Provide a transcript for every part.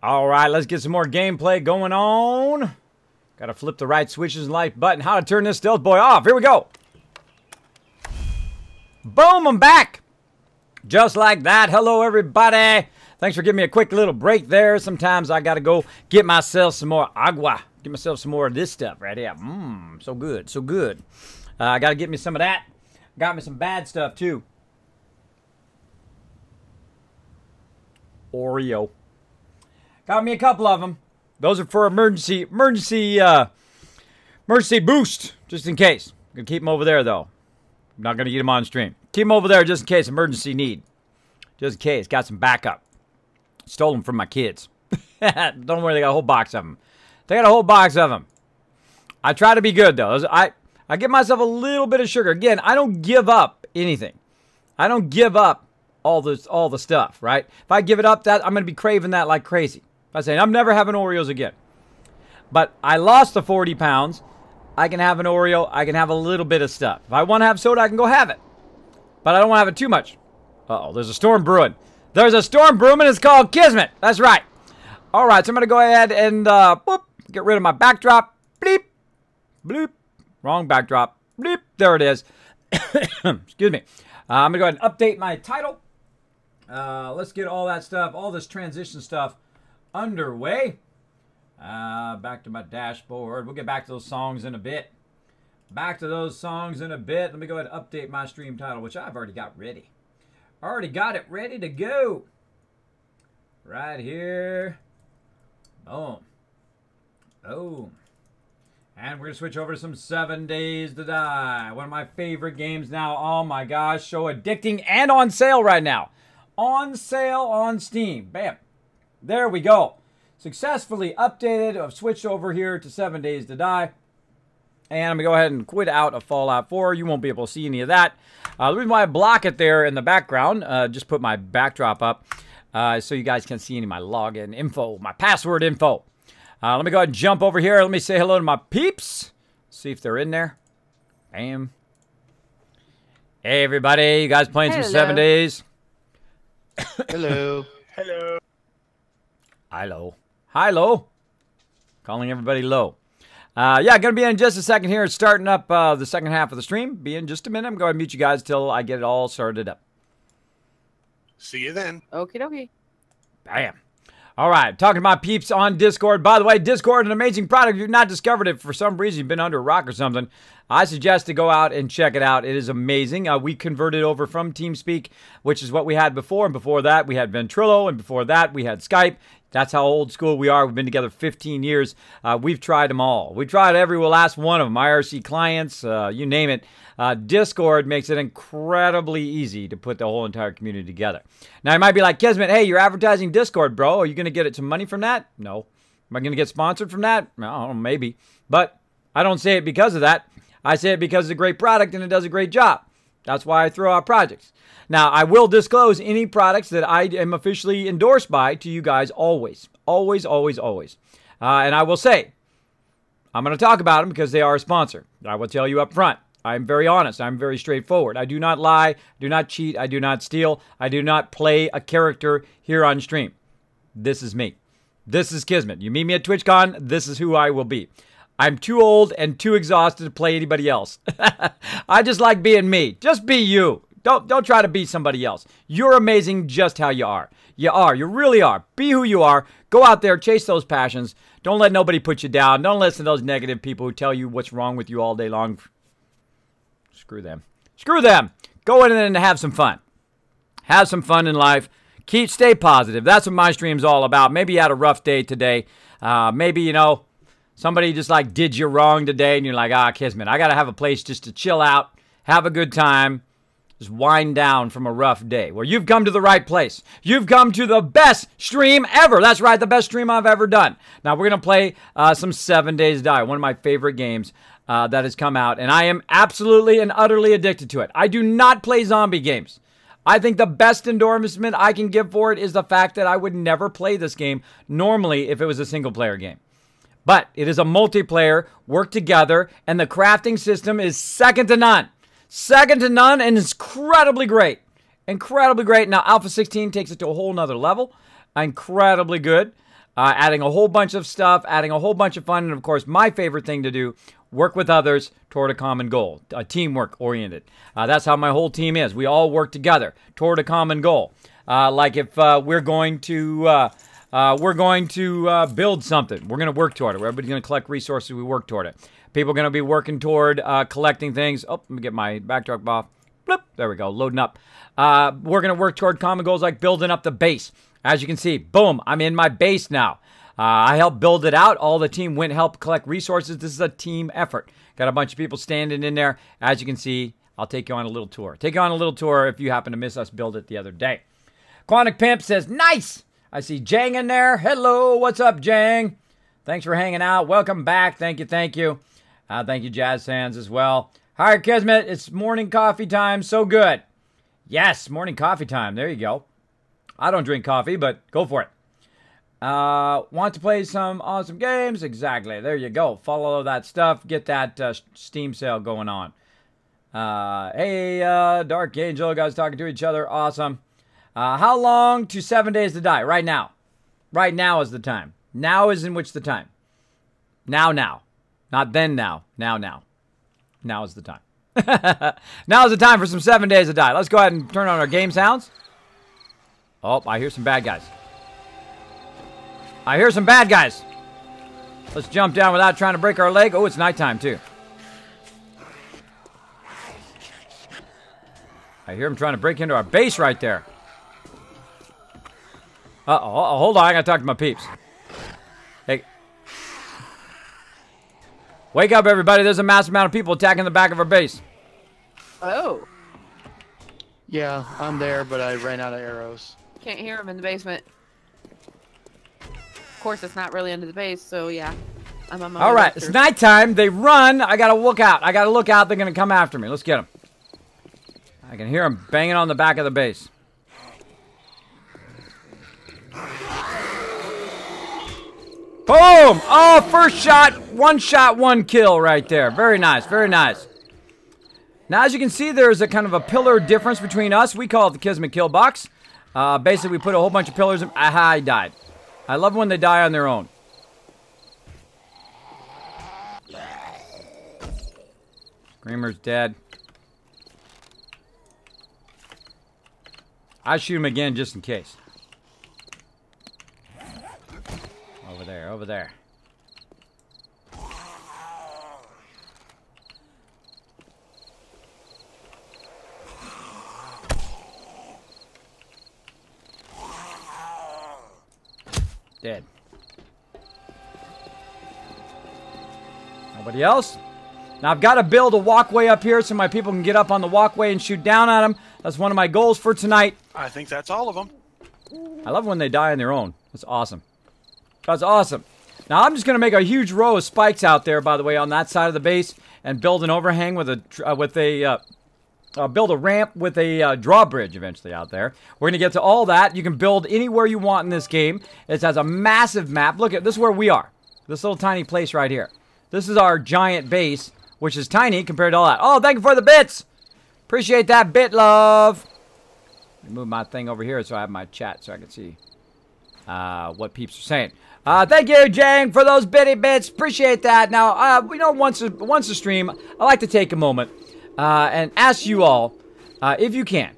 All right, let's get some more gameplay going on. Got to flip the right switches and light button. How to turn this stealth boy off. Here we go. Boom, I'm back. Just like that. Hello, everybody. Thanks for giving me a quick little break there. Sometimes I got to go get myself some more agua. Get myself some more of this stuff right here. So good, so good. I got to get me some of that. Got me some bad stuff, too. Oreo. Got me a couple of them. Those are for emergency boost, just in case. I'm gonna keep them over there though. I'm not gonna get them on stream. Keep them over there just in case, emergency need. Just in case. Got some backup. Stole them from my kids. Don't worry, they got a whole box of them. They got a whole box of them. I try to be good though. I give myself a little bit of sugar. Again, I don't give up anything. I don't give up all the stuff, right? If I give it up, that I'm gonna be craving that like crazy. I say I'm never having Oreos again. But I lost the 40 pounds. I can have an Oreo. I can have a little bit of stuff. If I want to have soda, I can go have it. But I don't want to have it too much. Uh-oh, there's a storm brewing. There's a storm brewing, and it's called Kismet. That's right. All right, so I'm going to go ahead and boop, get rid of my backdrop. Bleep. Bloop. Wrong backdrop. Bleep. There it is. Excuse me. I'm going to go ahead and update my title. Let's get all that stuff, all this transition stuff underway. Back to my dashboard. We'll get back to those songs in a bit. Back to those songs in a bit. Let me go ahead and update my stream title, which I've already got ready. Already got it ready to go. Right here. Boom. Boom. And we're going to switch over to some 7 Days to Die. One of my favorite games now. Oh my gosh. So addicting and on sale right now. On sale on Steam. Bam. There we go. Successfully updated. I've switched over here to 7 Days to Die. And I'm going to go ahead and quit out of Fallout 4. You won't be able to see any of that. The reason why I block it there in the background, just put my backdrop up so you guys can see any of my login info, my password info. Let me go ahead and jump over here. Let me say hello to my peeps. See if they're in there. Bam. Hey, everybody. You guys playing some 7 Days? Hello. Hello. Hello. Hi-lo. Calling everybody low. Yeah, going to be in just a second here. Starting up the second half of the stream. Be in just a minute. I'm going to mute you guys till I get it all started up. See you then. Okie dokie. Bam. All right. Talking to my peeps on Discord. By the way, Discord, an amazing product. If you've not discovered it for some reason, you've been under a rock or something, I suggest to go out and check it out. It is amazing. We converted over from TeamSpeak, which is what we had before. And before that, we had Ventrilo. And before that, we had Skype. That's how old school we are. We've been together 15 years. We've tried them all. We tried every last one of them. IRC clients, you name it. Discord makes it incredibly easy to put the whole entire community together. Now, you might be like, Kismet, hey, you're advertising Discord, bro. Are you going to get some money from that? No. Am I going to get sponsored from that? I don't know, maybe. But I don't say it because of that. I say it because it's a great product and it does a great job. That's why I throw out projects. Now, I will disclose any products that I am officially endorsed by to you guys always. Always, always, always. And I will say, I'm going to talk about them because they are a sponsor. I will tell you up front. I'm very honest. I'm very straightforward. I do not lie. I do not cheat. I do not steal. I do not play a character here on stream. This is me. This is Kismet. You meet me at TwitchCon, this is who I will be. I'm too old and too exhausted to play anybody else. I just like being me. Just be you. Don't try to be somebody else. You're amazing just how you are. You are. You really are. Be who you are. Go out there. Chase those passions. Don't let nobody put you down. Don't listen to those negative people who tell you what's wrong with you all day long. Screw them. Screw them. Go in and have some fun. Have some fun in life. Stay positive. That's what my stream's all about. Maybe you had a rough day today. Maybe, you know, somebody just like did you wrong today and you're like, Kismet, I got to have a place just to chill out, have a good time. Just wind down from a rough day. Well, you've come to the right place. You've come to the best stream ever. That's right, the best stream I've ever done. Now, we're going to play some 7 Days to Die, one of my favorite games that has come out, and I am absolutely and utterly addicted to it. I do not play zombie games. I think the best endorsement I can give for it is the fact that I would never play this game normally if it was a single-player game. But it is a multiplayer, work together, and the crafting system is second to none. Second to none, and it's incredibly great. Incredibly great. Now, Alpha 16 takes it to a whole nother level. Incredibly good. adding a whole bunch of stuff, adding a whole bunch of fun, and of course, my favorite thing to do, work with others toward a common goal, teamwork oriented. That's how my whole team is. We all work together toward a common goal. Like if we're going to build something, we're going to work toward it. Everybody's going to collect resources. We work toward it. People are going to be working toward collecting things. Oh, let me get my backdrop off. Bloop. There we go, loading up. We're going to work toward common goals like building up the base. As you can see, boom, I'm in my base now. I helped build it out. All the team went help collect resources. This is a team effort. Got a bunch of people standing in there. As you can see, I'll take you on a little tour. Take you on a little tour if you happen to miss us build it the other day. Quantic Pimp says, nice. I see Jang in there. Hello, what's up, Jang? Thanks for hanging out. Welcome back. Thank you, thank you. Thank you, Jazz Sands, as well. Hi, Kismet. It's morning coffee time. So good. Yes, morning coffee time. There you go. I don't drink coffee, but go for it. Want to play some awesome games? Exactly. There you go. Follow that stuff. Get that Steam sale going on. Hey, Dark Angel. Guys talking to each other. Awesome. How long to 7 days to die? Right now. Right now is the time. Now is in which the time. Now. Not then now. Now. Now is the time. Now is the time for some 7 days to die. Let's go ahead and turn on our game sounds. Oh, I hear some bad guys. Let's jump down without trying to break our leg. Oh, it's nighttime, too. I hear them trying to break into our base right there. Uh-oh, hold on. I gotta talk to my peeps. Hey. Wake up, everybody. There's a massive amount of people attacking the back of our base. Oh. Yeah, I'm there, but I ran out of arrows. Can't hear them in the basement. Of course, it's not really under the base, so yeah. I'm on my All right, it's nighttime. They run. I gotta look out. They're gonna come after me. Let's get them. I can hear them banging on the back of the base. Boom! Oh, first shot, one kill right there. Very nice, very nice. Now, as you can see, there's a kind of a pillar difference between us. We call it the Kismet kill box. Basically, we put a whole bunch of pillars in. Aha, I died. I love when they die on their own. Screamer's dead. I shoot him again just in case. Over there. Dead. Nobody else? Now I've got to build a walkway up here so my people can get up on the walkway and shoot down at them. That's one of my goals for tonight. I think that's all of them. I love when they die on their own. That's awesome. That's awesome. Now I'm just going to make a huge row of spikes out there, by the way, on that side of the base, and build an overhang with build a ramp with a drawbridge eventually out there. We're going to get to all that. You can build anywhere you want in this game. It has a massive map. Look at this is where we are. This little tiny place right here. This is our giant base, which is tiny compared to all that. Oh, thank you for the bits. Appreciate that bit, love. Let me move my thing over here so I have my chat so I can see what peeps are saying. Thank you, Jane, for those bitty bits. Appreciate that. Now, we know once a stream, I like to take a moment and ask you all, if you can,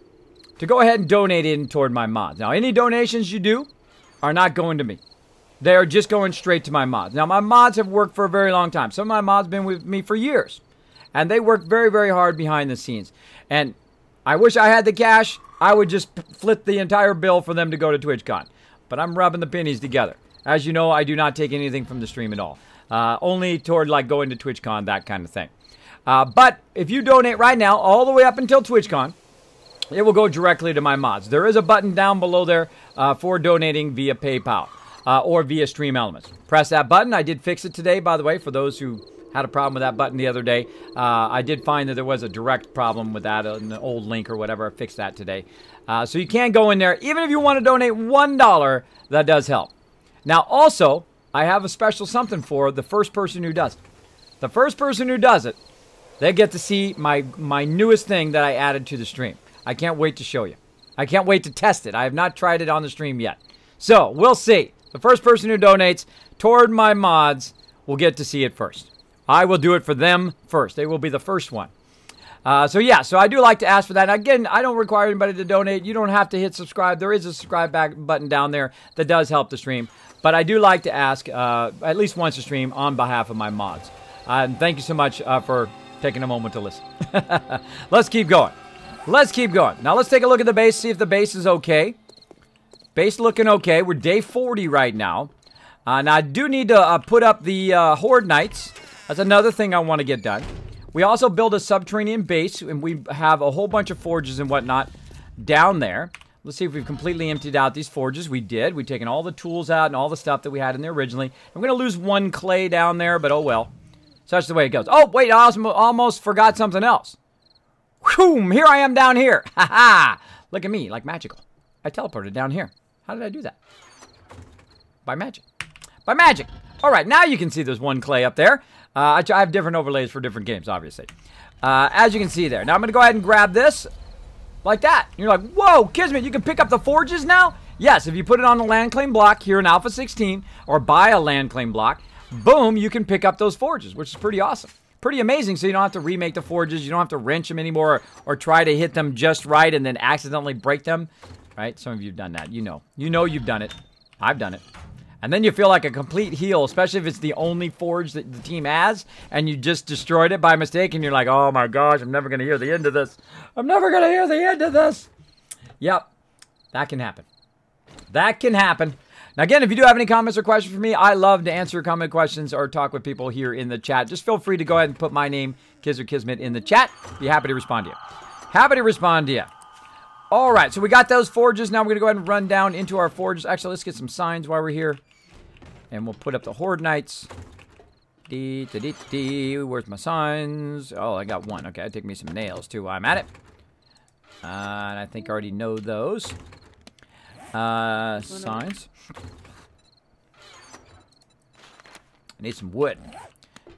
to go ahead and donate in toward my mods. Now, any donations you do are not going to me. They are just going straight to my mods. Now, my mods have worked for a very long time. Some of my mods have been with me for years. And they work very, very hard behind the scenes. And I wish I had the cash. I would just flip the entire bill for them to go to TwitchCon. But I'm rubbing the pennies together. As you know, I do not take anything from the stream at all. Only toward like going to TwitchCon, that kind of thing. But if you donate right now, all the way up until TwitchCon, it will go directly to my mods. There is a button down below there for donating via PayPal or via Stream Elements. Press that button. I did fix it today, by the way, for those who had a problem with that button the other day. I did find that there was a direct problem with that, an old link or whatever. I fixed that today. So you can go in there. Even if you want to donate $1, that does help. Now, also, I have a special something for the first person who does it. The first person who does it, they get to see my newest thing that I added to the stream. I can't wait to show you. I can't wait to test it. I have not tried it on the stream yet. So, we'll see. The first person who donates toward my mods will get to see it first. I will do it for them first. They will be the first one. So I do like to ask for that. Again, I don't require anybody to donate. You don't have to hit subscribe. There is a subscribe back button down there that does help the stream. But I do like to ask at least once a stream on behalf of my mods. And thank you so much for taking a moment to listen. Let's keep going. Let's keep going. Now let's take a look at the base, see if the base is okay. Base looking okay. We're day 40 right now. Now I do need to put up the Horde Knights. That's another thing I want to get done. We also build a subterranean base, and we have a whole bunch of forges and whatnot down there. Let's see if we've completely emptied out these forges. We did. We've taken all the tools out and all the stuff that we had in there originally. I'm going to lose one clay down there, but oh well. Such the way it goes. Oh, wait, I almost forgot something else. Whew, here I am down here. Ha ha! Look at me, like magical. I teleported down here. How did I do that? By magic. By magic. All right, now you can see there's one clay up there. I have different overlays for different games, obviously. As you can see there. Now I'm going to go ahead and grab this like that. You're like, whoa, Kismet, you can pick up the forges now? Yes, if you put it on a land claim block here in Alpha 16 or buy a land claim block, boom, you can pick up those forges, which is pretty awesome. Pretty amazing, so you don't have to remake the forges. You don't have to wrench them anymore or try to hit them just right and then accidentally break them. Right? Some of you have done that. You know. You know you've done it. I've done it. And then you feel like a complete heel, especially if it's the only forge that the team has, and you just destroyed it by mistake, and you're like, oh my gosh, I'm never going to hear the end of this. I'm never going to hear the end of this. Yep. That can happen. That can happen. Now, again, if you do have any comments or questions for me, I love to answer comment questions or talk with people here in the chat. Just feel free to go ahead and put my name, Kiz or Kismet, in the chat. Be happy to respond to you. Happy to respond to you. All right, so we got those forges. Now we're going to go ahead and run down into our forges. Actually, let's get some signs while we're here. And we'll put up the Horde Knights. Where's my signs? Oh, I got one. Okay, take me some nails, too, while I'm at it. And I think I already know those. Signs. I need some wood.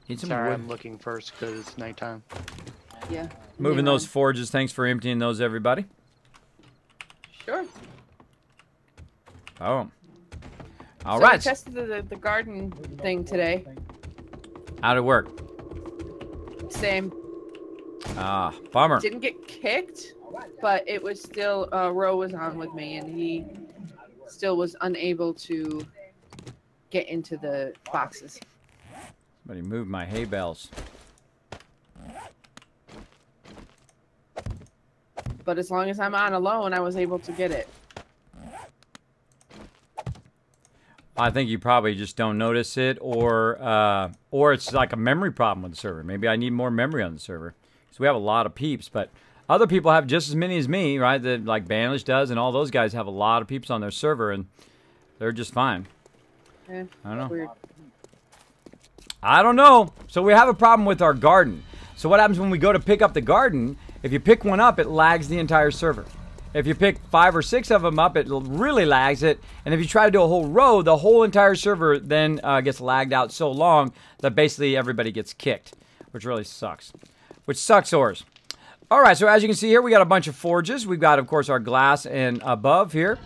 Need some Sorry, wood. I'm looking first because it's nighttime. Yeah. Moving those forges. Thanks for emptying those, everybody. Sure. Oh. All So right. I tested the garden thing today. How'd it work? Same. Ah, bummer. Didn't get kicked, but it was still, Ro was on with me, and he still was unable to get into the boxes. Somebody moved my hay bales. But as long as I'm on alone, I was able to get it. I think you probably just don't notice it, or it's like a memory problem with the server. Maybe I need more memory on the server. So we have a lot of peeps, but other people have just as many as me, right? That like Banish does, and all those guys have a lot of peeps on their server, and they're just fine. Eh, I don't know. weird. I don't know. So we have a problem with our garden. So what happens when we go to pick up the garden? If you pick one up, it lags the entire server. If you pick 5 or 6 of them up, it really lags it. And if you try to do a whole row, the whole entire server then gets lagged out so long that basically everybody gets kicked, which really sucks. Which sucks ores. All right, so as you can see here, we got a bunch of forges. We've got, of course, our glass and above here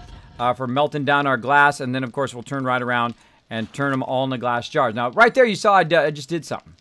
for melting down our glass. And then, of course, we'll turn right around and turn them all in the glass jars. Now, right there, you saw I just did something.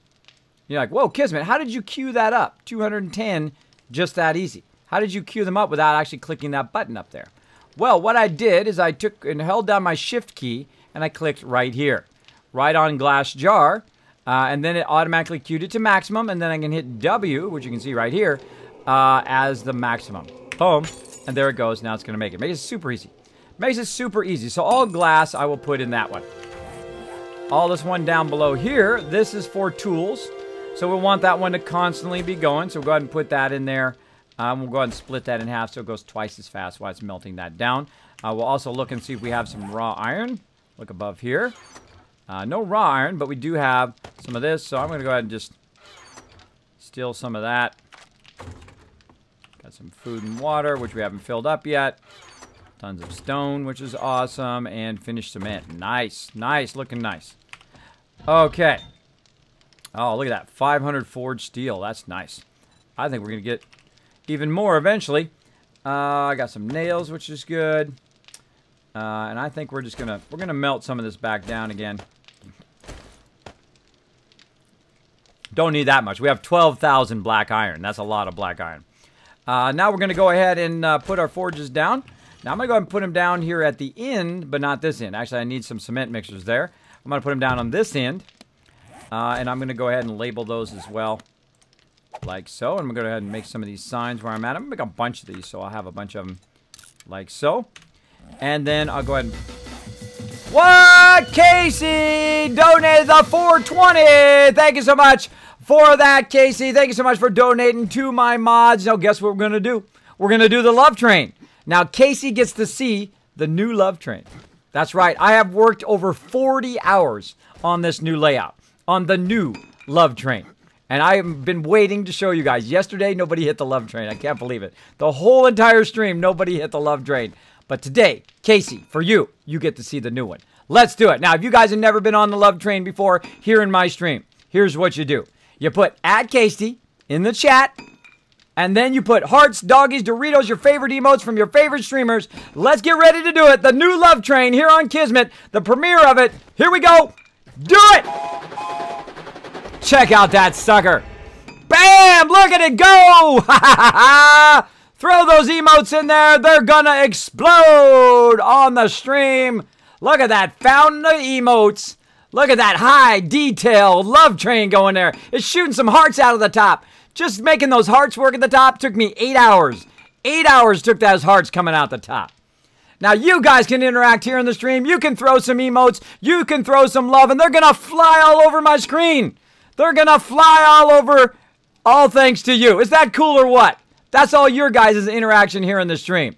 You're like, whoa, Kismet, how did you queue that up? 210, just that easy. How did you queue them up without actually clicking that button up there? Well, what I did is I took and held down my shift key and I clicked right here, right on glass jar, and then it automatically queued it to maximum, and then I can hit W, which you can see right here, as the maximum. Boom, and there it goes. Now it's going to make it. Makes it super easy. Makes it super easy. So all glass I will put in that one. All this one down below here, this is for tools. So we'll want that one to constantly be going. So we'll go ahead and put that in there. We'll go ahead and split that in half so it goes twice as fast while it's melting that down. We'll also look and see if we have some raw iron. Look above here. No raw iron, but we do have some of this. So I'm going to go ahead and just steal some of that. Got some food and water, which we haven't filled up yet. Tons of stone, which is awesome. And finished cement. Nice. Nice. Looking nice. Okay. Oh, look at that. 500 forged steel. That's nice. I think we're going to get even more eventually. I got some nails, which is good. And I think we're gonna melt some of this back down again. Don't need that much. We have 12,000 black iron. That's a lot of black iron. Now we're gonna go ahead and put our forges down. Now I'm gonna go ahead and put them down here at the end, but not this end. Actually, I need some cement mixers there. I'm gonna put them down on this end, and I'm gonna go ahead and label those as well, like so. And I'm gonna go ahead and make some of these signs where I'm at. I'm gonna make a bunch of these, so I'll have a bunch of them, like so. And then I'll go ahead and... What? Casey donated the 420. Thank you so much for that, Casey. Thank you so much for donating to my mods. Now, guess what we're going to do? We're going to do the love train. Now, Casey gets to see the new love train. That's right. I have worked over 40 hours on this new layout, on the new love train. And I've been waiting to show you guys. Yesterday, nobody hit the love train. I can't believe it. The whole entire stream, nobody hit the love train. But today, Casey, for you, you get to see the new one. Let's do it. Now, if you guys have never been on the love train before here in my stream, here's what you do. You put @Casey in the chat, and then you put hearts, doggies, Doritos, your favorite emotes from your favorite streamers. Let's get ready to do it. The new love train here on Kismet, the premiere of it. Here we go. Do it. Check out that sucker. Bam! Look at it go! Ha ha ha! Throw those emotes in there. They're gonna explode on the stream. Look at that fountain of emotes. Look at that high detail love train going there. It's shooting some hearts out of the top. Just making those hearts work at the top took me 8 hours. 8 hours took those hearts coming out the top. Now you guys can interact here in the stream. You can throw some emotes. You can throw some love, and they're gonna fly all over my screen. They're gonna fly all over, all thanks to you. Is that cool or what? That's all your guys' interaction here in the stream.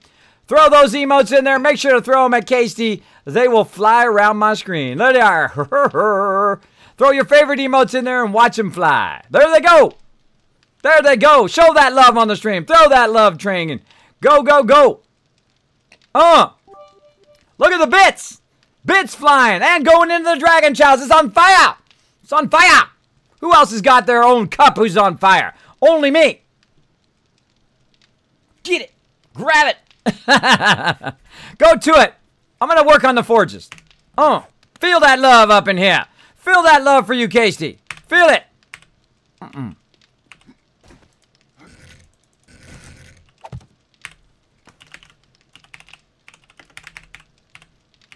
Throw those emotes in there. Make sure to throw them at Casey. They will fly around my screen. There they are. Throw your favorite emotes in there and watch them fly. There they go. There they go. Show that love on the stream. Throw that love train in. Go, go, go. Look at the bits. Bits flying and going into the dragon chalice. It's on fire. It's on fire. Who else has got their own cup who's on fire? Only me. Get it. Grab it. Go to it. I'm going to work on the forges. Feel that love up in here. Feel that love for you, Casey. Feel it. I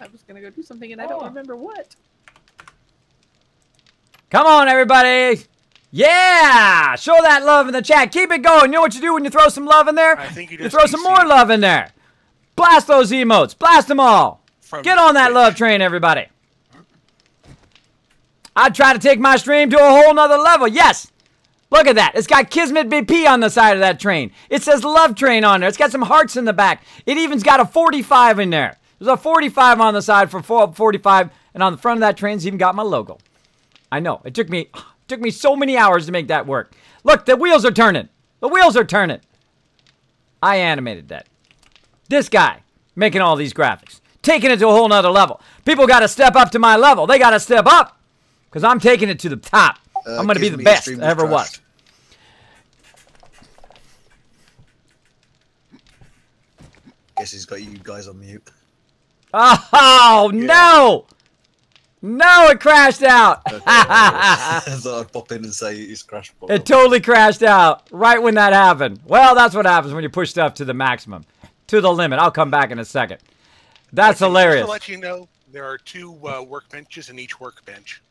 was going to go do something and I don't remember what. Come on, everybody. Yeah! Show that love in the chat. Keep it going. You know what you do when you throw some love in there? I think you throw some more love in there. Blast those emotes. Blast them all. Get on that love train, everybody. I try to take my stream to a whole nother level. Yes. Look at that. It's got Kismet BP on the side of that train. It says love train on there. It's got some hearts in the back. It even's got a 45 in there. There's a 45 on the side for 45, and on the front of that train's even got my logo. I know. It took me so many hours to make that work. Look, the wheels are turning. The wheels are turning. I animated that. This guy making all these graphics. Taking it to a whole nother level. People got to step up to my level. They got to step up. Because I'm taking it to the top. I'm going to be the best I ever was. Guess he's got you guys on mute. Oh, yeah. No! No, it crashed out. Okay, I thought I'd pop in and say he's crashed. It totally crashed out right when that happened. Well, that's what happens when you push stuff to the maximum, to the limit. I'll come back in a second. That's hilarious. Just to let you know, there are 2 workbenches in each workbench.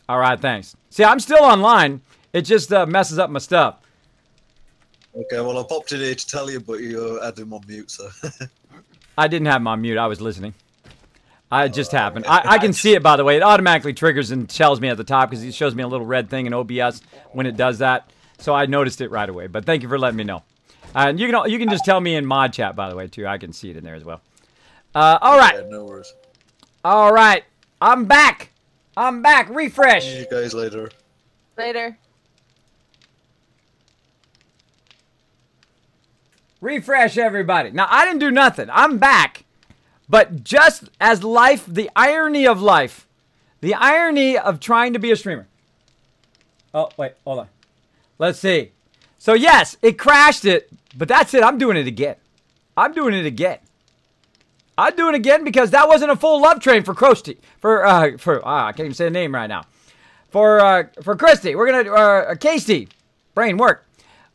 All right, thanks. See, I'm still online. It just messes up my stuff. Okay, well, I popped in here to tell you, but you had him on mute, so... I didn't have him on mute. I was listening. It just happened. I can see it, by the way. It automatically triggers and tells me at the top because it shows me a little red thing in OBS when it does that. So I noticed it right away. But thank you for letting me know. And you can just tell me in mod chat, by the way, too. I can see it in there as well. All right. Yeah, no worries. All right. I'm back. I'm back. Refresh. See you guys later. Later. Refresh, everybody. Now, I didn't do nothing. I'm back. But just as life, the irony of life, the irony of trying to be a streamer. Oh, wait, hold on. Let's see. So, yes, it crashed it, but that's it. I'm doing it again. I'm doing it again. I'd do it again because that wasn't a full love train for Krusty. I can't even say the name right now. For Christy, we're gonna Casey, brain work.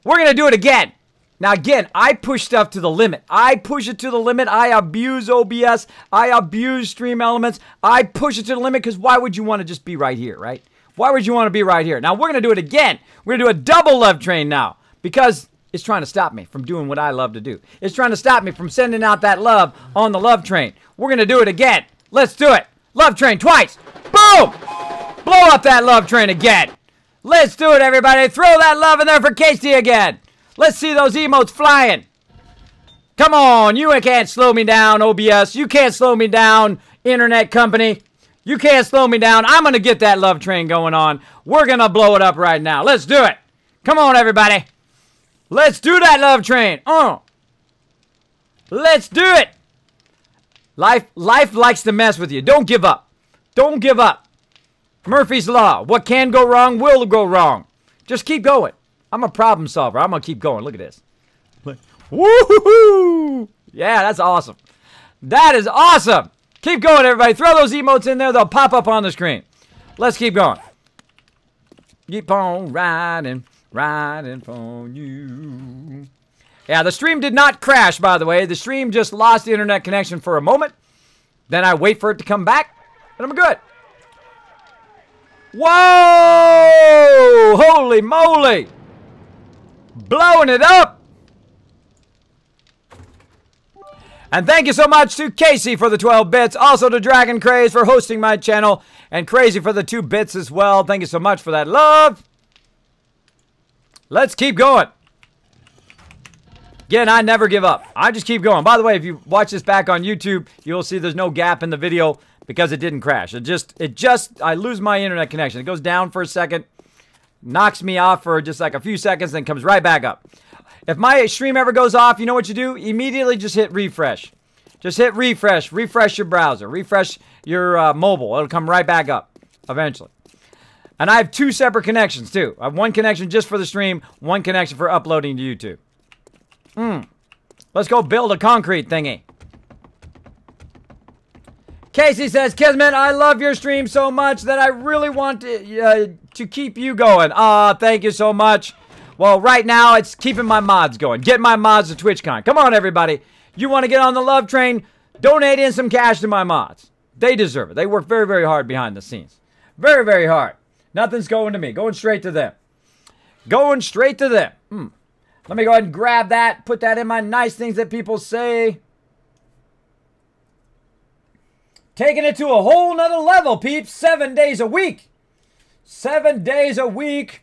We're gonna do it again. Now again, I push stuff to the limit. I push it to the limit. I abuse OBS. I abuse Stream Elements. I push it to the limit because why would you want to just be right here, right? Why would you want to be right here? Now we're gonna do it again. We're gonna do a double love train now because it's trying to stop me from doing what I love to do. It's trying to stop me from sending out that love on the love train. We're gonna do it again. Let's do it. Love train twice. Boom! Blow up that love train again. Let's do it, everybody. Throw that love in there for Casey again. Let's see those emotes flying. Come on. You can't slow me down, OBS. You can't slow me down, internet company. You can't slow me down. I'm going to get that love train going on. We're going to blow it up right now. Let's do it. Come on, everybody. Let's do that love train. Let's do it. Life likes to mess with you. Don't give up. Don't give up. Murphy's Law. What can go wrong will go wrong. Just keep going. I'm a problem solver. I'm going to keep going. Look at this. Woohoo! Yeah, that's awesome. That is awesome. Keep going, everybody. Throw those emotes in there. They'll pop up on the screen. Let's keep going. Keep on riding for you. Yeah, the stream did not crash, by the way. The stream just lost the internet connection for a moment. Then I wait for it to come back, and I'm good. Whoa! Holy moly! Blowing it up! And thank you so much to Casey for the 12 bits. Also to Dragon Craze for hosting my channel. And Crazy for the 2 bits as well. Thank you so much for that love. Let's keep going. Again, I never give up. I just keep going. By the way, if you watch this back on YouTube, you'll see there's no gap in the video because it didn't crash. I lose my internet connection. It goes down for a second, knocks me off for just like a few seconds, then comes right back up. If my stream ever goes off, you know what you do? Immediately just hit refresh. Just hit refresh. Refresh your browser. Refresh your mobile. It'll come right back up eventually. And I have 2 separate connections, too. I have one connection just for the stream, one connection for uploading to YouTube. Let's go build a concrete thingy. Casey says, Kismet, I love your stream so much that I really want to keep you going. Thank you so much. Well, right now, it's keeping my mods going. Get my mods to TwitchCon. Come on, everybody. You want to get on the love train? Donate in some cash to my mods. They deserve it. They work very, very hard behind the scenes. Very, very hard. Nothing's going to me. Going straight to them. Going straight to them. Let me go ahead and grab that. Put that in my nice things that people say. Taking it to a whole nother level, peeps. 7 days a week. 7 days a week.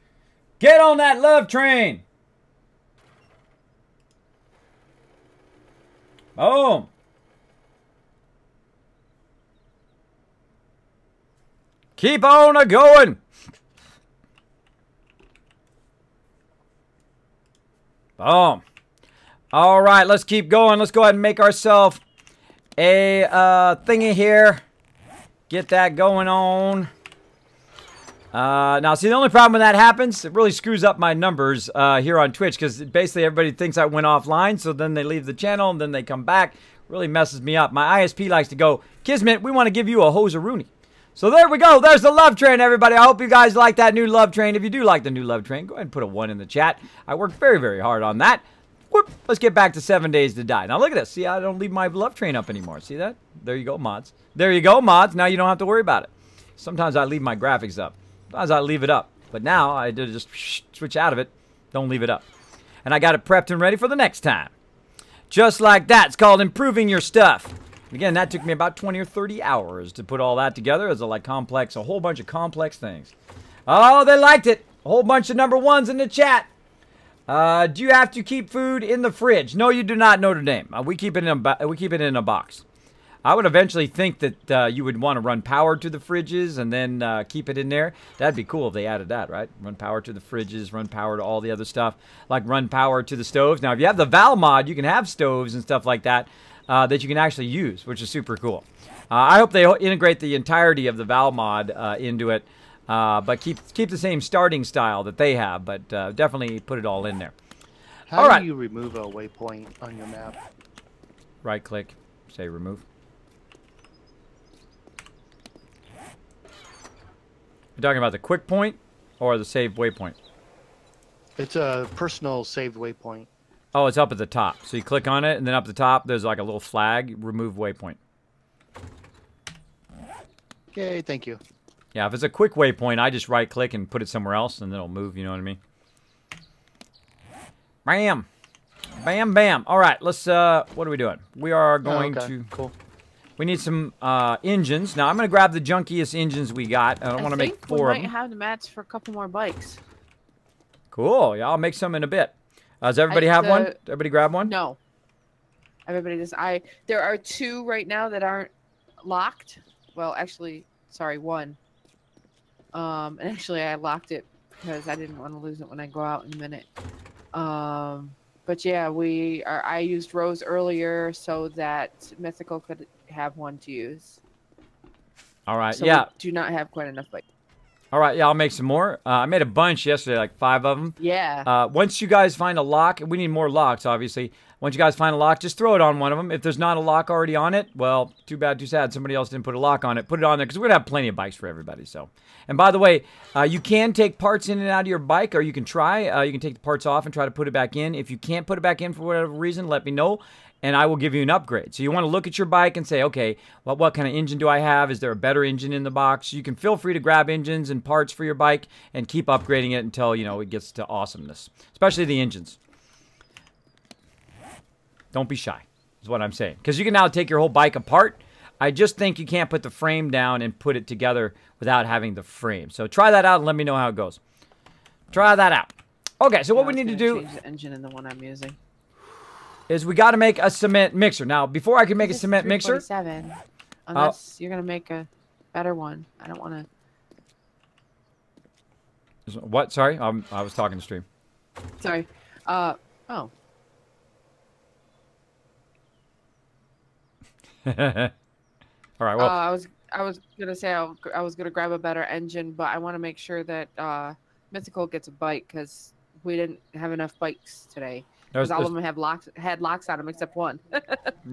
Get on that love train. Boom. Keep on a-going. Boom. All right, let's keep going. Let's go ahead and make ourselves a thingy here. Get that going on. Now, see, the only problem when that happens, it really screws up my numbers here on Twitch because basically everybody thinks I went offline, so then they leave the channel and then they come back. Really messes me up. My ISP likes to go, Kismet, we want to give you a hoseroonie. So there we go. There's the love train, everybody. I hope you guys like that new love train. If you do like the new love train, go ahead and put a 1 in the chat. I worked very, very hard on that. Whoop. Let's get back to 7 days to die. Now, look at this. See, I don't leave my love train up anymore. See that? There you go, mods. There you go, mods. Now you don't have to worry about it. Sometimes I leave my graphics up. Sometimes I leave it up. But now I just switch out of it. Don't leave it up. And I got it prepped and ready for the next time. Just like that. It's called improving your stuff. Again, that took me about 20 or 30 hours to put all that together as a whole bunch of complex things. Oh, they liked it. A whole bunch of number 1s in the chat. Do you have to keep food in the fridge? No, you do not, Notre Dame. We keep it in a box. I would eventually think that you would want to run power to the fridges and then keep it in there. That'd be cool if they added that, right? Run power to the fridges, run power to all the other stuff, like run power to the stoves. Now, if you have the Val mod, you can have stoves and stuff like that that you can actually use, which is super cool. I hope they integrate the entirety of the Val mod into it, but keep the same starting style that they have, but definitely put it all in there. How do you remove a waypoint on your map? Right click, say remove. You're talking about the quick point or the save waypoint? It's a personal saved waypoint. Oh, it's up at the top. So you click on it, and then up at the top, there's like a little flag, remove waypoint. Okay, thank you. Yeah, if it's a quick waypoint, I just right-click and put it somewhere else, and then it'll move, you know what I mean? Bam! Bam, bam. All right, let's, what are we doing? We are going to... Cool. We need some engines. Now, I'm going to grab the junkiest engines we got. I don't want to make 4 of them. We might have the mats for a couple more bikes. Cool. Yeah, I'll make some in a bit. Does everybody have one? Everybody grab one? No. Everybody does. There are 2 right now that aren't locked. Well, actually, sorry, 1. And actually, I locked it because I didn't want to lose it when I go out in a minute. But yeah, I used Rose earlier so that Mythical could have one to use. All right, so yeah. We do not have quite enough bikes. All right, yeah, I'll make some more. I made a bunch yesterday, like 5 of them. Yeah. Once you guys find a lock, we need more locks, obviously. Once you guys find a lock, just throw it on one of them. If there's not a lock already on it, well, too bad, too sad. Somebody else didn't put a lock on it. Put it on there because we're going to have plenty of bikes for everybody. So, and by the way, you can take parts in and out of your bike, or you can try. You can take the parts off and try to put it back in. If you can't put it back in for whatever reason, let me know, and I will give you an upgrade. So you want to look at your bike and say, okay, well, what kind of engine do I have? Is there a better engine in the box? You can feel free to grab engines and parts for your bike and keep upgrading it until, you know, it gets to awesomeness, especially the engines. Don't be shy, is what I'm saying. Because you can now take your whole bike apart. I just think you can't put the frame down and put it together without having the frame. So try that out and let me know how it goes. Try that out. Okay, so what we need to do... change the engine in the one I'm using. ...is we got to make a cement mixer. Now, before I can make a cement mixer... Unless you're going to make a better one. I don't want to... What? Sorry? I was talking to stream. Sorry. Oh. All right. Well, I was gonna say I was gonna grab a better engine, but I want to make sure that Mythical gets a bike because we didn't have enough bikes today. Because all of them had locks on them except one.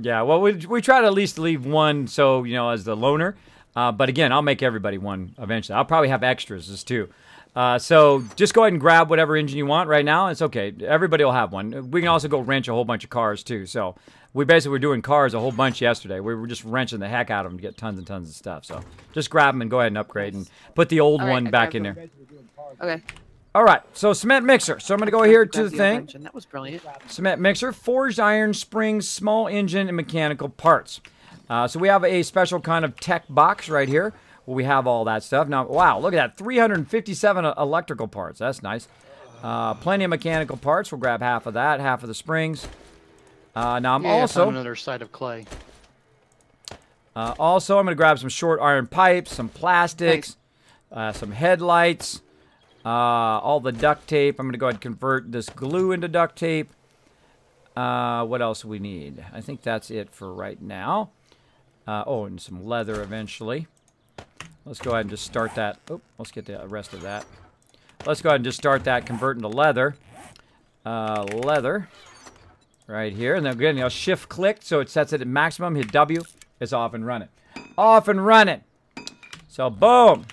Yeah. Well, we try to at least leave one, so you know, as the loaner. But again, I'll make everybody one eventually. I'll probably have extras too. So just go ahead and grab whatever engine you want right now. It's okay. Everybody will have one. We can also go wrench a whole bunch of cars too. So we basically were doing cars a whole bunch yesterday. We were just wrenching the heck out of them to get tons and tons of stuff. So just grab them and go ahead and upgrade and put the old one back in there. Okay. All right. So cement mixer. So I'm going to go here to the thing. That was brilliant. Cement mixer, forged iron, springs, small engine, and mechanical parts. So we have a special kind of tech box right here. We have all that stuff. Now, wow, look at that. 357 electrical parts. That's nice. Plenty of mechanical parts. We'll grab half of that, half of the springs. Now, I'm also... another side of clay. Also, I'm going to grab some short iron pipes, some plastics, some headlights, all the duct tape. I'm going to go ahead and convert this glue into duct tape. What else do we need? I think that's it for right now. Oh, and some leather eventually. Let's go ahead and just start that. Oh, let's get the rest of that. Let's go ahead and just start that converting to leather. Leather. Right here. And then again, I'll shift click so it sets it at maximum. Hit W. It's off and running. Off and running. So boom.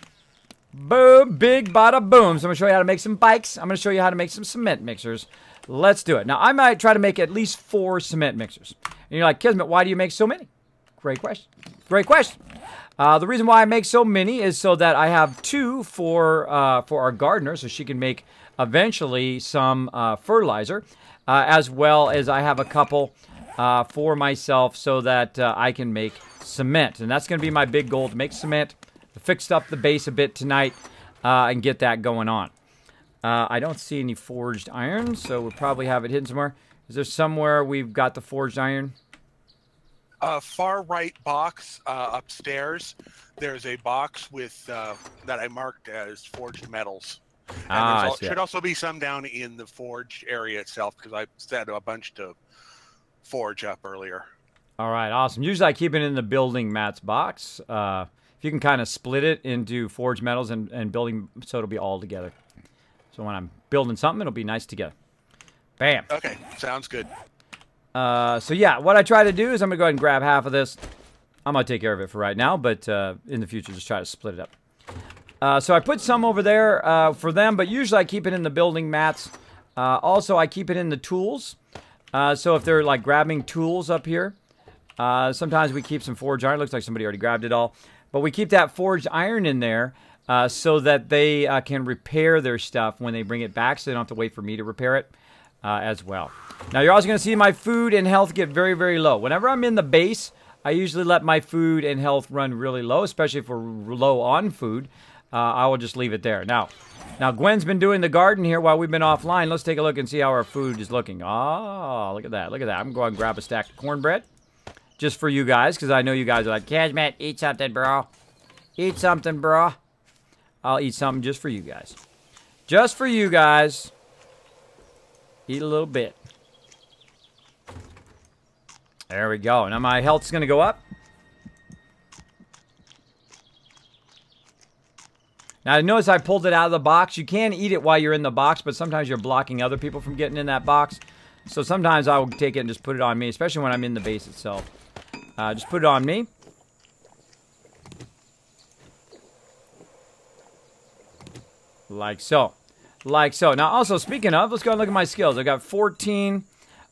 Boom. Big bada boom. So I'm going to show you how to make some bikes. I'm going to show you how to make some cement mixers. Let's do it. Now, I might try to make at least 4 cement mixers. And you're like, Kismet, why do you make so many? Great question. Great question. The reason why I make so many is so that I have 2 for our gardener, so she can make eventually some fertilizer, as well as I have a couple for myself so that I can make cement. And that's going to be my big goal, to make cement, fix up the base a bit tonight, and get that going on. I don't see any forged iron, so we'll probably have it hidden somewhere. Is there somewhere we've got the forged iron? Far right box upstairs. There's a box with that I marked as forged metals. And there should also be some down in the forged area itself because I set a bunch to forge up earlier. All right, awesome. Usually I keep it in the building mats box. If you can kind of split it into forged metals and building, so it'll be all together. So when I'm building something, it'll be nice together. Bam. Okay, sounds good. So yeah, what I try to do is I'm going to go ahead and grab half of this. I'm going to take care of it for right now, but in the future, just try to split it up. So I put some over there for them, but usually I keep it in the building mats. Also, I keep it in the tools. So if they're like grabbing tools up here, sometimes we keep some forged iron. Looks like somebody already grabbed it all. But we keep that forged iron in there so that they can repair their stuff when they bring it back, so they don't have to wait for me to repair it as well. Now, you're also going to see my food and health get very, very low. Whenever I'm in the base, I usually let my food and health run really low, especially if we're low on food. I will just leave it there. Now, Gwen's been doing the garden here while we've been offline. Let's take a look and see how our food is looking. Oh, look at that. Look at that. I'm going to grab a stack of cornbread just for you guys, because I know you guys are like, Kismet, eat something, bro. Eat something, bro. I'll eat something just for you guys. Just for you guys. Eat a little bit. There we go. Now my health's going to go up. Now, notice I pulled it out of the box. You can eat it while you're in the box, but sometimes you're blocking other people from getting in that box. So sometimes I will take it and just put it on me, especially when I'm in the base itself. Just put it on me. Like so. Like so. Now, also, speaking of, let's go and look at my skills. I got 14.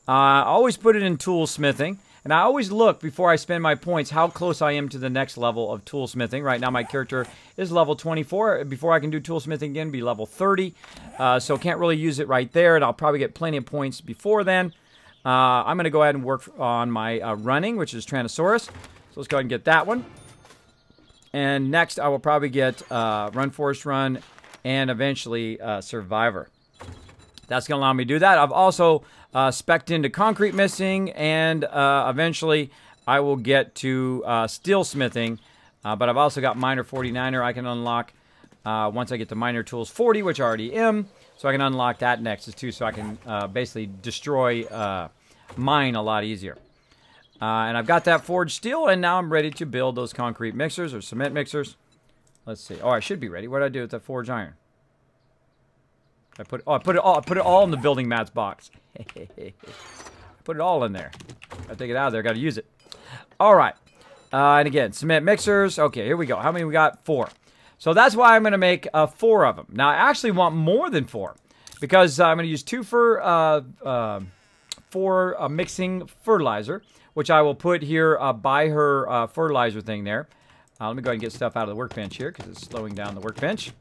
I always put it in toolsmithing. And I always look, before I spend my points, how close I am to the next level of toolsmithing. Right now, my character is level 24. Before I can do toolsmithing again, be level 30. So can't really use it right there, and I'll probably get plenty of points before then. I'm going to go ahead and work on my running, which is Tyrannosaurus. So let's go ahead and get that one. And next, I will probably get Run Forest Run and eventually Survivor. That's going to allow me to do that. I've also spec'd into concrete missing, and eventually I will get to steel smithing. But I've also got Miner 49er I can unlock once I get to Miner Tools 40, which I already am. So I can unlock that next too, so I can basically destroy mine a lot easier. And I've got that forged steel, and now I'm ready to build those concrete mixers or cement mixers. Let's see. Oh, I should be ready. What did I do with the forged iron? I put it all in the building mats box. Put it all in there. I take it out of there. Got to use it. All right. And again, cement mixers. Okay, here we go. How many we got? 4. So that's why I'm going to make 4 of them. Now, I actually want more than 4 because I'm going to use 2 for mixing fertilizer, which I will put here by her fertilizer thing there. Let me go ahead and get stuff out of the workbench here because it's slowing down the workbench.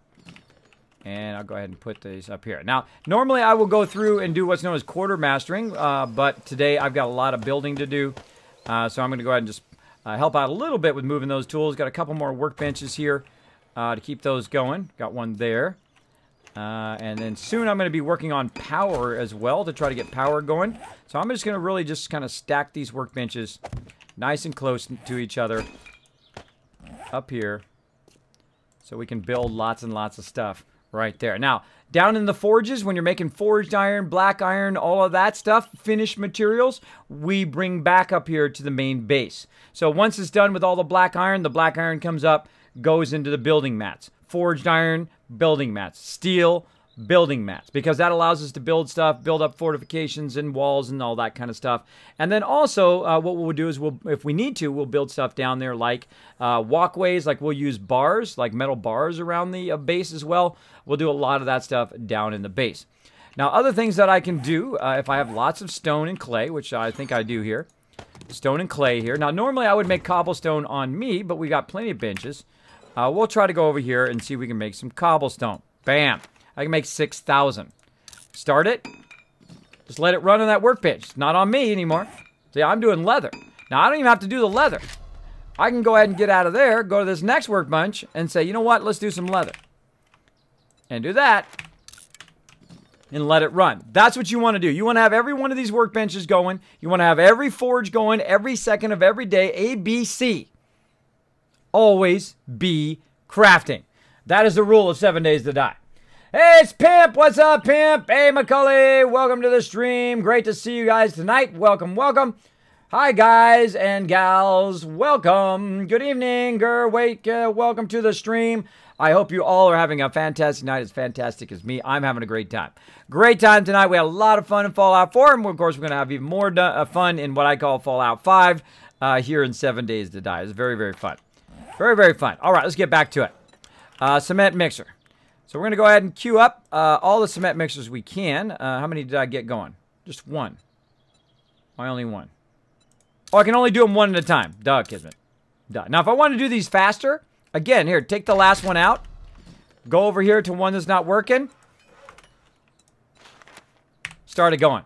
And I'll go ahead and put these up here. Now, normally I will go through and do what's known as quarter mastering, but today I've got a lot of building to do. So I'm going to go ahead and just help out a little bit with moving those tools. Got a couple more workbenches here to keep those going. Got one there. And then soon I'm going to be working on power as well to try to get power going. So I'm just going to really just kind of stack these workbenches nice and close to each other up here so we can build lots and lots of stuff. Right there. Now, down in the forges, when you're making forged iron, black iron, all of that stuff, finished materials, we bring back up here to the main base. So once it's done with all the black iron comes up, goes into the building mats. Forged iron, building mats. Steel, building mats. Because that allows us to build stuff, build up fortifications and walls and all that kind of stuff. And then also, what we'll do is, if we need to, we'll build stuff down there like walkways, like we'll use bars, like metal bars around the base as well. We'll do a lot of that stuff down in the base. Now, other things that I can do, if I have lots of stone and clay, which I think I do here. Stone and clay here. Now, normally I would make cobblestone on me, but we got plenty of benches. We'll try to go over here and see if we can make some cobblestone. Bam! I can make 6,000. Start it. Just let it run on that workbench. It's not on me anymore. See, I'm doing leather. Now, I don't even have to do the leather. I can go ahead and get out of there, go to this next workbench, and say, you know what? Let's do some leather. And do that. And let it run. That's what you want to do. You want to have every one of these workbenches going. You want to have every forge going every second of every day. ABC. Always be crafting. That is the rule of 7 Days to Die. Hey, it's Pimp. What's up, Pimp? Hey, Macaulay. Welcome to the stream. Great to see you guys tonight. Welcome, welcome. Hi, guys and gals. Welcome. Good evening. Welcome to the stream. I hope you all are having a fantastic night. As fantastic as me. I'm having a great time. Great time tonight. We had a lot of fun in Fallout 4. And, of course, we're going to have even more fun in what I call Fallout 5 here in 7 Days to Die. It's very, very fun. Very, very fun. All right, let's get back to it. Cement mixer. So we're going to go ahead and queue up all the cement mixers we can. How many did I get going? Just one. Why only one? Oh, I can only do them one at a time. Duh, Kismet. Duh. Now, if I want to do these faster, again, here, take the last one out. Go over here to one that's not working. Start it going.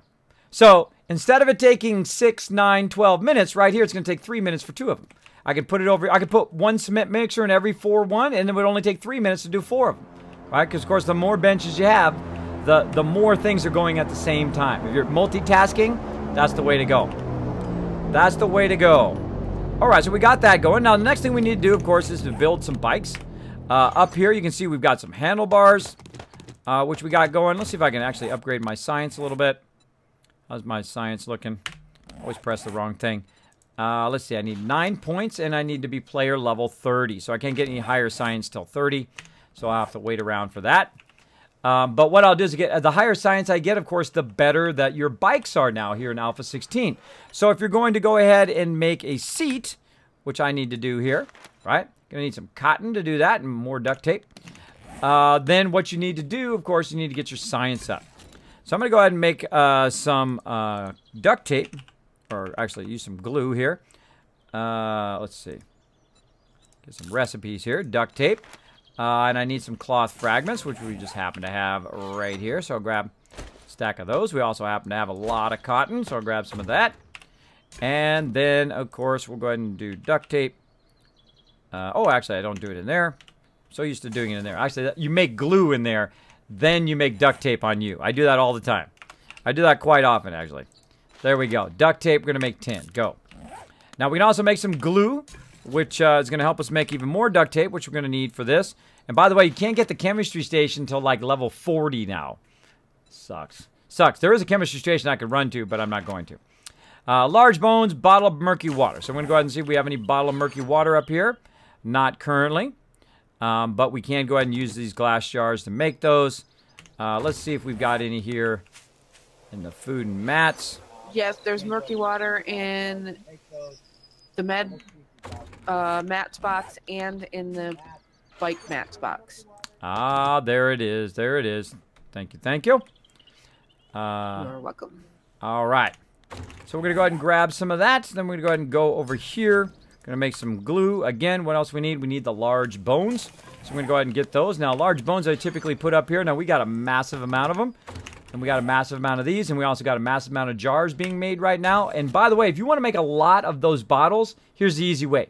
So, instead of it taking 6, 9, 12 minutes, right here, it's going to take 3 minutes for 2 of them. I could put it over, I could put one cement mixer in every 4 and it would only take 3 minutes to do 4 of them. Right? Because, of course, the more benches you have, the more things are going at the same time. If you're multitasking, that's the way to go. That's the way to go. All right, so we got that going. Now, the next thing we need to do, of course, is to build some bikes. Up here, you can see we've got some handlebars, which we got going. Let's see if I can actually upgrade my science a little bit. How's my science looking? Always press the wrong thing. Let's see, I need 9 points, and I need to be player level 30. So I can't get any higher science till 30, so I'll have to wait around for that. But what I'll do is get the higher science I get, of course, the better that your bikes are now here in Alpha 16. So if you're going to go ahead and make a seat, which I need to do here, right? Gonna need some cotton to do that and more duct tape. Then what you need to do, of course, you need to get your science up. So I'm gonna go ahead and make some duct tape, or actually use some glue here. Let's see. Get some recipes here. Duct tape. And I need some cloth fragments, which we just happen to have right here. So I'll grab a stack of those. We also happen to have a lot of cotton, so I'll grab some of that. And then, of course, we'll go ahead and do duct tape. Oh, actually, I don't do it in there. I'm so used to doing it in there. Actually, you make glue in there, then you make duct tape on you. I do that all the time. I do that quite often, actually. There we go. Duct tape, we're going to make 10. Go. Now, we can also make some glue, which is going to help us make even more duct tape, which we're going to need for this. And by the way, you can't get the chemistry station until like level 40 now. Sucks. Sucks. There is a chemistry station I could run to, but I'm not going to. Large bones, bottle of murky water. So I'm going to go ahead and see if we have any bottle of murky water up here. Not currently. But we can go ahead and use these glass jars to make those. Let's see if we've got any here in the food and mats. Yes, there's murky water in the mats box and in the bike mats box. Ah, there it is. There it is. Thank you. Thank you. You're welcome. All right. So we're going to go ahead and grab some of that. Then we're going to go ahead and go over here. Going to make some glue. Again, what else we need? We need the large bones. So I'm going to go ahead and get those. Now, large bones I typically put up here. Now, we got a massive amount of them. And we got a massive amount of these. And we also got a massive amount of jars being made right now. And by the way, if you want to make a lot of those bottles, here's the easy way.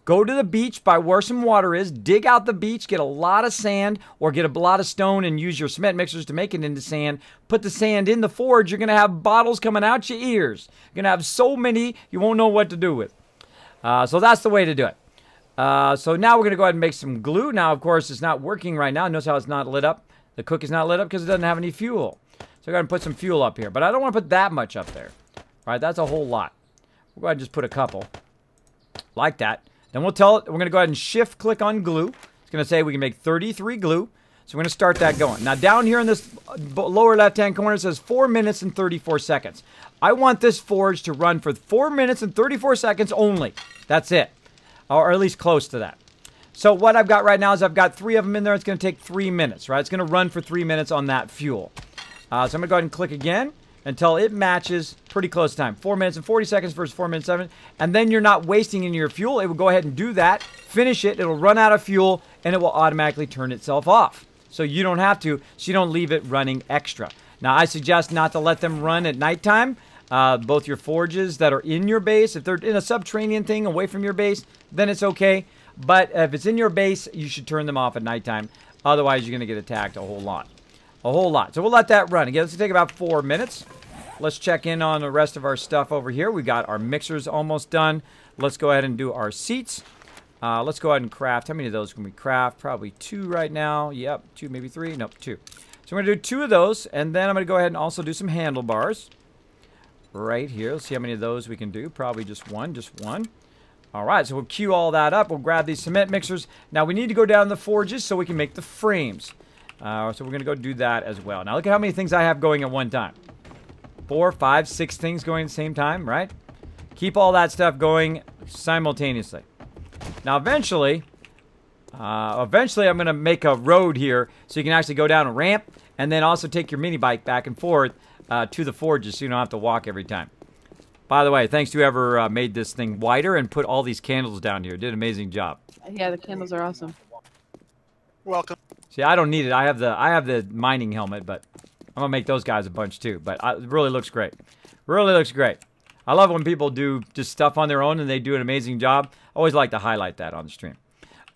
Go to the beach by where some water is, dig out the beach, get a lot of sand, or get a lot of stone and use your cement mixers to make it into sand. Put the sand in the forge. You're going to have bottles coming out your ears. You're going to have so many, you won't know what to do with. So that's the way to do it. So now we're going to go ahead and make some glue. Now, of course, it's not working right now. Notice how it's not lit up. The cook is not lit up because it doesn't have any fuel. So go ahead and put some fuel up here. But I don't want to put that much up there. All right, that's a whole lot. We'll go ahead and just put a couple. Like that. Then we'll tell it, we're going to go ahead and shift click on glue. It's going to say we can make 33 glue. So we're going to start that going. Now down here in this lower left-hand corner, it says 4 minutes and 34 seconds. I want this forge to run for 4 minutes and 34 seconds only. That's it. Or at least close to that. So what I've got right now is I've got 3 of them in there. It's going to take 3 minutes, right? It's going to run for 3 minutes on that fuel. So I'm going to go ahead and click again until it matches pretty close to time. 4 minutes and 40 seconds versus 4 minutes 7. And then you're not wasting any of your fuel. It will go ahead and do that. Finish it. It'll run out of fuel and it will automatically turn itself off. So you don't have to. So you don't leave it running extra. Now I suggest not to let them run at nighttime. Both your forges that are in your base, if they're in a subterranean thing away from your base, then it's okay. But if it's in your base, you should turn them off at nighttime. Otherwise, you're going to get attacked a whole lot. A whole lot. So we'll let that run. Again, it's going to take about 4 minutes. Let's check in on the rest of our stuff over here. We got our mixers almost done. Let's go ahead and do our seats. Let's go ahead and craft. How many of those can we craft? Probably 2 right now. Yep, 2, maybe 3. Nope, 2. So I'm going to do 2 of those. And then I'm going to go ahead and also do some handlebars. Right here. Let's see how many of those we can do. Probably just one. Just one. All right, so we'll queue all that up. We'll grab these cement mixers. Now we need to go down the forges so we can make the frames. So we're going to go do that as well. Now look at how many things I have going at one time. 4, 5, 6 things going at the same time, right? Keep all that stuff going simultaneously. Now eventually, Eventually, I'm going to make a road here so you can actually go down a ramp and then also take your mini bike back and forth to the forges so you don't have to walk every time. By the way, thanks to whoever made this thing wider and put all these candles down here. Did an amazing job. Yeah, the candles are awesome. Welcome. See, I don't need it. I have the mining helmet, but I'm going to make those guys a bunch too. But it really looks great. Really looks great. I love when people do just stuff on their own and they do an amazing job. I always like to highlight that on the stream.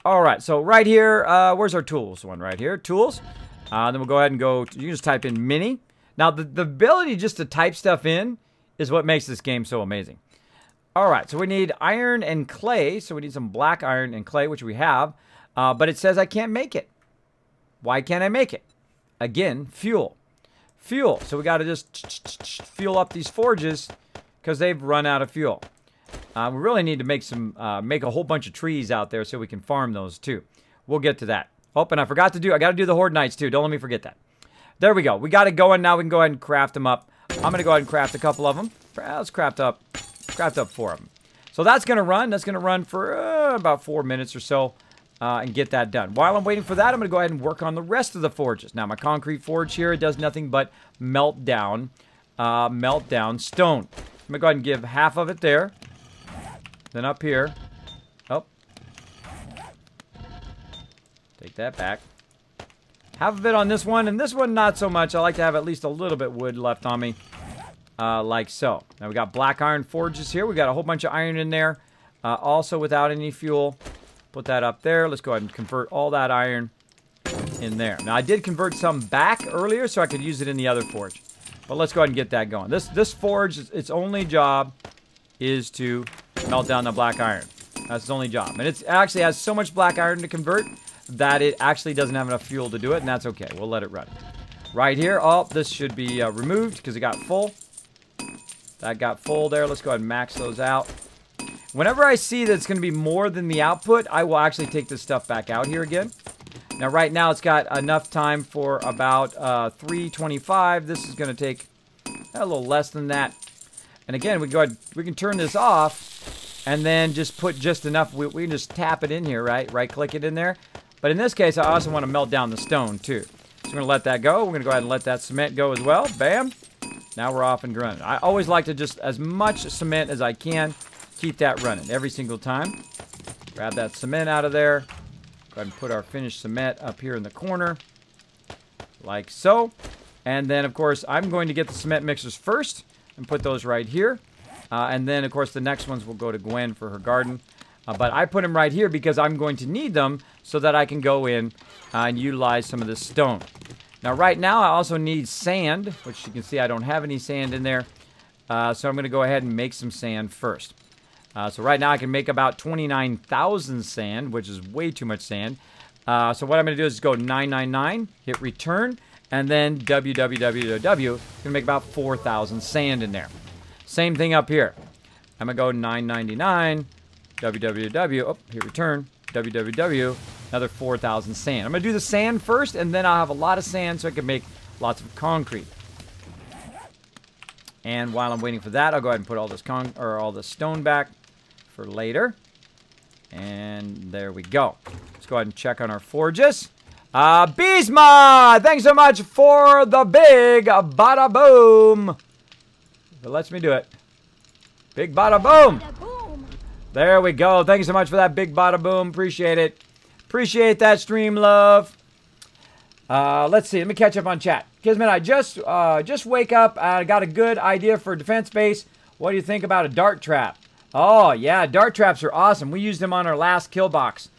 All right, so right here, where's our tools one right here? Tools. Then we'll go ahead and go, you can just type in mini. Now, the ability just to type stuff in is what makes this game so amazing. All right, so we need iron and clay. So we need some black iron and clay, which we have. But it says I can't make it. Why can't I make it? Again, fuel. Fuel. So we got to just fuel up these forges because they've run out of fuel. We really need to make make a whole bunch of trees out there so we can farm those too. We'll get to that. Oh, and I forgot to I got to do the Horde Knights too. Don't let me forget that. There we go. We got it going. Now we can go ahead and craft them up. I'm going to go ahead and craft a couple of them. Let's craft up 4 of them. So that's going to run. That's going to run for about 4 minutes or so and get that done. While I'm waiting for that, I'm going to go ahead and work on the rest of the forges. Now, my concrete forge here, it does nothing but melt down stone. I'm going to go ahead and give half of it there. Then up here. Oh. Take that back. Half of it on this one, and this one not so much. I like to have at least a little bit wood left on me. Like so. Now we got black iron forges here. We got a whole bunch of iron in there. Also without any fuel. Put that up there. Let's go ahead and convert all that iron in there. Now I did convert some back earlier so I could use it in the other forge. But let's go ahead and get that going. This forge, its only job is to melt down the black iron. That's its only job. And it actually has so much black iron to convert that it actually doesn't have enough fuel to do it, and that's okay. We'll let it run. Right here, oh, this should be removed because it got full. That got full there. Let's go ahead and max those out. Whenever I see that it's going to be more than the output, I will actually take this stuff back out here again. Now, right now, it's got enough time for about 325. This is going to take a little less than that. And again, we can turn this off and then just put just enough. We can just tap it in here, right? Right-click it in there. But in this case, I also want to melt down the stone, too. So we're going to let that go. We're going to go ahead and let that cement go as well. Bam. Now we're off and running. I always like to just, as much cement as I can, keep that running every single time. Grab that cement out of there. Go ahead and put our finished cement up here in the corner. Like so. And then, of course, I'm going to get the cement mixers first and put those right here. And then, of course, the next ones will go to Gwen for her garden. But I put them right here because I'm going to need them so that I can go in and utilize some of this stone. Now, right now, I also need sand, which you can see I don't have any sand in there. So I'm going to go ahead and make some sand first. So right now, I can make about 29,000 sand, which is way too much sand. So what I'm going to do is go 999, hit return, and then www. Going to make about 4,000 sand in there. Same thing up here. I'm going to go 999, www. Oh, hit return, www. Another 4,000 sand. I'm going to do the sand first, and then I'll have a lot of sand so I can make lots of concrete. And while I'm waiting for that, I'll go ahead and put all this stone back for later. And there we go. Let's go ahead and check on our forges. Beesma! Thanks so much for the big bada boom. It lets me do it. Big bada boom. There we go. Thank you so much for that big bada boom. Appreciate it. Appreciate that stream love. Let's see. Let me catch up on chat. Kismet, I just wake up. I got a good idea for a defense base. What do you think about a dart trap? Oh, yeah. Dart traps are awesome. We used them on our last kill box.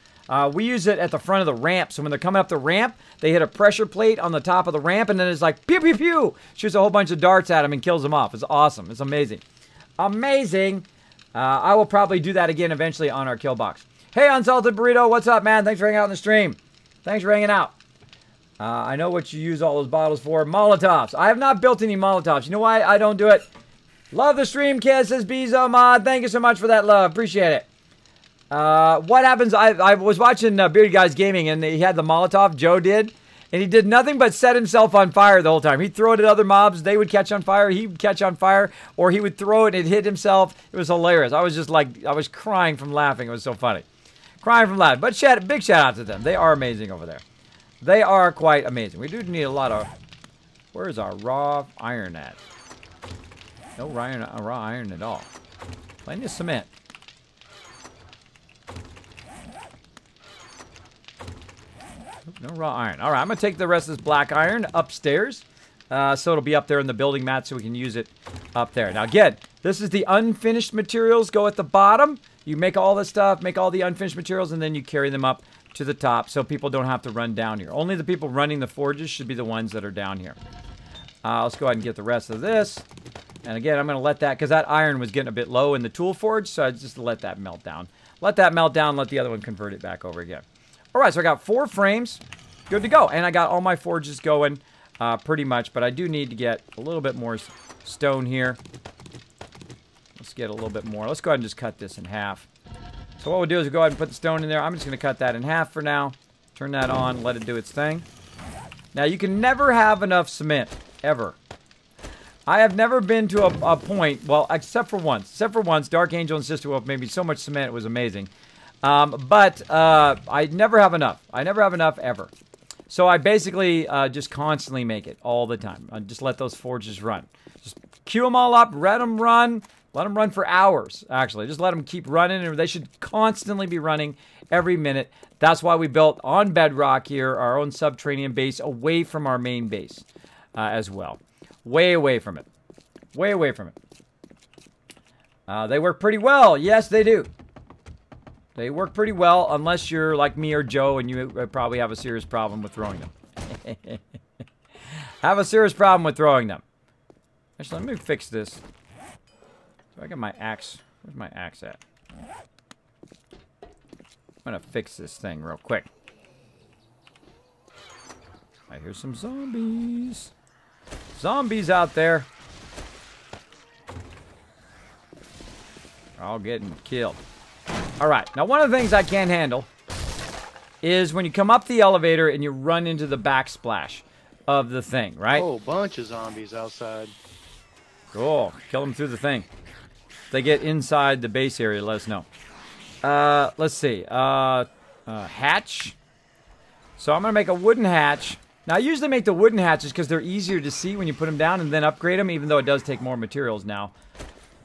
We use it at the front of the ramp. So when they're coming up the ramp, they hit a pressure plate on the top of the ramp, and then it's like, pew, pew, pew. Shoots a whole bunch of darts at them and kills them off. It's awesome. It's amazing. Amazing. I will probably do that again eventually on our kill box. Hey, Unsalted Burrito. What's up, man? Thanks for hanging out in the stream. Thanks for hanging out. I know what you use all those bottles for. Molotovs. I have not built any Molotovs. You know why I don't do it? Love the stream, kid, says Bezo Mod. Thank you so much for that love. Appreciate it. What happens, I was watching Bearded Guys Gaming, and he had the Molotov, Joe did, and he did nothing but set himself on fire the whole time. He'd throw it at other mobs, they would catch on fire, he would catch on fire, or he would throw it and it hit himself. It was hilarious. I was just like, I was crying from laughing. It was so funny. Crying from loud. But big shout out to them. They are amazing over there. They are quite amazing. We do need a lot of... Where's our raw iron at? No raw iron at all. Plenty of cement. No raw iron. All right, I'm going to take the rest of this black iron upstairs. So it'll be up there in the building mat so we can use it up there. Now again, this is the unfinished materials go at the bottom. You make all this stuff, make all the unfinished materials, and then you carry them up to the top so people don't have to run down here. Only the people running the forges should be the ones that are down here. Let's go ahead and get the rest of this. And again, I'm going to let that, because that iron was getting a bit low in the tool forge, so I just let that melt down. Let that melt down, let the other one convert it back over again. All right, so I got 4 frames. Good to go. And I got all my forges going. Pretty much, but I do need to get a little bit more stone here. Let's get a little bit more. Let's go ahead and just cut this in half. So what we'll do is we'll go ahead and put the stone in there. I'm just going to cut that in half for now. Turn that on, let it do its thing. Now, you can never have enough cement, ever. I have never been to a point, well, except for once. Dark Angel and Sister Wolf made me so much cement, it was amazing. But I never have enough. I never have enough, ever. So I basically just constantly make it all the time. I just let those forges run. Just queue them all up, let them run for hours, actually. Just let them keep running, and they should constantly be running every minute. That's why we built on bedrock here our own subterranean base away from our main base as well. Way away from it. Way away from it. They work pretty well. Yes, they do. They work pretty well, unless you're like me or Joe, and you probably have a serious problem with throwing them. Have a serious problem with throwing them. Actually, let me fix this. So I got my axe. Where's my axe at? I'm gonna fix this thing real quick. I hear some zombies. Zombies out there. They're all getting killed. All right, now one of the things I can't handle is when you come up the elevator and you run into the backsplash of the thing, right? Oh, bunch of zombies outside. Cool. Kill them through the thing. If they get inside the base area, let us know. Let's see. Hatch. So I'm going to make a wooden hatch. Now, I usually make the wooden hatches because they're easier to see when you put them down and then upgrade them, even though it does take more materials now.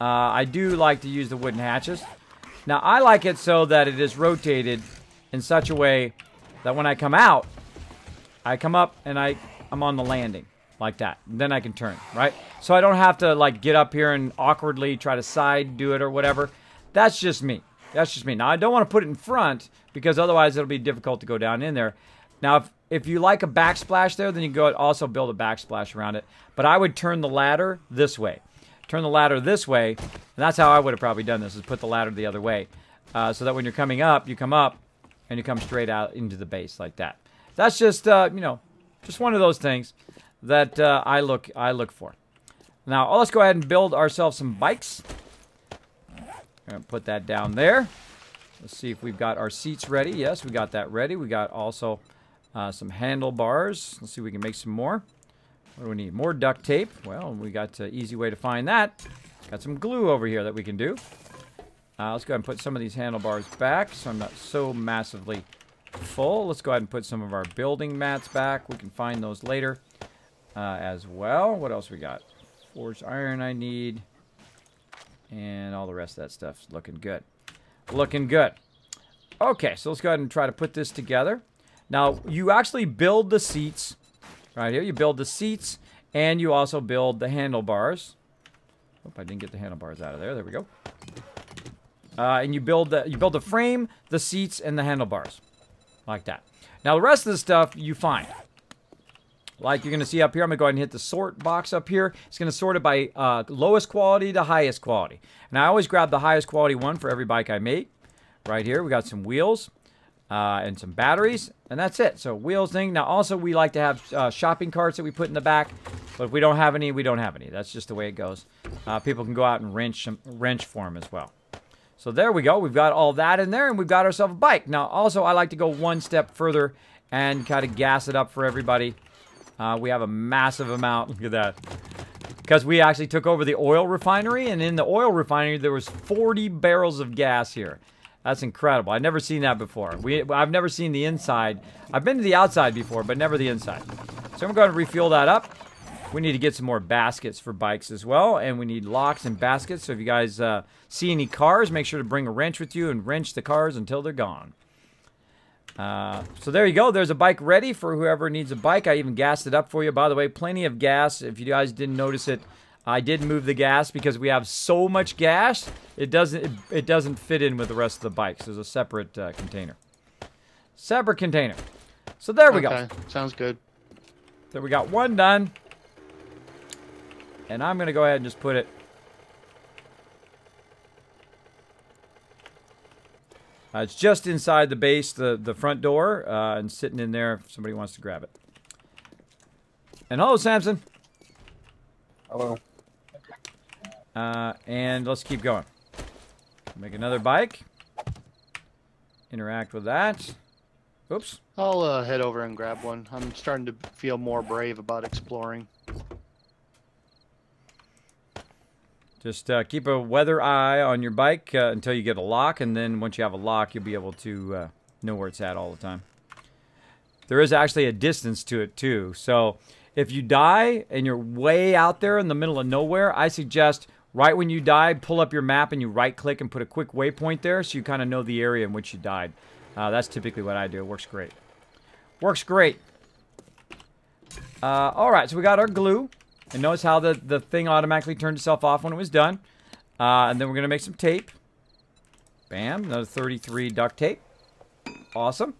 I do like to use the wooden hatches. Now, I like it so that it is rotated in such a way that when I come out, I come up and I'm on the landing like that. And then I can turn, right? So I don't have to, like, get up here and awkwardly try to side do it or whatever. That's just me. That's just me. Now, I don't want to put it in front because otherwise it'll be difficult to go down in there. Now, if you like a backsplash there, then you can go also build a backsplash around it. But I would turn the ladder this way. Turn the ladder this way, and that's how I would have probably done this, is put the ladder the other way. So that when you're coming up, you come up, and you come straight out into the base like that. That's just, you know, just one of those things that I look for. Now, let's go ahead and build ourselves some bikes. I'm going to put that down there. Let's see if we've got our seats ready. Yes, we got that ready. We got also some handlebars. Let's see if we can make some more. What do we need? More duct tape. Well, we got an easy way to find that. Got some glue over here that we can do. Let's go ahead and put some of these handlebars back so I'm not so massively full. Let's go ahead and put some of our building mats back. We can find those later as well. What else we got? Forged iron I need. And all the rest of that stuff's looking good. Looking good. Okay, so let's go ahead and try to put this together. Now, you actually build the seats. Right here, you build the seats, and you also build the handlebars. Hope I didn't get the handlebars out of there. There we go. And you build the frame, the seats, and the handlebars, like that. Now the rest of the stuff you find. Like you're going to see up here, I'm going to go ahead and hit the sort box up here. It's going to sort it by lowest quality to highest quality. And I always grab the highest quality one for every bike I make. Right here, we got some wheels. And some batteries, and that's it. So wheels thing. Now also we like to have shopping carts that we put in the back, but if we don't have any, we don't have any. That's just the way it goes. People can go out and wrench for them as well. So there we go. We've got all that in there, and we've got ourselves a bike. Now also I like to go one step further and kind of gas it up for everybody. We have a massive amount. Look at that. Because we actually took over the oil refinery, and in the oil refinery there was 40 barrels of gas here. That's incredible. I've never seen that before. I've never seen the inside. I've been to the outside before, but never the inside. So I'm going to refuel that up. We need to get some more baskets for bikes as well, and we need locks and baskets. So if you guys see any cars, make sure to bring a wrench with you and wrench the cars until they're gone. So there you go. There's a bike ready for whoever needs a bike. I even gassed it up for you. By the way, plenty of gas. If you guys didn't notice it, I did move the gas because we have so much gas. It doesn't fit in with the rest of the bikes. There's a separate container. Separate container. So there we go. Sounds good. There we got one done. And I'm going to go ahead and just put it. It's just inside the base, the front door, and sitting in there if somebody wants to grab it. And hello, Samson. Hello. And let's keep going. Make another bike. Interact with that. Oops. I'll head over and grab one. I'm starting to feel more brave about exploring. Just keep a weather eye on your bike until you get a lock, and then once you have a lock, you'll be able to know where it's at all the time. There is actually a distance to it, too. So if you die and you're way out there in the middle of nowhere, I suggest right when you die, pull up your map and you right-click and put a quick waypoint there so you kind of know the area in which you died. That's typically what I do. It works great. Works great. All right, so we got our glue. And notice how the thing automatically turned itself off when it was done. And then we're going to make some tape. Bam, another 33 duct tape. Awesome.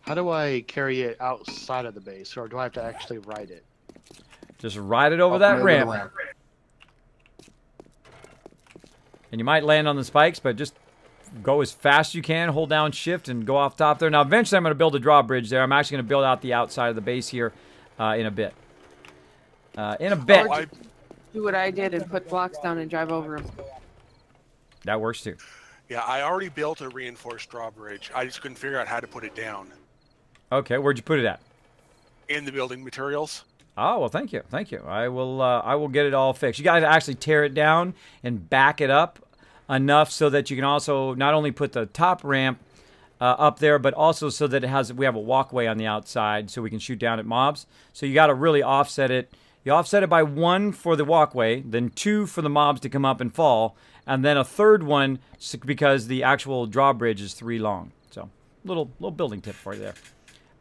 How do I carry it outside of the base, or do I have to actually ride it? Just ride it over that ramp. And you might land on the spikes, but just go as fast as you can. Hold down shift and go off top there. Now, eventually, I'm going to build a drawbridge there. I'm actually going to build out the outside of the base here in a bit. Or do what I did and put blocks down and drive over them. That works too. Yeah, I already built a reinforced drawbridge. I just couldn't figure out how to put it down. Okay, where'd you put it at? In the building materials. Oh, well, thank you. Thank you. I will get it all fixed. You got to actually tear it down and back it up enough so that you can also not only put the top ramp up there, but also so that we have a walkway on the outside so we can shoot down at mobs. So you got to really offset it. You offset it by 1 for the walkway, then 2 for the mobs to come up and fall, and then a third one because the actual drawbridge is 3 long. So, little building tip for you there.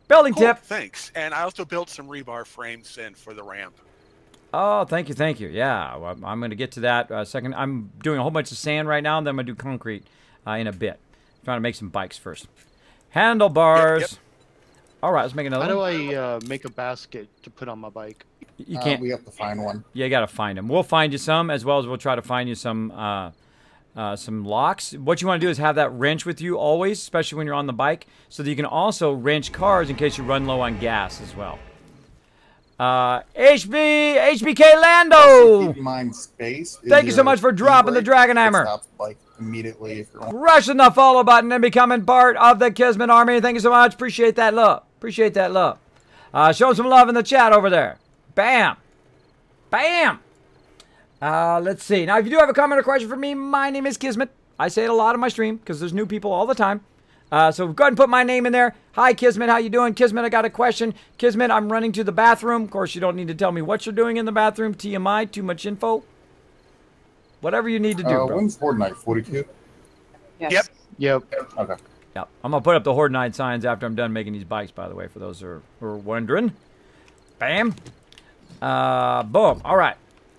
Building tip. Thanks. And I also built some rebar frames in for the ramp. Oh, thank you, thank you. Yeah, well, I'm going to get to that second. I'm doing a whole bunch of sand right now, and then I'm going to do concrete in a bit. I'm trying to make some bikes first. Handlebars. Yep. All right, let's make another one. How do I make a basket to put on my bike? You can't. We have to find one. Yeah, you got to find them. We'll find you some, as well as we'll try to find you some locks. What you want to do is have that wrench with you always, especially when you're on the bike, so that you can also wrench cars in case you run low on gas as well. HBK Lando! Keep in mind space. Thank you so much for dropping the Dragon Hammer. Stop, like, immediately if you're on. Rushing the follow button and becoming part of the Kismet Army. Thank you so much. Appreciate that love. Appreciate that love. Show some love in the chat over there. Bam. Bam. Let's see. Now, if you do have a comment or question for me, my name is Kismet. I say it a lot on my stream because there's new people all the time. So go ahead and put my name in there. Hi, Kismet. How you doing? Kismet, I got a question. Kismet, I'm running to the bathroom. Of course, you don't need to tell me what you're doing in the bathroom. TMI, too much info. Whatever you need to do, bro. When's Horde Night? 42? Yes. Yep. Okay. Yep. I'm going to put up the Horde Night signs after I'm done making these bikes, by the way, for those who are wondering. Bam. Boom. All right.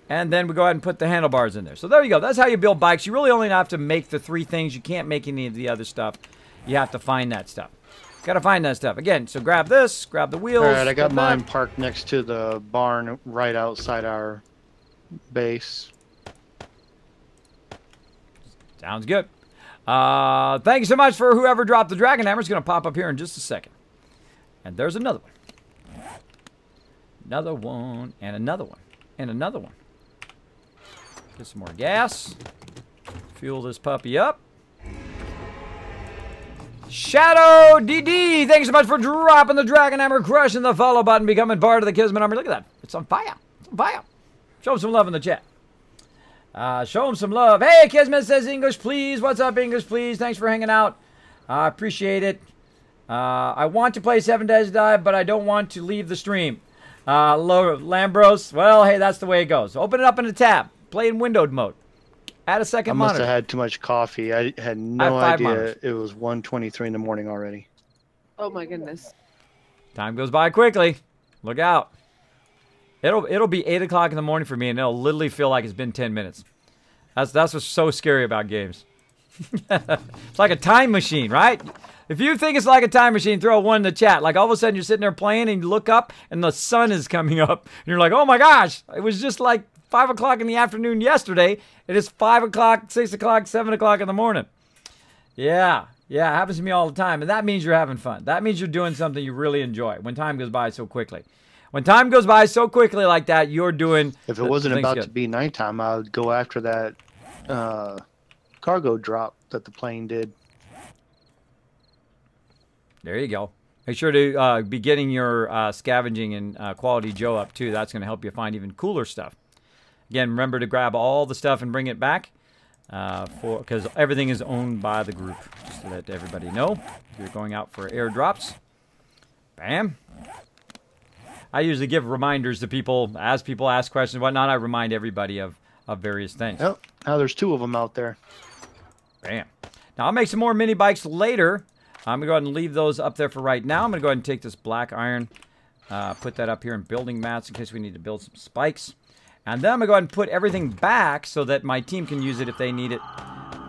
And then we go ahead and put the handlebars in there. So there you go. That's how you build bikes. You really only have to make the 3 things. You can't make any of the other stuff. You have to find that stuff. Got to find that stuff. Again, so grab this, grab the wheels. All right, I got mine parked next to the barn right outside our base. Sounds good. Thank you so much for whoever dropped the Dragon Hammer. It's going to pop up here in just a second. And there's another one. Another one, and another one, and another one. Get some more gas. Fuel this puppy up. Shadow DD, thanks so much for dropping the Dragon Hammer, crushing the follow button, becoming part of the Kismet Army. Look at that. It's on fire. It's on fire. Show some love in the chat. Show him some love. Hey, Kismet says English, please. What's up, English, please? Thanks for hanging out. I appreciate it. I want to play 7 Days to Die, but I don't want to leave the stream. Lambros, well, hey, that's the way it goes. Open it up in a tab. Play in windowed mode. Add a second monitor. I must have had too much coffee. I had no idea it was 1:23 in the morning already. Oh my goodness. Time goes by quickly. Look out. It'll be 8 o'clock in the morning for me, and it'll literally feel like it's been 10 minutes. That's what's so scary about games. It's like a time machine, right? If you think it's like a time machine, throw a 1 in the chat. Like all of a sudden you're sitting there playing and you look up and the sun is coming up. And you're like, oh my gosh, it was just like 5 o'clock in the afternoon yesterday. It is 5 o'clock, 6 o'clock, 7 o'clock in the morning. Yeah, it happens to me all the time. And that means you're having fun. That means you're doing something you really enjoy when time goes by so quickly. When time goes by so quickly like that, you're doing... If it wasn't about to be nighttime, I would go after that cargo drop that the plane did. There you go. Make sure to be getting your scavenging and Quality Joe up, too. That's going to help you find even cooler stuff. Again, remember to grab all the stuff and bring it back because everything is owned by the group. Just to let everybody know. You're going out for airdrops. Bam. I usually give reminders to people as people ask questions and whatnot. I remind everybody of various things. Oh, now there's 2 of them out there. Bam. Now, I'll make some more mini bikes later. I'm going to go ahead and leave those up there for right now. I'm going to go ahead and take this black iron, put that up here in building mats in case we need to build some spikes. And then I'm going to go ahead and put everything back so that my team can use it if they need it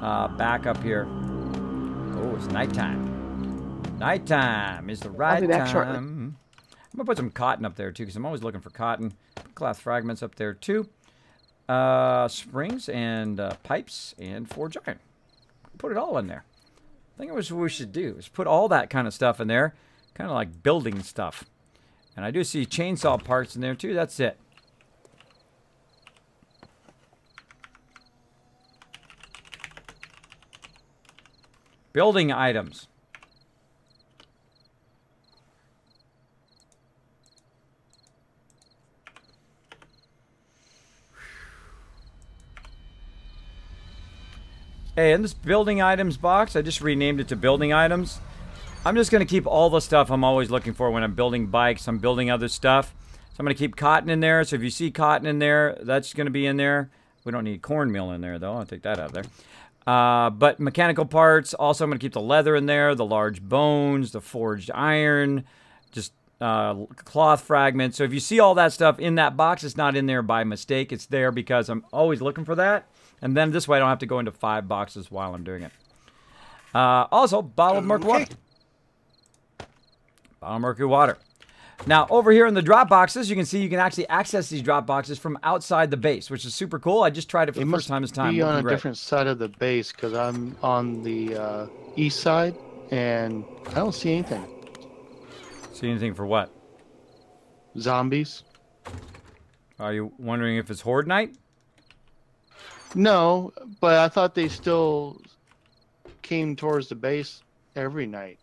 back up here. Oh, it's nighttime. Nighttime is the right I'll be back time. shortly. I'm going to put some cotton up there, too, because I'm always looking for cotton. Cloth fragments up there, too. Springs and pipes and forge iron. Put it all in there. I think that's what we should do, is put all that kind of stuff in there, kind of like building stuff. And I do see chainsaw parts in there, too. That's it. Building items. Hey, in this building items box, I just renamed it to building items. I'm just going to keep all the stuff I'm always looking for when I'm building bikes. I'm building other stuff. So I'm going to keep cotton in there. So if you see cotton in there, that's going to be in there. We don't need cornmeal in there, though. I'll take that out of there. But mechanical parts, also I'm going to keep the leather in there, the large bones, the forged iron, just cloth fragments. So if you see all that stuff in that box, it's not in there by mistake. It's there because I'm always looking for that. And then this way I don't have to go into 5 boxes while I'm doing it. Also, bottled murky water. Bottled murky water. Now, over here in the drop boxes, you can see you can actually access these drop boxes from outside the base, which is super cool. I just tried it for the first time this time. It must be on a different side of the base because I'm on the east side, and I don't see anything. See anything for what? Zombies. Are you wondering if it's Horde Night? No, but I thought they still came towards the base every night.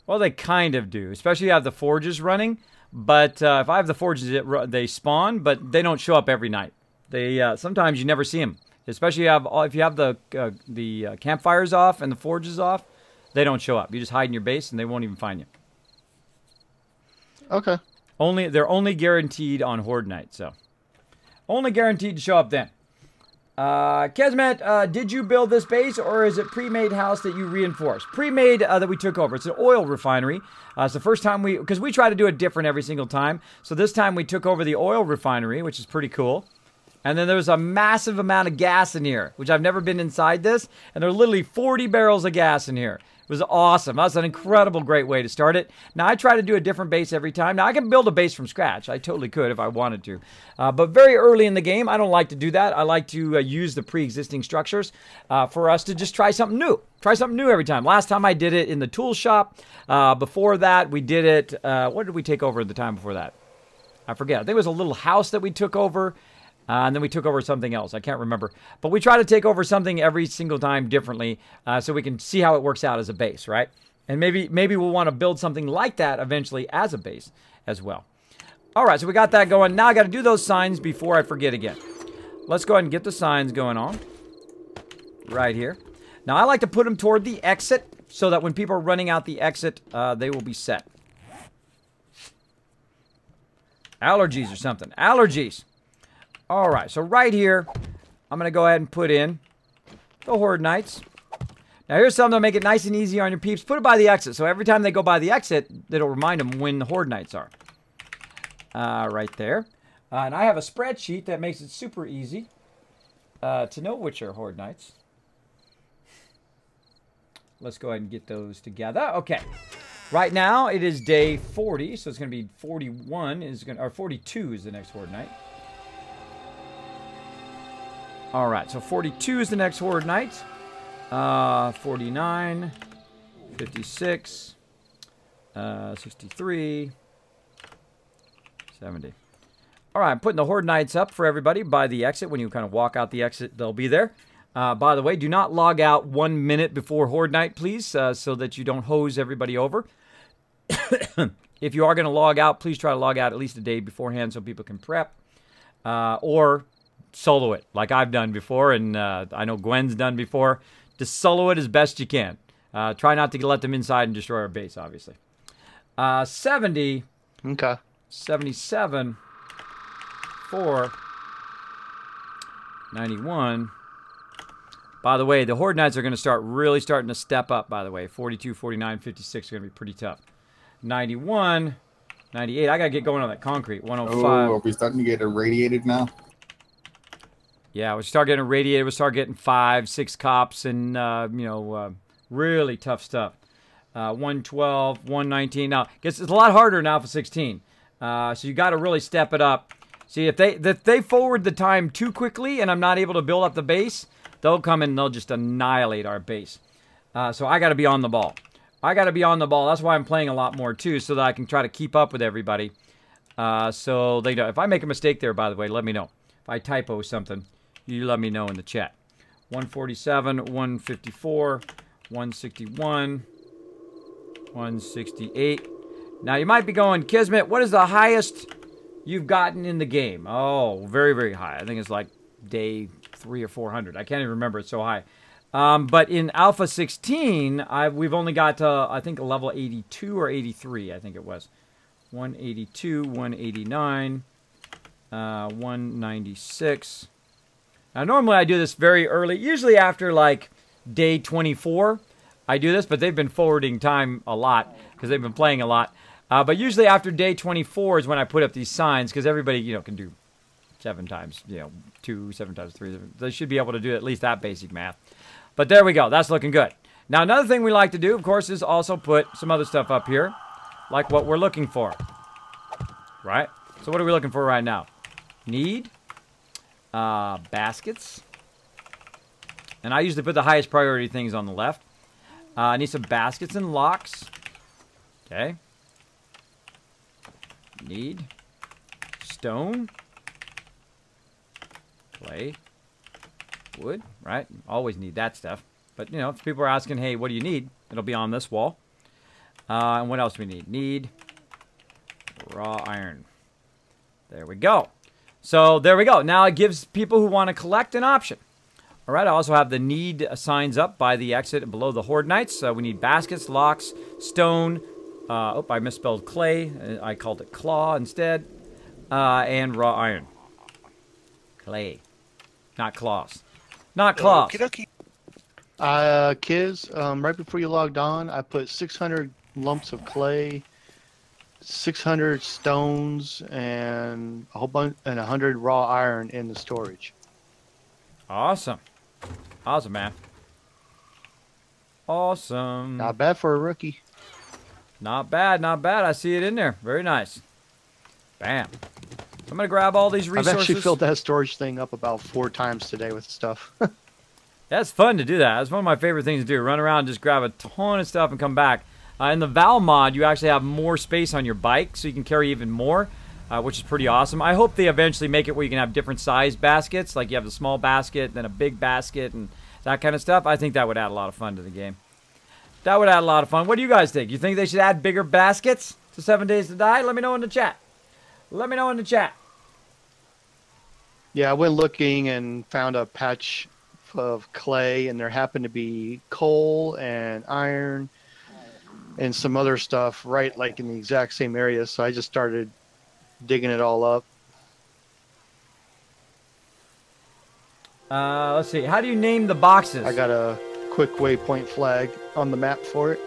Well, they kind of do, especially if you have the forges running. But if I have the forges, they spawn, but they don't show up every night. They sometimes you never see them, especially if you have the campfires off and the forges off. They don't show up. You just hide in your base, and they won't even find you. Okay. They're only guaranteed on Horde Night, so only guaranteed to show up then. Kismet, did you build this base, or is it pre-made house that you reinforced? Pre-made that we took over. It's an oil refinery. It's the first time because we try to do it different every single time. So this time we took over the oil refinery, which is pretty cool. And then there's a massive amount of gas in here, which I've never been inside this. And there are literally 40 barrels of gas in here. It was awesome. That's an incredible, great way to start it. Now, I try to do a different base every time. Now, I can build a base from scratch. I totally could if I wanted to. But very early in the game, I don't like to do that. I like to use the pre-existing structures for us to just try something new. Try something new every time. Last time I did it in the tool shop. Before that, we did it... what did we take over the time before that? I forget. I think it was a little house that we took over. And then we took over something else. I can't remember. But we try to take over something every single time differently so we can see how it works out as a base, right? And maybe we'll want to build something like that eventually as a base as well. All right, so we got that going. Now I got to do those signs before I forget again. let's go ahead and get the signs going on. Right here. Now, I like to put them toward the exit so that when people are running out the exit, they will be set. Allergies or something. Allergies. All right, so right here, I'm going to go ahead and put in the Horde Knights. Now, here's something that'll make it nice and easy on your peeps. Put it by the exit. So every time they go by the exit, it'll remind them when the Horde Knights are. Right there. And I have a spreadsheet that makes it super easy to know which are Horde Knights. Let's go ahead and get those together. Okay. Right now, it is day 40, so it's going to be 41, or 42 is the next Horde Knight. All right, so 42 is the next Horde Knight. 49, 56, 63, 70. All right, I'm putting the Horde Knights up for everybody by the exit. When you kind of walk out the exit, they'll be there. By the way, do not log out 1 minute before Horde Night, please, so that you don't hose everybody over. If you are going to log out, please try to log out at least a day beforehand so people can prep. Or solo it, like I've done before, and I know Gwen's done before. Just solo it as best you can. Try not to let them inside and destroy our base, obviously. 70. Okay. 77. 4. 91. By the way, the Horde Knights are going to really starting to step up, by the way. 42, 49, 56 are going to be pretty tough. 91, 98. I got to get going on that concrete. 105. Oh, are we starting to get irradiated now? Yeah, we start getting irradiated. We start getting 5, 6 cops and, really tough stuff. 112, 119. Now, it's a lot harder now for 16. So you got to really step it up. See, if they forward the time too quickly and I'm not able to build up the base, they'll come in and they'll just annihilate our base. So I got to be on the ball. I got to be on the ball. That's why I'm playing a lot more, too, so that I can try to keep up with everybody. So they know. If I make a mistake there, by the way, let me know. If I typo something, you let me know in the chat. 147, 154, 161, 168. Now, you might be going, Kismet, what is the highest you've gotten in the game? Oh, very, very high. I think it's like day 300 or 400. I can't even remember. It's so high. But in Alpha 16, we've only got to, I think, a level 82 or 83, I think it was. 182, 189, 196. Now, normally I do this very early, usually after, like, day 24. I do this, but they've been forwarding time a lot because they've been playing a lot. But usually after day 24 is when I put up these signs because everybody, can do 7 times, 2, 7 times 3. They should be able to do at least that basic math. But there we go. That's looking good. Now, another thing we like to do, of course, is also put some other stuff up here, like what we're looking for. Right? So what are we looking for right now? Need baskets. And I usually put the highest priority things on the left. I need some baskets and locks. Okay. Need stone. Clay. Wood, right? Always need that stuff. But, if people are asking, hey, what do you need? It'll be on this wall. And what else do we need? Need raw iron. There we go. So, there we go. Now it gives people who want to collect an option. All right, I also have the need signs up by the exit below the Horde Knights. We need baskets, locks, stone. I misspelled clay. I called it claw instead. And raw iron. Clay. Not claws. Not claws. Kiz, right before you logged on, I put 600 lumps of clay, 600 stones, and a whole bunch, and 100 raw iron in the storage. Awesome. Awesome, man. Awesome. Not bad for a rookie. Not bad, not bad. I see it in there. Very nice. Bam. I'm going to grab all these resources. I've actually filled that storage thing up about 4 times today with stuff. That's fun to do that. That's one of my favorite things to do. Run around and just grab a ton of stuff and come back. In the Val mod, you actually have more space on your bike, so you can carry even more, which is pretty awesome. I hope they eventually make it where you can have different size baskets, like you have the small basket, then a big basket, and that kind of stuff. I think that would add a lot of fun to the game. That would add a lot of fun. What do you guys think? You think they should add bigger baskets to 7 Days to Die? Let me know in the chat. Let me know in the chat. Yeah, I went looking and found a patch of clay, and there happened to be coal and iron and some other stuff right like in the exact same area. So I just started digging it all up. Let's see. How do you name the boxes? I got a quick waypoint flag on the map for it.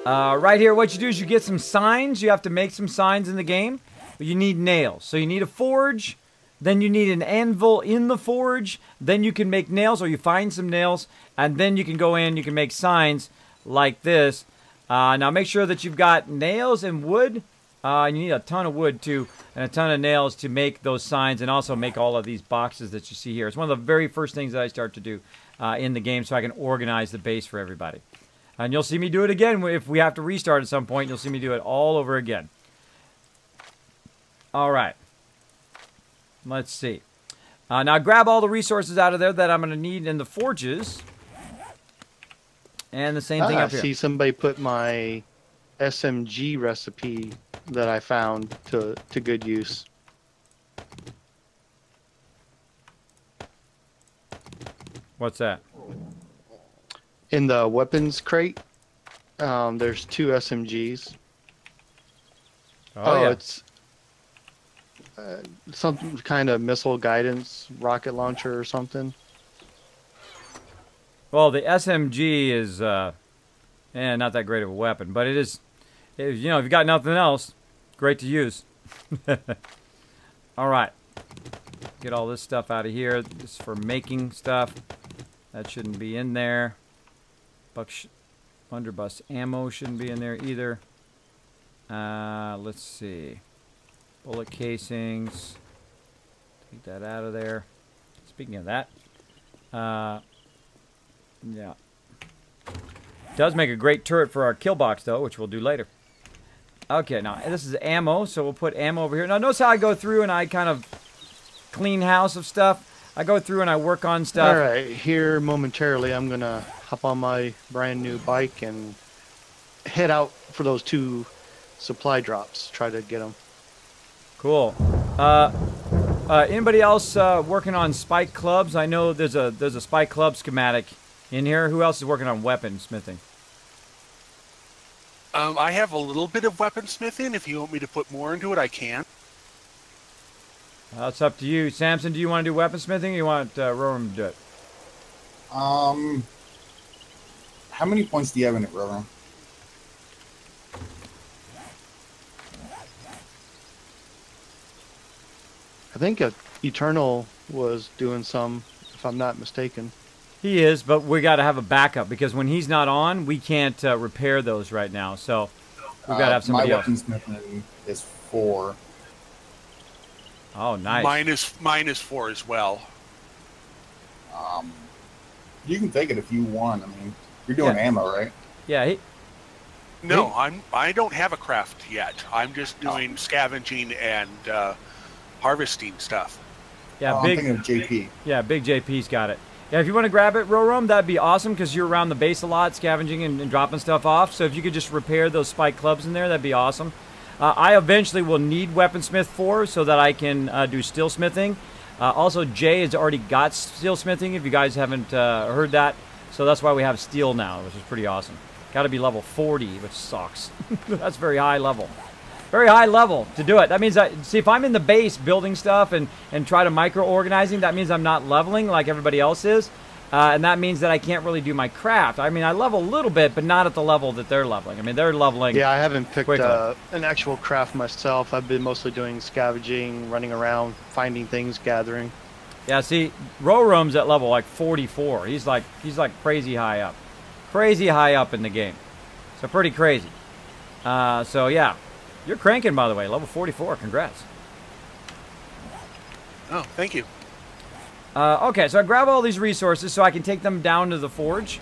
Right here, what you do is you get some signs. You have to make some signs in the game. You need nails. So you need a forge. Then you need an anvil in the forge. Then you can make nails, or you find some nails. And then you can go in, you can make signs like this. Now make sure that you've got nails and wood. You need a ton of wood too, and a ton of nails to make those signs, and also make all of these boxes that you see here. It's one of the very first things that I start to do in the game, so I can organize the base for everybody. And you'll see me do it again if we have to restart at some point. You'll see me do it all over again. All right. Let's see. Now grab all the resources out of there that I'm going to need in the forges. And the same thing up here. I see somebody put my SMG recipe that I found to good use. What's that? In the weapons crate, there's 2 SMGs. Oh yeah. It's some kind of missile guidance rocket launcher or something. Well, the SMG is not that great of a weapon, but it is, you know, if you got nothing else, great to use. All right. Get all this stuff out of here. This is for making stuff. That shouldn't be in there. Underbus ammo shouldn't be in there either. Let's see. Bullet casings. Take that out of there. Speaking of that, yeah. Does make a great turret for our kill box though, which we'll do later. Okay, now this is ammo, so we'll put ammo over here. Now notice how I go through and I kind of clean house of stuff. I go through and I work on stuff. All right, here momentarily I'm gonna hop on my brand new bike and head out for those 2 supply drops. Try to get them. Cool. Anybody else working on spike clubs? I know there's a spike club schematic in here. Who else is working on weaponsmithing? I have a little bit of weaponsmithing. If you want me to put more into it, I can. It's up to you. Samson, do you want to do weaponsmithing or you want Roram to do it? How many points do you have in it, Roram? I think Eternal was doing some, if I'm not mistaken. He is, but we got to have a backup because when he's not on, we can't repair those right now. So we've got to have somebody else. My weaponsmithing is 4. Oh, nice. Mine is 4 as well. You can take it if you want. I mean, you're doing ammo, right? Yeah. I don't have a craft yet. I'm just doing scavenging and harvesting stuff. Yeah, I'm thinking of JP. Yeah, Big JP's got it. Yeah, if you want to grab it, Roram, that'd be awesome because you're around the base a lot, scavenging and dropping stuff off. So if you could just repair those spike clubs in there, that'd be awesome. I eventually will need Weaponsmith 4 so that I can do steelsmithing. Also, Jay has already got steelsmithing, if you guys haven't heard that. So that's why we have steel now, which is pretty awesome. Got to be level 40, which sucks. That's very high level. Very high level to do it. That means, see, if I'm in the base building stuff and try to micro-organizing, that means I'm not leveling like everybody else is. And that means that I can't really do my craft. I mean, I level a little bit, but not at the level that they're leveling. I mean, they're leveling. Yeah, I haven't picked an actual craft myself. I've been mostly doing scavenging, running around, finding things, gathering. Yeah, see, Roram's at level like 44. He's like crazy high up. Crazy high up in the game. So pretty crazy. So yeah. You're cranking, by the way. Level 44. Congrats. Oh, thank you. Okay, so I grab all these resources so I can take them down to the forge.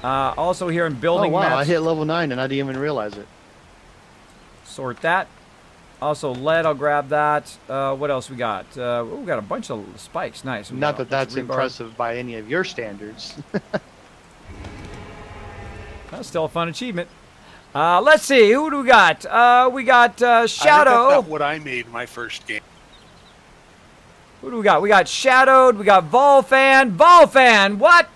Also here in building wow, maps. I hit level 9 and I didn't even realize it. Sort that. Also lead, I'll grab that. What else we got? We got a bunch of spikes. Nice. Not that that's impressive by any of your standards. That's still a fun achievement. Let's see, who do we got? We got Shadow. I think that's what I made my first game. Who do we got? We got Shadowed. We got Volfan. Volfan, what?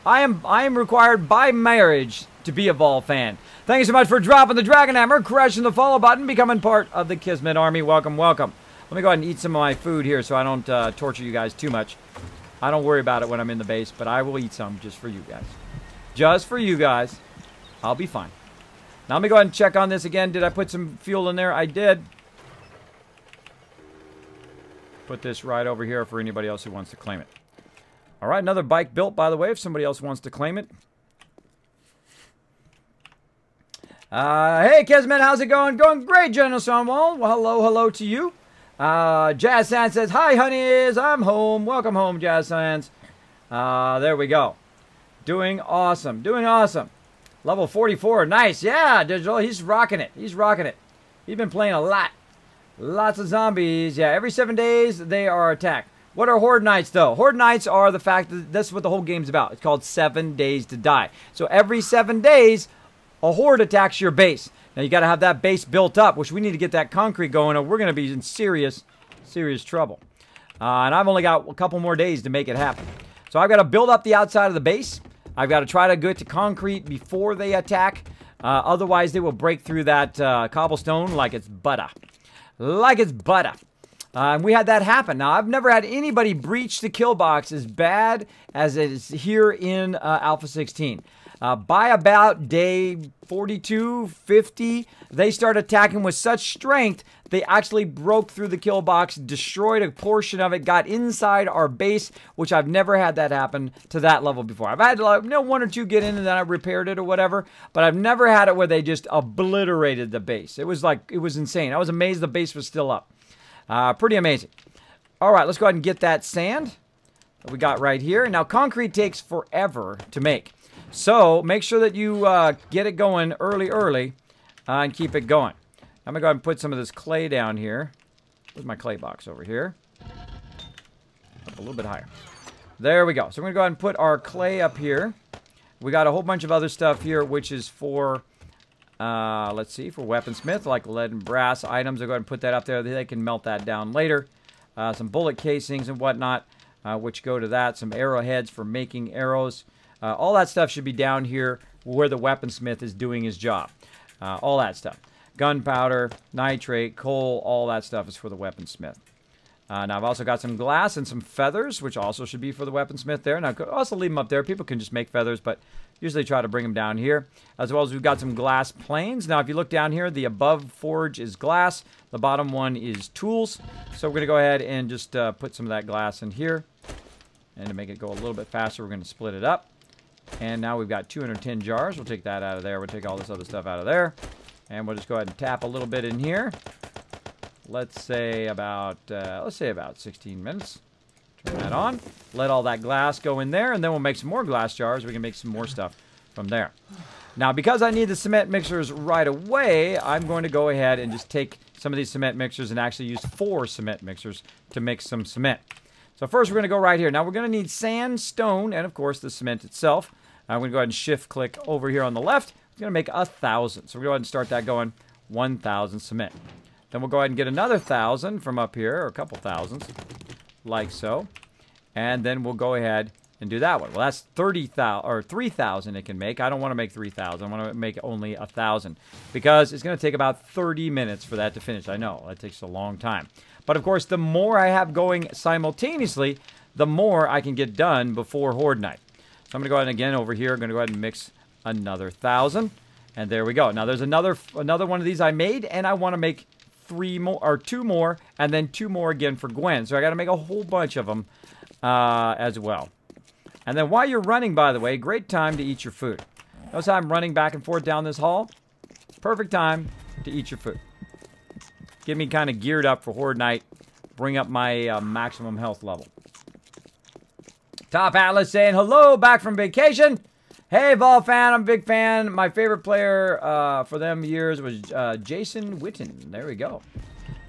I am required by marriage to be a Volfan. Thank you so much for dropping the Dragon Hammer, crushing the follow button, becoming part of the Kismet Army. Welcome, welcome. Let me go ahead and eat some of my food here so I don't torture you guys too much. I don't worry about it when I'm in the base, but I will eat some just for you guys. Just for you guys. I'll be fine. Now let me go ahead and check on this again. Did I put some fuel in there? I did. Put this right over here for anybody else who wants to claim it. All right, another bike built, by the way, if somebody else wants to claim it. Hey, Kismet, how's it going? Going great, General Stonewall. Well, hello to you. Jazz Sands says, hi, honeys, I'm home. Welcome home, Jazz Sands. There we go. Doing awesome, doing awesome. Level 44, nice. Yeah, Digital, he's rocking it. He's rocking it. He's been playing a lot. Lots of zombies. Yeah, every 7 days, they are attacked. What are Horde Nights, though? Horde Nights are the fact that that's what the whole game's about. It's called 7 Days to Die. So every 7 days, a Horde attacks your base. Now, you got to have that base built up, which we need to get that concrete going, or we're going to be in serious trouble. And I've only got a couple more days to make it happen. So I've got to build up the outside of the base. I've got to try to get to concrete before they attack. Otherwise, they will break through that cobblestone like it's butter. Like it's butter. And we had that happen. Now, I've never had anybody breach the kill box as bad as it is here in Alpha 16. By about day 42, 50, they start attacking with such strength, they actually broke through the kill box, destroyed a portion of it, got inside our base, which I've never had that happen to that level before. I've had one or two get in and then I repaired it or whatever, but I've never had it where they just obliterated the base. It was insane. I was amazed the base was still up. Pretty amazing. All right, let's go ahead and get that sand that we got right here. Now, concrete takes forever to make. So, make sure that you get it going early, and keep it going. I'm going to go ahead and put some of this clay down here. Where's my clay box? Over here. Up a little bit higher. There we go. So, we're going to go ahead and put our clay up here. We got a whole bunch of other stuff here, which is for, let's see, for weaponsmith, like lead and brass items. I'll go ahead and put that up there. They can melt that down later. Some bullet casings and whatnot, which go to that. Some arrowheads for making arrows. All that stuff should be down here where the weaponsmith is doing his job. All that stuff. Gunpowder, nitrate, coal, all that stuff is for the weaponsmith. Now, I've also got some glass and some feathers, which also should be for the weaponsmith there. Now, I could also leave them up there. People can just make feathers, but usually try to bring them down here. As well as we've got some glass planes. Now, if you look down here, the above forge is glass. The bottom one is tools. So we're going to go ahead and just put some of that glass in here. And to make it go a little bit faster, we're going to split it up. And now we've got 210 jars. We'll take that out of there. We'll take all this other stuff out of there. And we'll just go ahead and tap a little bit in here. Let's say about 16 minutes. Turn that on. Let all that glass go in there. And then we'll make some more glass jars. We can make some more stuff from there. Now, because I need the cement mixers right away, I'm going to go ahead and just take some of these cement mixers and actually use 4 cement mixers to mix some cement. So first, we're going to go right here. Now, we're going to need sand, stone, and, of course, the cement itself. I'm going to go ahead and shift-click over here on the left. It's going to make 1,000. So we'll go ahead and start that going 1,000 cement. Then we'll go ahead and get another 1,000 from up here, or a couple thousands, like so. And then we'll go ahead and do that one. Well, that's 30,000 or 3,000 it can make. I don't want to make 3,000. I want to make only 1,000 because it's going to take about 30 minutes for that to finish. I know, that takes a long time. But, of course, the more I have going simultaneously, the more I can get done before Horde Night. So I'm going to go ahead and again over here. I'm going to go ahead and mix another 1,000. And there we go. Now, there's another one of these I made, and I want to make 2 more, and then 2 more again for Gwen. So I got to make a whole bunch of them as well. And then while you're running, by the way, great time to eat your food. Notice how I'm running back and forth down this hall? Perfect time to eat your food. Get me kind of geared up for Horde Night. Bring up my maximum health level. Top Atlas saying, hello, back from vacation. Hey, Vol fan, I'm a big fan. My favorite player for them years was Jason Witten. There we go.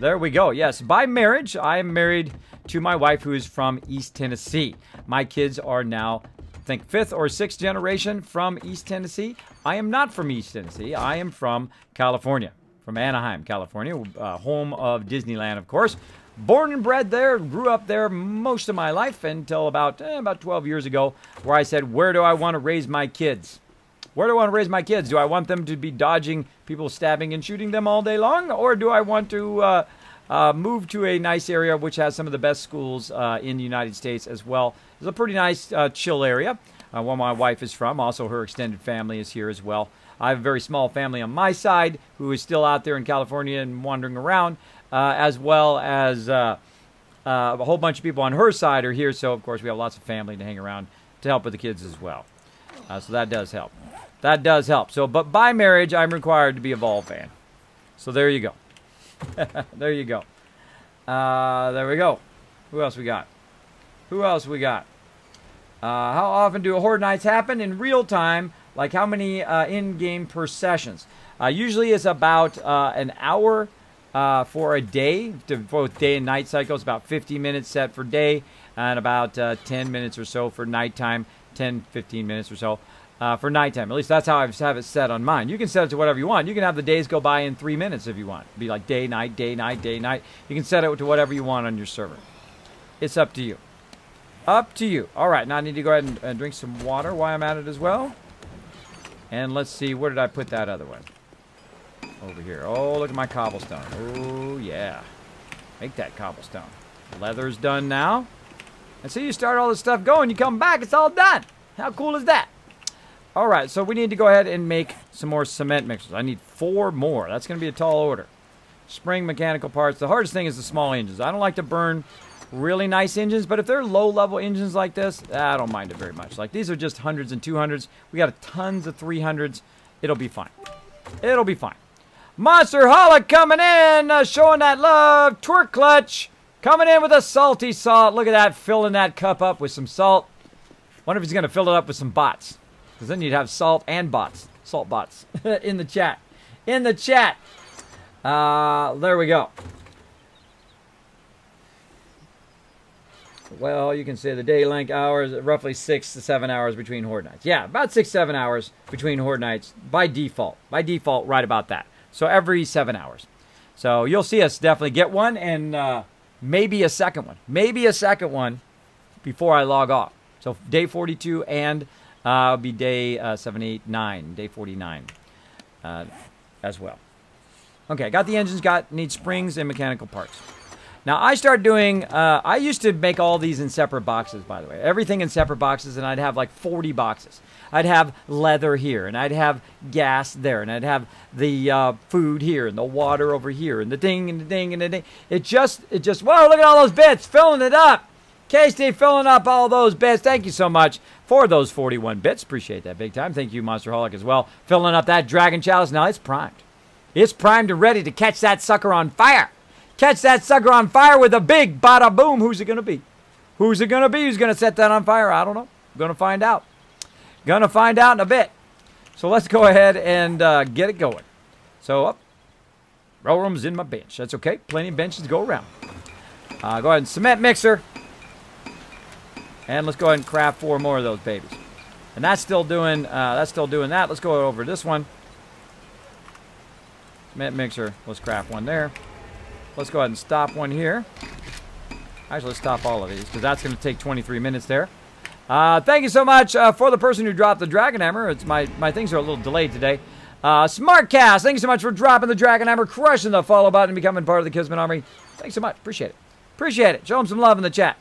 There we go. Yes, by marriage, I am married to my wife who is from East Tennessee. My kids are now, I think, 5th or 6th generation from East Tennessee. I am not from East Tennessee. I am from California. From Anaheim, California, home of Disneyland, of course. Born and bred there, grew up there most of my life until about 12 years ago, where I said, where do I want to raise my kids? Where do I want to raise my kids? Do I want them to be dodging people stabbing and shooting them all day long? Or do I want to move to a nice area which has some of the best schools in the United States as well? It's a pretty nice chill area where my wife is from. Also, her extended family is here as well. I have a very small family on my side who is still out there in California and wandering around, as well as a whole bunch of people on her side are here. So, of course, we have lots of family to hang around to help with the kids as well. So that does help. That does help. So, but by marriage, I'm required to be a Vol fan. So there you go. There you go. There we go. Who else we got? Who else we got? How often do Horde Nights happen in real time? Like how many in-game per sessions? Usually it's about an hour for a day, both day and night cycles, about 50 minutes set for day, and about 10 minutes or so for nighttime, 10, 15 minutes or so for nighttime. At least that's how I have it set on mine. You can set it to whatever you want. You can have the days go by in 3 minutes if you want. It'd be like day, night, day, night, day, night. You can set it to whatever you want on your server. It's up to you. Up to you. All right, now I need to go ahead and drink some water while I'm at it as well. And let's see, where did I put that other one? Over here. Oh, look at my cobblestone. Oh, yeah. Make that cobblestone. Leather's done now. And so you start all this stuff going, you come back, it's all done. How cool is that? All right, so we need to go ahead and make some more cement mixers. I need 4 more. That's going to be a tall order. Spring mechanical parts. The hardest thing is the small engines. I don't like to burn really nice engines, but if they're low-level engines like this, I don't mind it very much. Like these are just 100s and 200s. We got tons of 300s. It'll be fine. It'll be fine. Monster Holic coming in, showing that love. Twerk Clutch coming in with a salty salt. Look at that, filling that cup up with some salt. Wonder if he's going to fill it up with some bots. Because then you'd have salt and bots. Salt bots in the chat. In the chat. There we go. Well, you can say the day length hours, roughly 6 to 7 hours between Horde Nights. Yeah, about 6 to 7 hours between Horde Nights by default. By default, right about that. So every 7 hours. So you'll see us definitely get one and maybe a second one. Maybe a second one before I log off. So day 42 and be day 789, day 49 as well. Okay, got the engines, need springs and mechanical parts. Now, I started doing, I used to make all these in separate boxes, by the way. Everything in separate boxes, and I'd have like 40 boxes. I'd have leather here, and I'd have gas there, and I'd have the food here, and the water over here, and the ding, and the ding, and the ding. It just, whoa, look at all those bits, filling it up. K-Steve filling up all those bits. Thank you so much for those 41 bits. Appreciate that big time. Thank you, Monster Holic, as well. Filling up that Dragon Chalice. Now, it's primed. It's primed and ready to catch that sucker on fire. Catch that sucker on fire with a big bada boom. Who's it going to be? Who's it going to be? Who's going to set that on fire? I don't know. Going to find out. Going to find out in a bit. So let's go ahead and get it going. So up. Roll room's in my bench. That's okay. Plenty of benches to go around. Go ahead and cement mixer. And let's go ahead and craft 4 more of those babies. And that's still doing that. Let's go over this one. Cement mixer. Let's craft one there. Let's go ahead and stop one here. Actually, let's stop all of these because that's going to take 23 minutes there. Thank you so much for the person who dropped the Dragon Hammer. It's my things are a little delayed today. Smartcast, thank you so much for dropping the Dragon Hammer, crushing the follow button, and becoming part of the Kismet Army. Thanks so much. Appreciate it. Appreciate it. Show them some love in the chat.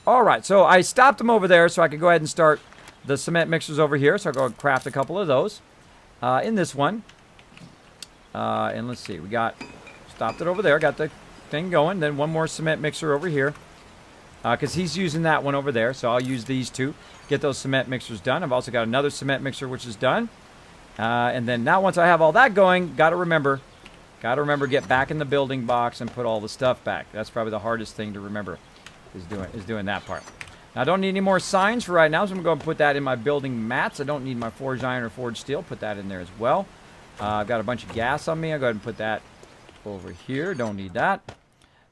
All right, so I stopped them over there so I could go ahead and start the cement mixers over here. So I'll go and craft a couple of those in this one. And let's see, we got... Stopped it over there. Got the thing going. Then one more cement mixer over here. Because he's using that one over there. So I'll use these two. Get those cement mixers done. I've also got another cement mixer which is done. And then now once I have all that going, got to remember, get back in the building box and put all the stuff back. That's probably the hardest thing to remember is doing that part. Now I don't need any more signs for right now. So I'm going to put that in my building mats. I don't need my forged iron or forged steel. Put that in there as well. I've got a bunch of gas on me. I'll go ahead and put that over here. Don't need that.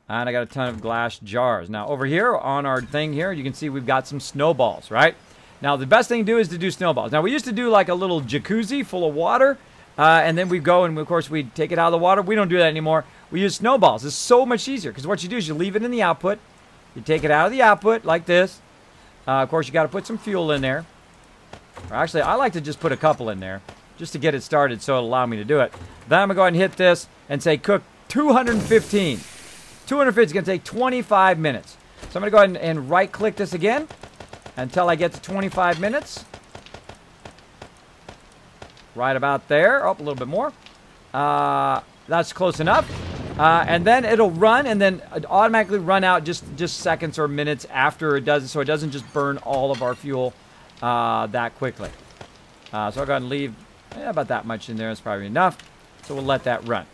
And I got a ton of glass jars. Now over here on our thing here, you can see we've got some snowballs, right? Now the best thing to do is to do snowballs. Now we used to do like a little jacuzzi full of water, and then we go and of course we take it out of the water. We don't do that anymore. we use snowballs. It's so much easier because what you do is you leave it in the output. You take it out of the output like this. Of course, you got to put some fuel in there. Or actually, I like to just put a couple in there just to get it started so it'll allow me to do it. Then I'm going to go ahead and hit this and say cook 215. 250 is going to take 25 minutes. So I'm going to go ahead and right-click this again until I get to 25 minutes. Right about there. Oh, a little bit more. That's close enough. And then it'll run and then automatically run out just seconds or minutes after it does it, so it doesn't just burn all of our fuel that quickly. So I'll go ahead and leave about that much in there. It's probably enough. So we'll let that run.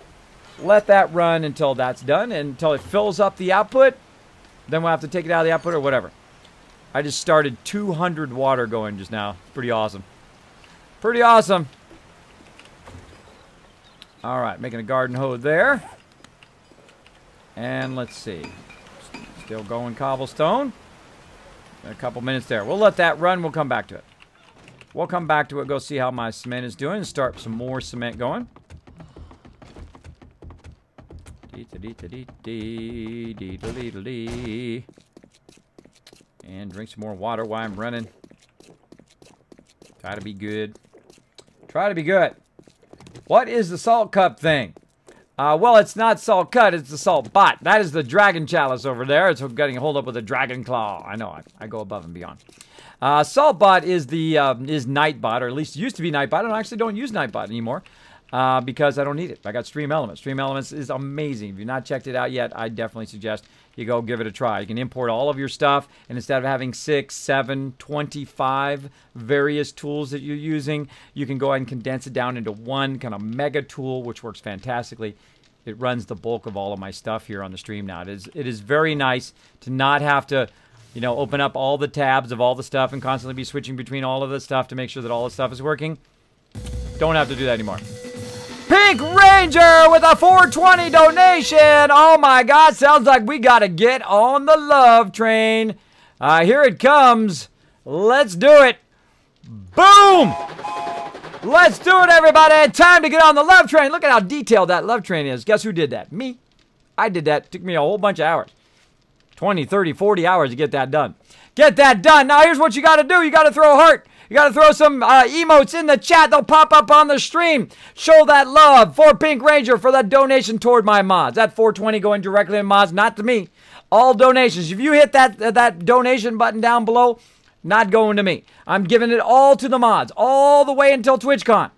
Let that run until that's done, and until it fills up the output. Then we'll have to take it out of the output or whatever. I just started 200 water going just now. Pretty awesome. Pretty awesome. All right, making a garden hose there. And let's see. Still going cobblestone. A couple minutes there. We'll let that run. We'll come back to it. We'll come back to it. Go see how my cement is doing. Start some more cement going. And drink some more water while I'm running. Try to be good. Try to be good. What is the salt cup thing? Well, it's not salt cut, it's the salt bot. That is the dragon chalice over there. It's getting hold up with a dragon claw. I know, I go above and beyond. Salt bot is the Nightbot, or at least used to be Nightbot. I actually don't use Nightbot anymore because I don't need it. I got Stream Elements. Stream Elements is amazing. If you've not checked it out yet, I definitely suggest you go give it a try. You can import all of your stuff, and instead of having 6, 7, 25 various tools that you're using, you can go ahead and condense it down into one kind of mega tool, which works fantastically. It runs the bulk of all of my stuff here on the stream now. It is very nice to not have to, you know, open up all the tabs of all the stuff and constantly be switching between all of the stuff to make sure that all the stuff is working. Don't have to do that anymore. Pink Ranger with a 420 donation. Oh my God, sounds like we got to get on the love train. Here it comes. Let's do it. Boom! Let's do it, everybody. Time to get on the love train. Look at how detailed that love train is. Guess who did that? Me. I did that. It took me a whole bunch of hours. 20, 30, 40 hours to get that done. Get that done. Now, here's what you got to do. You got to throw a heart. You got to throw some emotes in the chat. They'll pop up on the stream. Show that love for Pink Ranger for that donation toward my mods. That 420 going directly to mods, not to me. All donations. If you hit that donation button down below, not going to me. I'm giving it all to the mods. All the way until TwitchCon.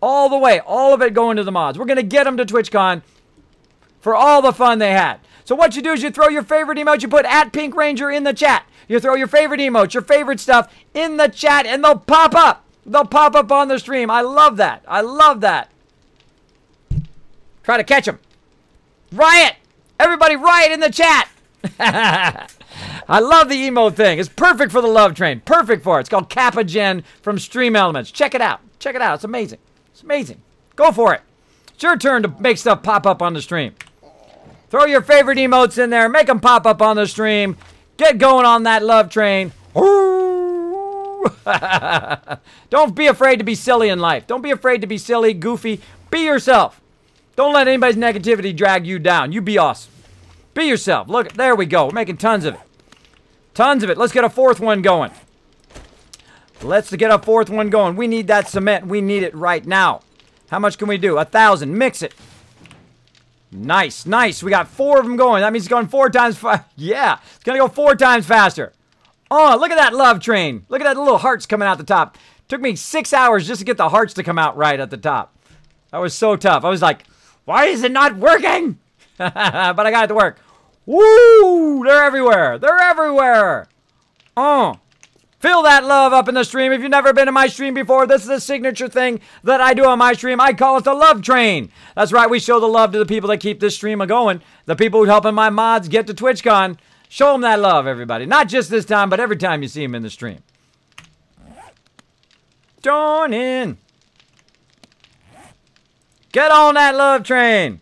All the way. All of it going to the mods. We're going to get them to TwitchCon for all the fun they had. So what you do is you throw your favorite emote. You put @Pink Ranger in the chat. You throw your favorite emotes, your favorite stuff in the chat, and they'll pop up. They'll pop up on the stream. I love that. I love that. Try to catch them. Riot. Everybody riot in the chat. I love the emote thing. It's perfect for the love train. Perfect for it. It's called Kappa Gen from Stream Elements. Check it out. Check it out. It's amazing. It's amazing. Go for it. It's your turn to make stuff pop up on the stream. Throw your favorite emotes in there. Make them pop up on the stream. Get going on that love train. Don't be afraid to be silly in life. Don't be afraid to be silly, goofy. Be yourself. Don't let anybody's negativity drag you down. You be awesome. Be yourself. Look, there we go. We're making tons of it. Tons of it. Let's get a fourth one going. Let's get a fourth one going. We need that cement. We need it right now. How much can we do? 1,000. Mix it. Nice, nice. We got 4 of them going. That means it's going 4 times faster. Yeah, it's going to go 4 times faster. Oh, look at that love train. Look at that little hearts coming out the top. Took me 6 hours just to get the hearts to come out right at the top. That was so tough. I was like, why is it not working? But I got it to work. Woo! They're everywhere. They're everywhere. Oh. Feel that love up in the stream. If you've never been to my stream before, this is a signature thing that I do on my stream. I call it the love train. That's right. We show the love to the people that keep this stream going. The people who helping my mods get to TwitchCon. Show them that love, everybody. Not just this time, but every time you see them in the stream. Join in. Get on that love train.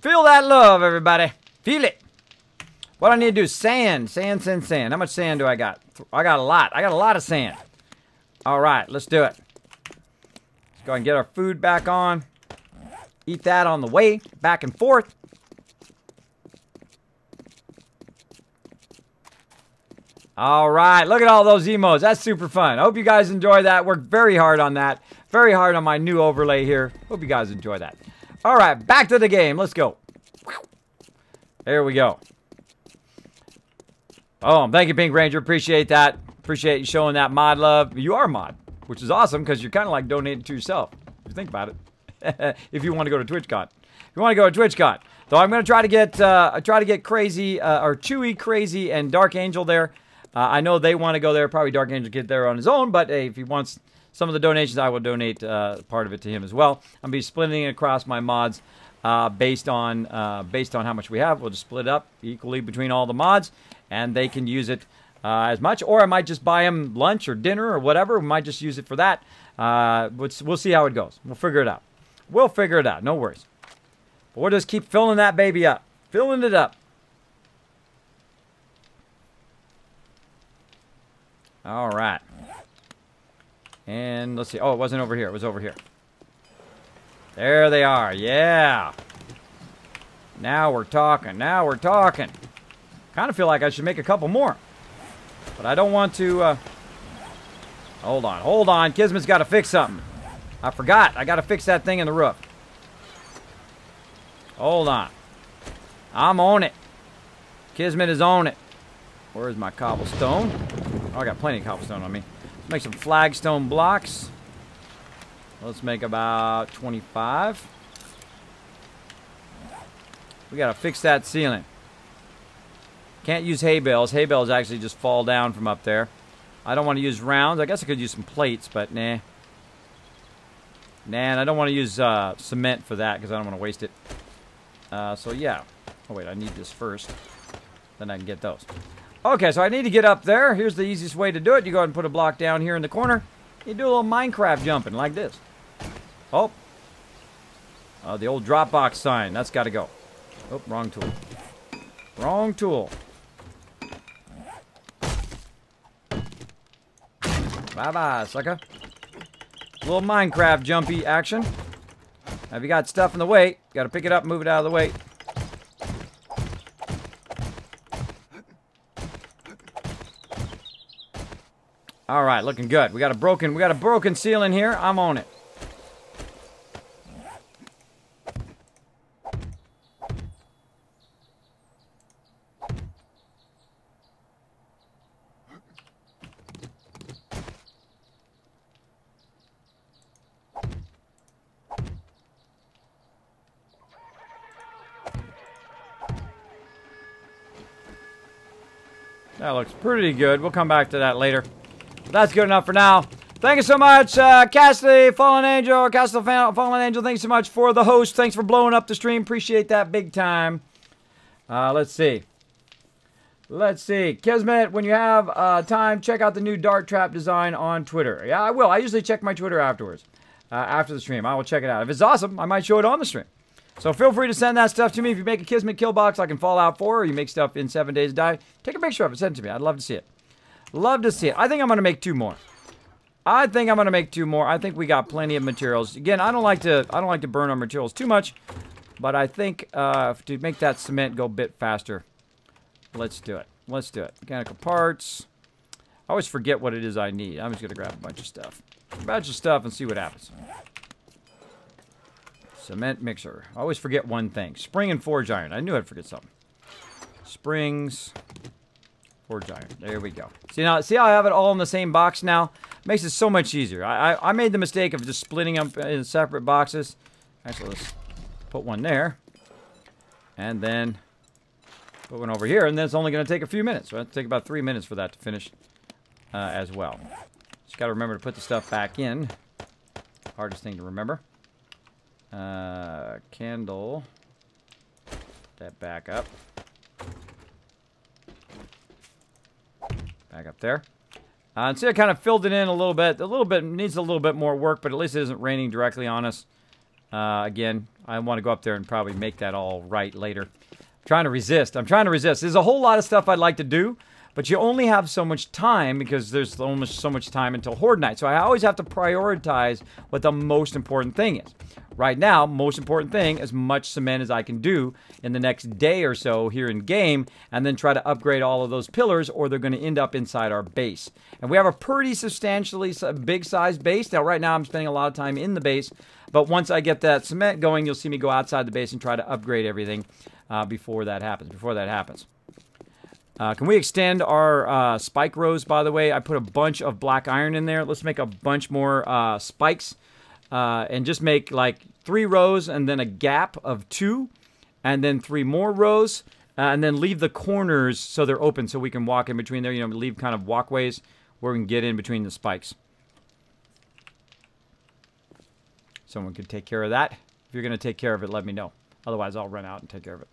Feel that love, everybody. Feel it. What I need to do is sand. Sand, sand, sand. How much sand do I got? I got a lot. I got a lot of sand. All right, let's do it. Let's go ahead and get our food back on. Eat that on the way, back and forth. All right, look at all those emotes. That's super fun. I hope you guys enjoy that. Worked very hard on that. Very hard on my new overlay here. Hope you guys enjoy that. All right, back to the game. Let's go. There we go. Oh, thank you, Pink Ranger. Appreciate that. Appreciate you showing that mod love. You are a mod, which is awesome because you're kind of like donating to yourself. If you think about it. If you want to go to TwitchCon. If you want to go to TwitchCon. Though I'm going to try to get Crazy, or Chewy, Crazy, and Dark Angel there. I know they want to go there. Probably Dark Angel get there on his own, but hey, if he wants some of the donations, I will donate part of it to him as well. I'll be splitting it across my mods based on how much we have. We'll just split it up equally between all the mods, and they can use it as much. Or I might just buy them lunch or dinner or whatever. We might just use it for that. We'll see how it goes. We'll figure it out. We'll figure it out. No worries. But we'll just keep filling that baby up. Filling it up. All right. And let's see. Oh, it wasn't over here. It was over here. There they are. Yeah. Now we're talking. Now we're talking. Kind of feel like I should make a couple more. But I don't want to... Hold on. Hold on. Kismet's got to fix something. I forgot. I got to fix that thing in the roof. Hold on. I'm on it. Kismet is on it. Where's my cobblestone? Oh, I got plenty of cobblestone on me. Let's make some flagstone blocks. Let's make about 25. We gotta fix that ceiling. Can't use hay bales. Hay bales actually just fall down from up there. I don't want to use rounds. I guess I could use some plates, but nah. Nah, and I don't want to use cement for that because I don't want to waste it. So yeah. Oh wait, I need this first. Then I can get those. Okay, so I need to get up there. Here's the easiest way to do it. You go ahead and put a block down here in the corner. You do a little Minecraft jumping like this. Oh. The old Dropbox sign. That's got to go. Oh, wrong tool. Wrong tool. Bye-bye, sucker. Little Minecraft jumpy action. Now, if you got stuff in the way, you got to pick it up and move it out of the way. All right, looking good. We got a broken ceiling here. I'm on it. That looks pretty good. We'll come back to that later. That's good enough for now. Thank you so much, Cassidy, Fallen Angel, or Castle Fallen Angel. Thanks so much for the host. Thanks for blowing up the stream. Appreciate that big time. Let's see. Let's see. Kismet, when you have time, check out the new dart trap design on Twitter. Yeah, I will. I usually check my Twitter afterwards. After the stream. I will check it out. If it's awesome, I might show it on the stream. So feel free to send that stuff to me. If you make a Kismet kill box like in Fallout 4, or you make stuff in 7 Days to Die, take a picture of it. Send it to me. I'd love to see it. Love to see it. I think I'm going to make 2 more. I think we got plenty of materials. Again, I don't like to burn our materials too much, but I think to make that cement go a bit faster, let's do it. Let's do it. Mechanical parts. I always forget what it is I need. I'm just going to grab a bunch of stuff. And see what happens. Cement mixer. I always forget one thing. Spring and forge iron. I knew I'd forget something. Springs. Forge iron. There we go. See how I have it all in the same box now? Makes it so much easier. I made the mistake of just splitting them in separate boxes. Actually, let's put one there. And then put one over here. And then it's only going to take a few minutes. So it'll take about 3 minutes for that to finish as well. Just got to remember to put the stuff back in. Hardest thing to remember. Candle. Put that back up. Back up there. And see, I kind of filled it in a little bit. Needs a little bit more work, but at least it isn't raining directly on us. Again, I want to go up there and probably make that all right later. Trying to resist. I'm trying to resist. There's a whole lot of stuff I'd like to do, but you only have so much time because there's almost so much time until Horde Night. So I always have to prioritize what the most important thing is. Right now, most important thing, as much cement as I can do in the next day or so here in game, and then try to upgrade all of those pillars, or they're going to end up inside our base. And we have a pretty substantially big-sized base. Now, right now, I'm spending a lot of time in the base, but once I get that cement going, you'll see me go outside the base and try to upgrade everything before that happens. Can we extend our spike rows, by the way? I put a bunch of black iron in there. Let's make a bunch more spikes. And just make like 3 rows and then a gap of 2 and then 3 more rows and then leave the corners so they're open so we can walk in between there, you know, leave kind of walkways where we can get in between the spikes. Someone could take care of that. If you're going to take care of it, let me know. Otherwise, I'll run out and take care of it.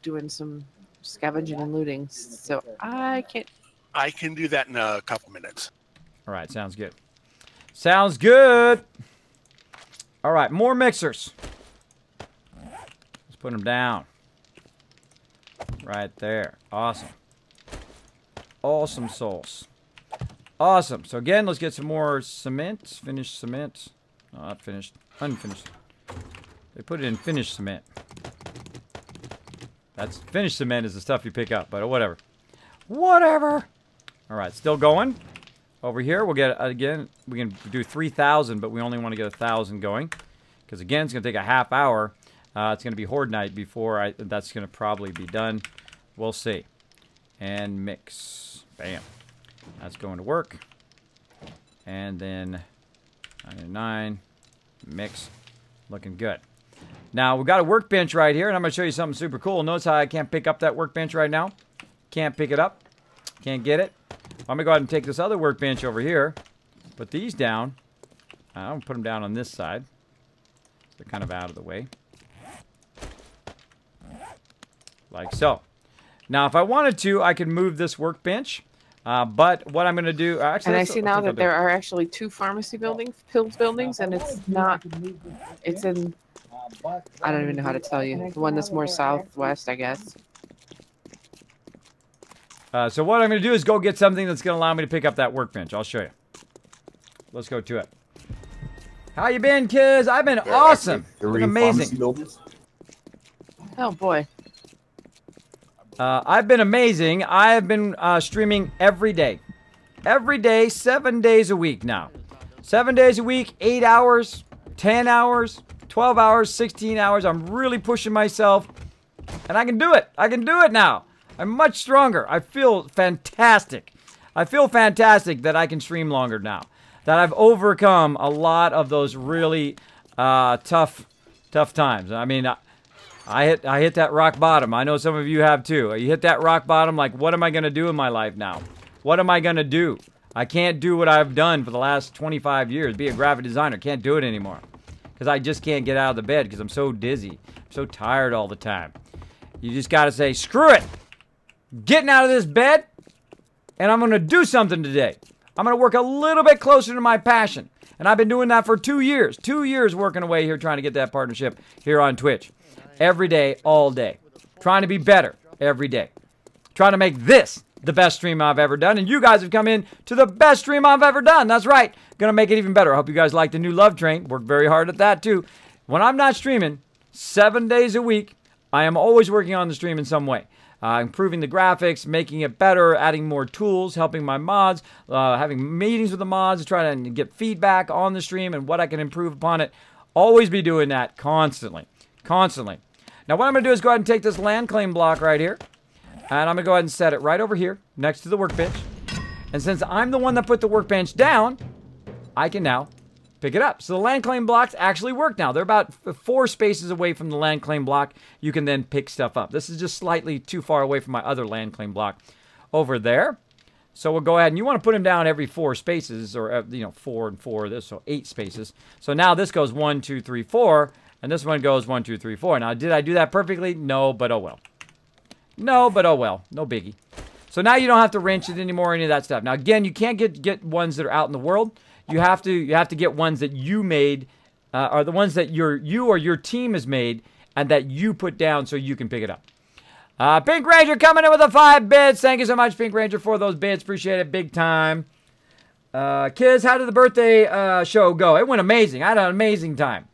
Doing some scavenging and looting, so I can't. I can do that in a couple minutes. All right, sounds good. Sounds good. All right, more mixers. Let's put them down. Right there. Awesome. Awesome sauce. Awesome. So again, let's get some more cement. Finished cement. No, not finished. Unfinished. They put it in finished cement. That's finished cement is the stuff you pick up, but whatever. Whatever. All right, still going. Over here, we'll get, again, we can do 3,000, but we only want to get 1,000 going. Because, again, it's going to take a half hour. It's going to be Horde Night before that's going to probably be done. We'll see. And mix. Bam. That's going to work. And then 99. Mix. Looking good. Now, we've got a workbench right here, and I'm going to show you something super cool. Notice how I can't pick up that workbench right now? Can't pick it up. Can't get it. I'm going to go ahead and take this other workbench over here, put these down. I'm going to put them down on this side. They're kind of out of the way. Like so. Now, if I wanted to, I could move this workbench. But what I'm going to do... Actually, and I see now that there are actually 2 pharmacy buildings, pills buildings, and it's not... It's in... I don't even know how to tell you. The one that's more southwest, I guess. So what I'm going to do is go get something that's going to allow me to pick up that workbench. I'll show you. Let's go to it. How you been, kids? I've been awesome. Been amazing. Oh, boy. I've been amazing. I have been streaming every day. Every day, 7 days a week now. 7 days a week, 8 hours, 10 hours, 12 hours, 16 hours. I'm really pushing myself. And I can do it. I can do it now. I'm much stronger. I feel fantastic. I feel fantastic that I can stream longer now. That I've overcome a lot of those really tough times. I mean, I hit that rock bottom. I know some of you have too. You hit that rock bottom like, what am I going to do in my life now? What am I going to do? I can't do what I've done for the last 25 years. Be a graphic designer. Can't do it anymore. Because I just can't get out of the bed because I'm so dizzy. I'm so tired all the time. You just got to say, screw it. Getting out of this bed, and I'm going to do something today. I'm going to work a little bit closer to my passion. And I've been doing that for 2 years. 2 years working away here trying to get that partnership here on Twitch. Every day, all day. Trying to be better every day. Trying to make this the best stream I've ever done. And you guys have come in to the best stream I've ever done. That's right. Going to make it even better. I hope you guys like the new Love Train. Worked very hard at that too. When I'm not streaming 7 days a week, I am always working on the stream in some way. Improving the graphics, making it better, adding more tools, helping my mods, having meetings with the mods, trying to get feedback on the stream and what I can improve upon it. Always be doing that constantly. Constantly. Now what I'm going to do is go ahead and take this land claim block right here. And I'm going to go ahead and set it right over here next to the workbench. And since I'm the one that put the workbench down, I can now pick it up. So the land claim blocks actually work now. They're about 4 spaces away from the land claim block. You can then pick stuff up. This is just slightly too far away from my other land claim block over there. So we'll go ahead and you want to put them down every 4 spaces or, 4 and 4, this, so 8 spaces. So now this goes 1, 2, 3, 4, and this one goes 1, 2, 3, 4. Now, did I do that perfectly? No, but oh well. No, but oh well. No biggie. So now you don't have to wrench it anymore, any of that stuff. Now, again, you can't get ones that are out in the world. You have to get ones that you made, or the ones that you or your team has made, and that you put down so you can pick it up. Pink Ranger coming in with the 5 bits. Thank you so much, Pink Ranger, for those bits. Appreciate it big time. Kids, how did the birthday show go? It went amazing. I had an amazing time.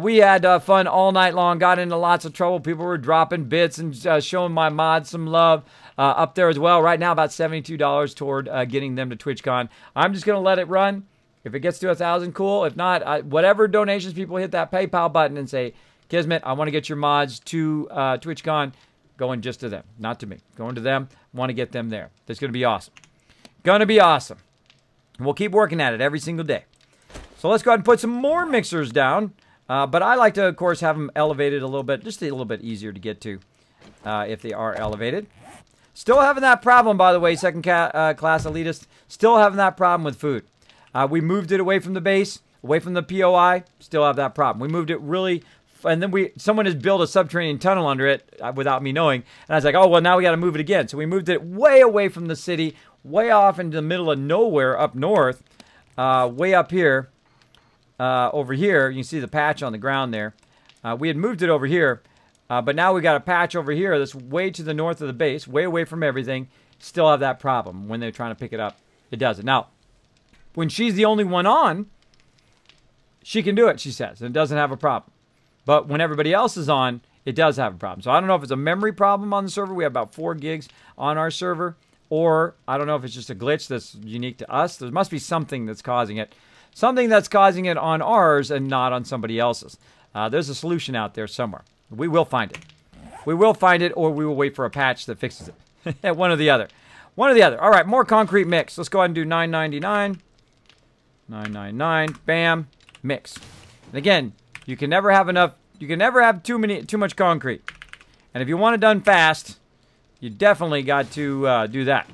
We had fun all night long. Got into lots of trouble. People were dropping bits and showing my mods some love up there as well. Right now, about $72 toward getting them to TwitchCon. I'm just going to let it run. If it gets to 1,000, cool. If not, whatever donations, people hit that PayPal button and say, Kismet, I want to get your mods to TwitchCon. Going just to them, not to me. Going to them. Want to get them there. That's going to be awesome. Going to be awesome. We'll keep working at it every single day. So let's go ahead and put some more mixers down. But I like to, of course, have them elevated a little bit. Just a little bit easier to get to if they are elevated. Still having that problem, by the way, second class elitist. Still having that problem with food. We moved it away from the base, away from the POI. Still have that problem. We moved it really... And then someone has built a subterranean tunnel under it without me knowing. And I was like, oh, well, now we got to move it again. So we moved it way away from the city, way off into the middle of nowhere up north, way up here, over here. You can see the patch on the ground there. We had moved it over here, but now we got a patch over here that's way to the north of the base, way away from everything. Still have that problem when they're trying to pick it up. It does it. Now, when she's the only one on, she can do it, she says, and it doesn't have a problem. But when everybody else is on, it does have a problem. So I don't know if it's a memory problem on the server. We have about 4 gigs on our server. Or I don't know if it's just a glitch that's unique to us. There must be something that's causing it. Something that's causing it on ours and not on somebody else's. There's a solution out there somewhere. We will find it. We will find it, or we will wait for a patch that fixes it. One or the other. One or the other. All right, more concrete mix. Let's go ahead and do $9.99. $9.99. Bam. Mix. And again... You can never have enough. You can never have too much concrete. And if you want it done fast, you definitely got to do that.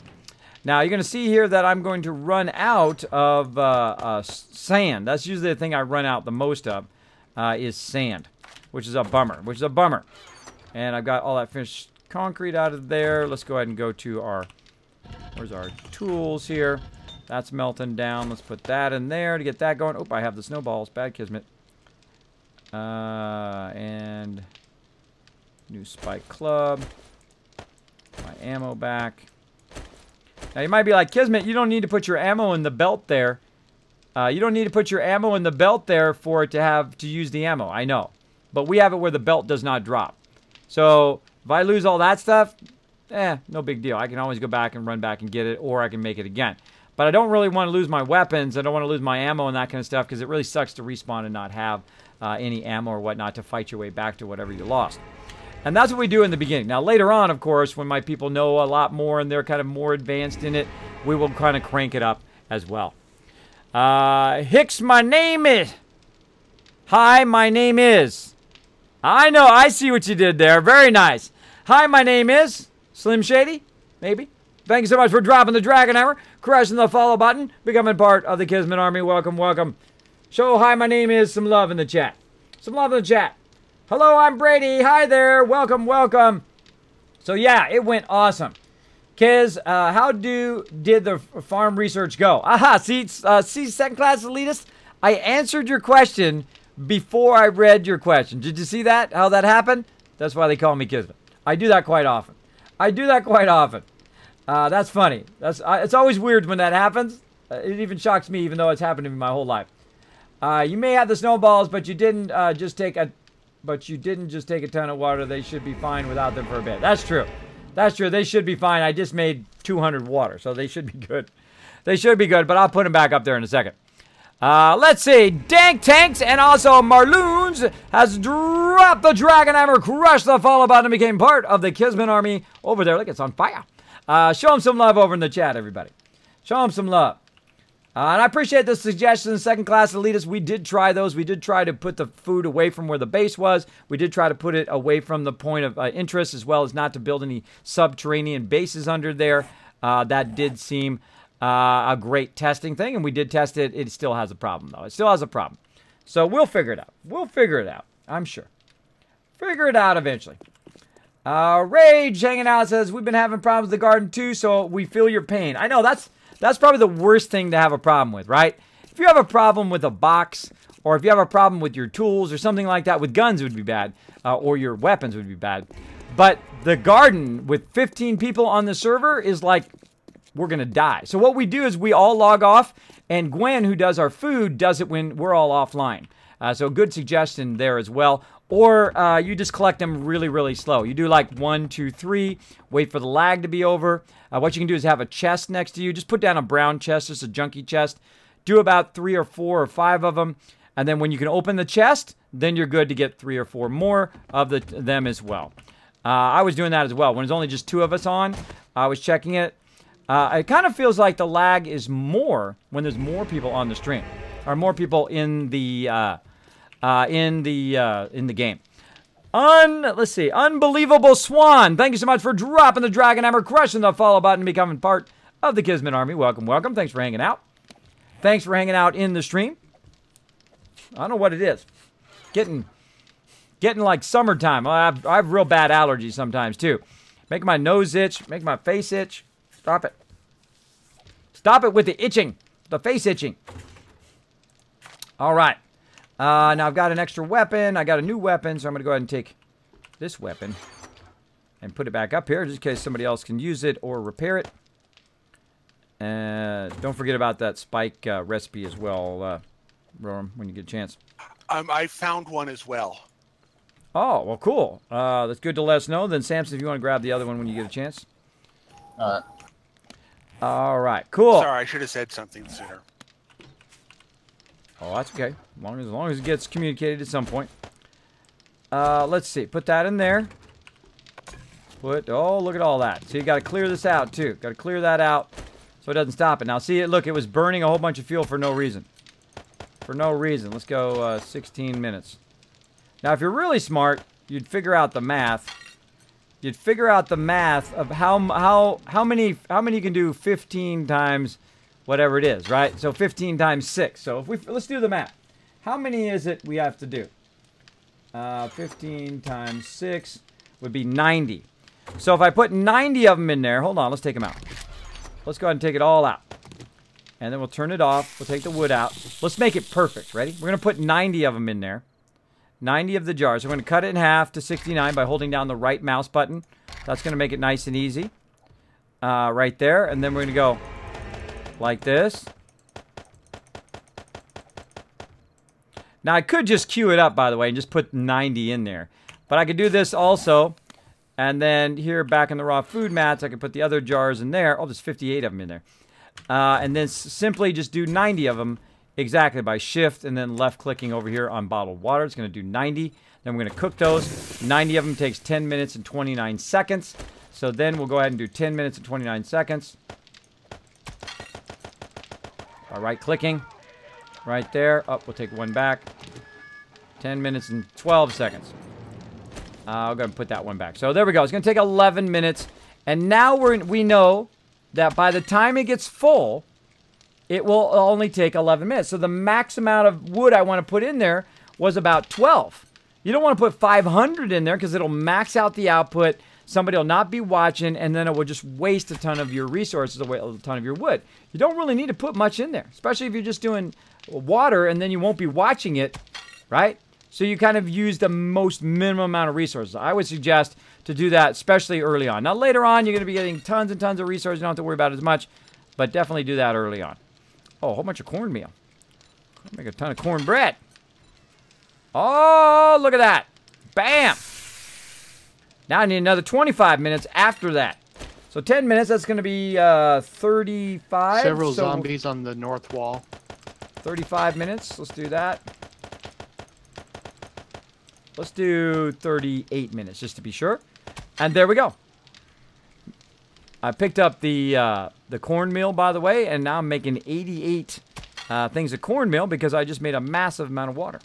Now you're going to see here that I'm going to run out of sand. That's usually the thing I run out the most of is sand, which is a bummer. And I've got all that finished concrete out of there. Let's go ahead and go to our. Where's our tools here? That's melting down. Let's put that in there to get that going. Oh, I have the snowballs. Bad Kismet. And new spike club. My ammo back. Now you might be like, Kismet, you don't need to put your ammo in the belt there. You don't need to put your ammo in the belt there for it to use the ammo. I know. But we have it where the belt does not drop. So if I lose all that stuff, no big deal. I can always go back and run back and get it, or I can make it again. But I don't really want to lose my weapons. I don't want to lose my ammo and that kind of stuff because it really sucks to respawn and not have any ammo or whatnot to fight your way back to whatever you lost. And that's what we do in the beginning. Now, later on, of course, when my people know a lot more and they're kind of more advanced in it, we will kind of crank it up as well. Hicks, my name is. Hi, my name is. I know, I see what you did there. Very nice. Hi, my name is Slim Shady, maybe. Thank you so much for dropping the Dragon Hammer, crushing the follow button, becoming part of the Kismet Army. Welcome, welcome. Show hi, my name is some love in the chat. Some love in the chat. Hello, I'm Brady. Hi there. Welcome, welcome. So yeah, it went awesome. Kiz, how did the farm research go? Aha, see, second class elitist, I answered your question before I read your question. Did you see that? How that happened? That's why they call me Kismet. I do that quite often. That's funny. It's always weird when that happens. It even shocks me, even though it's happened to me my whole life. You may have the snowballs, but you didn't just take a ton of water. They should be fine without them for a bit. That's true. That's true. They should be fine. I just made 200 water, so they should be good. They should be good, but I'll put them back up there in a second. Let's see. Dank Tanks and also Marloons has dropped the Dragon Hammer, crushed the follow button, and became part of the Kismet Army over there. Look, it's on fire. Show them some love over in the chat, everybody. Show them some love. And I appreciate the suggestions, second class elitists. We did try those. We did try to put the food away from where the base was. We did try to put it away from the point of interest, as well as not to build any subterranean bases under there. That did seem a great testing thing, and we did test it. It still has a problem, though. It still has a problem. So we'll figure it out. We'll figure it out, I'm sure. Figure it out eventually. Rage hanging out says, we've been having problems with the garden too, so we feel your pain. I know, that's probably the worst thing to have a problem with, right? If you have a problem with a box, or if you have a problem with your tools or something like that, with guns would be bad, or your weapons would be bad. But the garden with 15 people on the server is like, we're going to die. So what we do is we all log off, and Gwen, who does our food, does it when we're all offline. So good suggestion there as well. Or you just collect them really, really slow. You do like 1, 2, 3, wait for the lag to be over. What you can do is have a chest next to you. Just put down a brown chest, just a junky chest. Do about 3 or 4 or 5 of them. And then when you can open the chest, then you're good to get 3 or 4 more of them as well. I was doing that as well. When there's only just 2 of us on, I was checking it. It kind of feels like the lag is more when there's more people on the stream, or more people in the game. Let's see. Unbelievable Swan. Thank you so much for dropping the Dragon Hammer, crushing the follow button, and becoming part of the Kismet Army. Welcome, welcome. Thanks for hanging out. Thanks for hanging out in the stream. I don't know what it is. Getting like summertime. I have real bad allergies sometimes too. Make my nose itch. Make my face itch. Stop it. Stop it with the itching. The face itching. All right. Now I've got an extra weapon. I got a new weapon, so I'm going to go ahead and take this weapon and put it back up here just in case somebody else can use it or repair it. Don't forget about that spike recipe as well, Roram, when you get a chance. I found one as well. Oh, well, cool. That's good to let us know. Then, Samson, if you want to grab the other one when you get a chance. All right, cool. Sorry, I should have said something sooner. Oh, that's okay. As long as it gets communicated at some point. Let's see. Put that in there. Oh, look at all that. So you got to clear this out, too. Got to clear that out so it doesn't stop it. Now, see it? Look, it was burning a whole bunch of fuel for no reason. For no reason. Let's go 16 minutes. Now, if you're really smart, you'd figure out the math. You'd figure out the math of how many you can do 15 times whatever it is, right? So 15 times 6. So let's do the math. How many is it we have to do? 15 times 6 would be 90. So if I put 90 of them in there, hold on, let's take them out. Let's go ahead and take it all out. And then we'll turn it off. We'll take the wood out. Let's make it perfect. Ready? We're going to put 90 of them in there. 90 of the jars. We're going to cut it in half to 69 by holding down the right mouse button. That's going to make it nice and easy. Right there. And then we're going to go like this. Now, I could just queue it up, by the way, and just put 90 in there. But I could do this also. And then here, back in the raw food mats, I could put the other jars in there. Oh, there's 58 of them in there. And then simply just do 90 of them exactly by shift and then left clicking over here on bottled water. It's going to do 90. Then we're going to cook those. 90 of them takes 10 minutes and 29 seconds. So then we'll go ahead and do 10 minutes and 29 seconds. By right clicking right there. Up, we'll take one back. 10 minutes and 12 seconds. I'll go ahead and put that one back. So there we go. It's going to take 11 minutes. And now we know that by the time it gets full, it will only take 11 minutes. So the max amount of wood I want to put in there was about 12. You don't want to put 500 in there because it'll max out the output. Somebody will not be watching, and then it will just waste a ton of your resources, a ton of your wood. You don't really need to put much in there, especially if you're just doing water, and then you won't be watching it, right? So you kind of use the most minimum amount of resources. I would suggest to do that, especially early on. Now, later on, you're going to be getting tons and tons of resources. You don't have to worry about it as much, but definitely do that early on. Oh, a whole bunch of cornmeal. Make a ton of cornbread. Oh, look at that. Bam. Now I need another 25 minutes after that. So 10 minutes, that's going to be 35. Several zombies on the north wall. 35 minutes. Let's do that. Let's do 38 minutes just to be sure. And there we go. I picked up the cornmeal, by the way, and now I'm making 88 things of cornmeal because I just made a massive amount of water.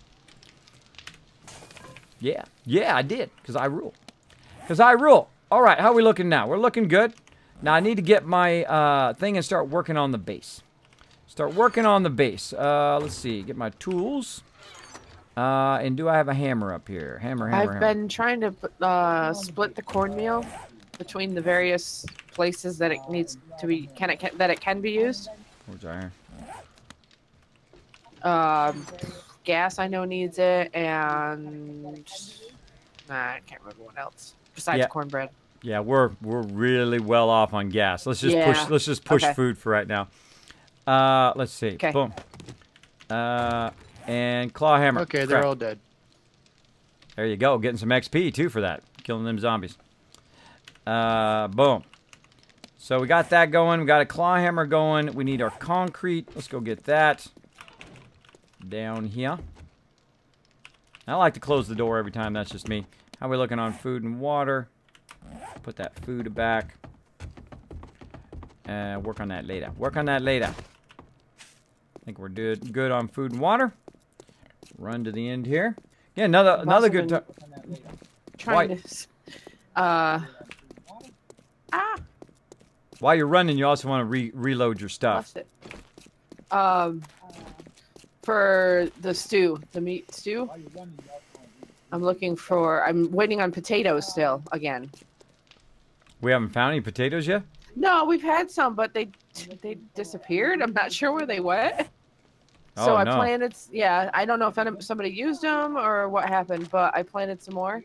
Yeah. Yeah, I did, because I rule. Because I rule. All right, how are we looking now? We're looking good. Now, I need to get my thing and start working on the base. Start working on the base. Let's see. Get my tools. And do I have a hammer up here? Hammer. I've been trying to split the cornmeal between the various places that it needs to be, that it can be used. Where's our Gas, I know needs it, and I can't remember what else besides cornbread. Yeah, we're really well off on gas. Let's just push food for right now. Let's see. Okay. Boom. And claw hammer. Okay, they're all dead. There you go. Getting some XP too for that. Killing them zombies. Boom. So we got that going. We got a claw hammer going. We need our concrete. Let's go get that. Down here. I like to close the door every time. That's just me. How are we looking on food and water? Put that food back. Work on that later. Work on that later. I think we're good on food and water. Run to the end here. Yeah, another good time. Trying to. While you're running, you also want to reload your stuff. For the stew, the meat stew. I'm waiting on potatoes still, again. We haven't found any potatoes yet? No, we've had some, but they disappeared. I'm not sure where they went. So I planted, I don't know if somebody used them or what happened, but I planted some more.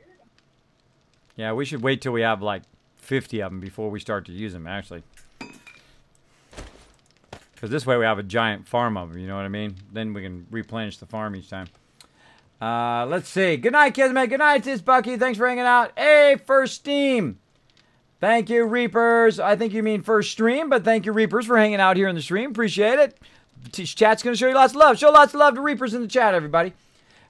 Yeah, we should wait till we have like 50 of them before we start to use them, actually. Because this way we have a giant farm of them, you know what I mean? Then we can replenish the farm each time. Let's see. Good night, Kismet. Good night, this Bucky. Thanks for hanging out. Hey, first steam. Thank you, Reapers. I think you mean first stream, but thank you, Reapers, for hanging out here in the stream. Appreciate it. Chat's going to show you lots of love. Show lots of love to Reapers in the chat, everybody.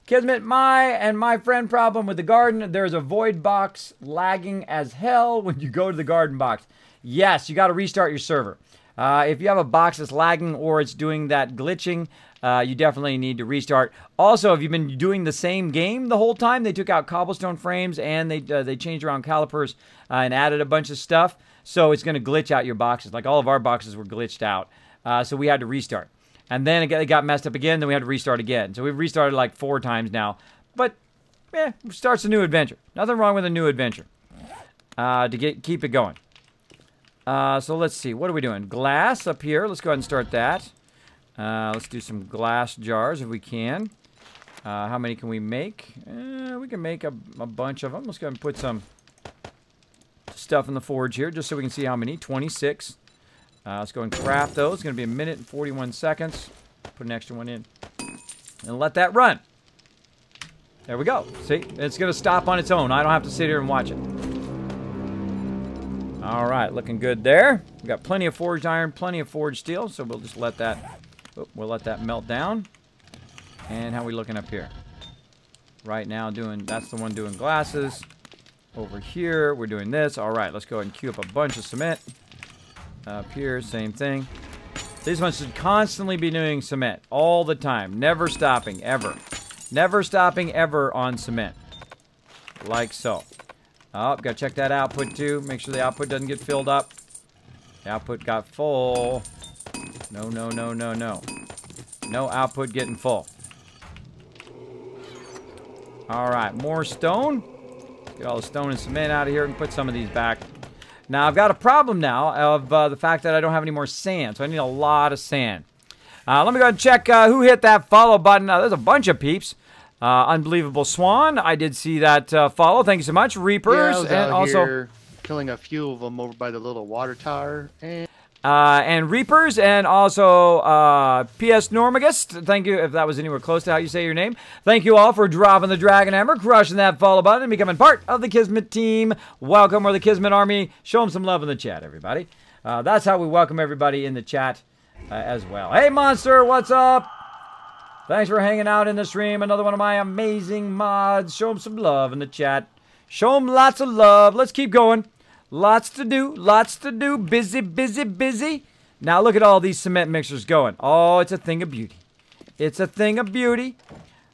Kismet, my friend problem with the garden, there's a void box lagging as hell when you go to the garden box. Yes, you got to restart your server. If you have a box that's lagging or it's doing that glitching, you definitely need to restart. Also, if you've been doing the same game the whole time, they took out cobblestone frames and they changed around calipers and added a bunch of stuff. So it's going to glitch out your boxes. Like all of our boxes were glitched out. So we had to restart. And then it got messed up again. Then we had to restart again. So we've restarted like 4 times now. But, starts a new adventure. Nothing wrong with a new adventure. Keep it going. So let's see. What are we doing? Glass up here. Let's go ahead and start that. Let's do some glass jars if we can. How many can we make? We can make a bunch of them. Let's go ahead and put some stuff in the forge here just so we can see how many. 26. Let's go and craft those. It's going to be 1 minute and 41 seconds. Put an extra one in. And let that run. There we go. See? It's going to stop on its own. I don't have to sit here and watch it. All right. Looking good there. We've got plenty of forged iron, plenty of forged steel. So we'll just let that... We'll let that melt down. And how are we looking up here? Right now that's the one doing glasses. Over here, we're doing this. All right, let's go ahead and queue up a bunch of cement. Up here, same thing. These ones should constantly be doing cement all the time. Never stopping, ever. Never stopping, ever on cement. Like so. Oh, gotta check that output too. Make sure the output doesn't get filled up. The output got full. No, no, no, no, no. No output getting full. All right, more stone. Get all the stone and cement out of here and put some of these back. Now, I've got a problem now of the fact that I don't have any more sand, so I need a lot of sand. Let me go ahead and check who hit that follow button. There's a bunch of peeps. Unbelievable Swan, I did see that follow. Thank you so much. Reapers, yeah, I was and out also here killing a few of them over by the little water tower. And Reapers, and also P.S. Normagust. Thank you, if that was anywhere close to how you say your name. Thank you all for dropping the Dragon Hammer, crushing that follow button, and becoming part of the Kismet team. Welcome, or the Kismet Army. Show them some love in the chat, everybody. That's how we welcome everybody in the chat as well. Hey, Monster, what's up? Thanks for hanging out in the stream. Another one of my amazing mods. Show them some love in the chat. Show them lots of love. Let's keep going. Lots to do, lots to do. Busy, busy, busy. Now look at all these cement mixers going. Oh, it's a thing of beauty. It's a thing of beauty.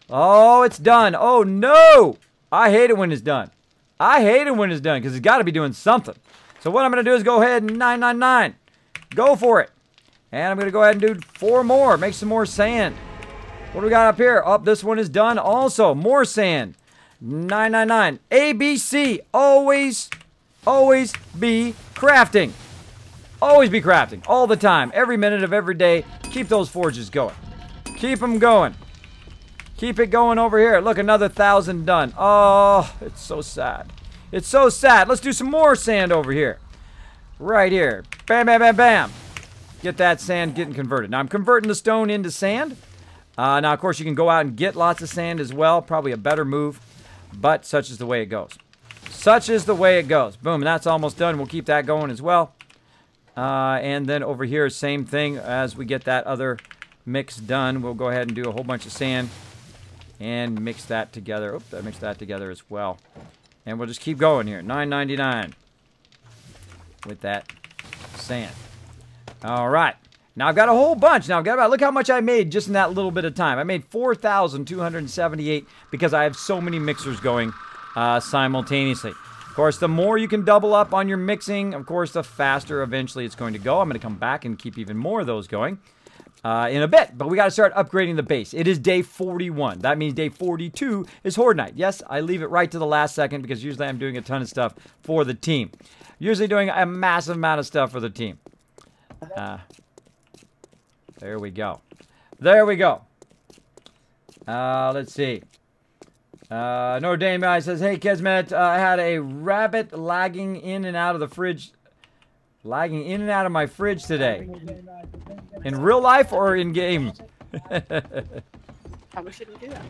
Oh, it's done. Oh, no. I hate it when it's done. I hate it when it's done because it's got to be doing something. So what I'm going to do is go ahead and 999. Go for it. And I'm going to go ahead and do 4 more. Make some more sand. What do we got up here? Oh, this one is done also. More sand. 999. ABC. Always be crafting. Always be crafting. All the time. Every minute of every day. Keep those forges going. Keep them going. Keep it going over here. Look, another 1,000 done. Oh, it's so sad. It's so sad. Let's do some more sand over here. Right here. Bam, bam, bam, bam. Get that sand getting converted. Now, I'm converting the stone into sand. Now, of course, you can go out and get lots of sand as well. Probably a better move. But such is the way it goes. Such is the way it goes. Boom, that's almost done. We'll keep that going as well. And then over here, same thing. As we get that other mix done, we'll go ahead and do a whole bunch of sand and mix that together. Oops, I mixed that together as well. And we'll just keep going here. $9.99 with that sand. All right. Now I've got a whole bunch. Now I've got about, look how much I made just in that little bit of time. I made 4,278 because I have so many mixers going simultaneously. Of course, the more you can double up on your mixing, of course, the faster eventually it's going to go. I'm going to come back and keep even more of those going in a bit. But we got to start upgrading the base. It is day 41. That means day 42 is Horde Night. Yes, I leave it right to the last second because usually I'm doing a ton of stuff for the team. Usually doing a massive amount of stuff for the team. There we go. There we go. Let's see. Notre Dame guy says, hey, Kismet, I had a rabbit lagging in and out of the fridge. Lagging in and out of my fridge today. In real life or in game? Probably shouldn't do that.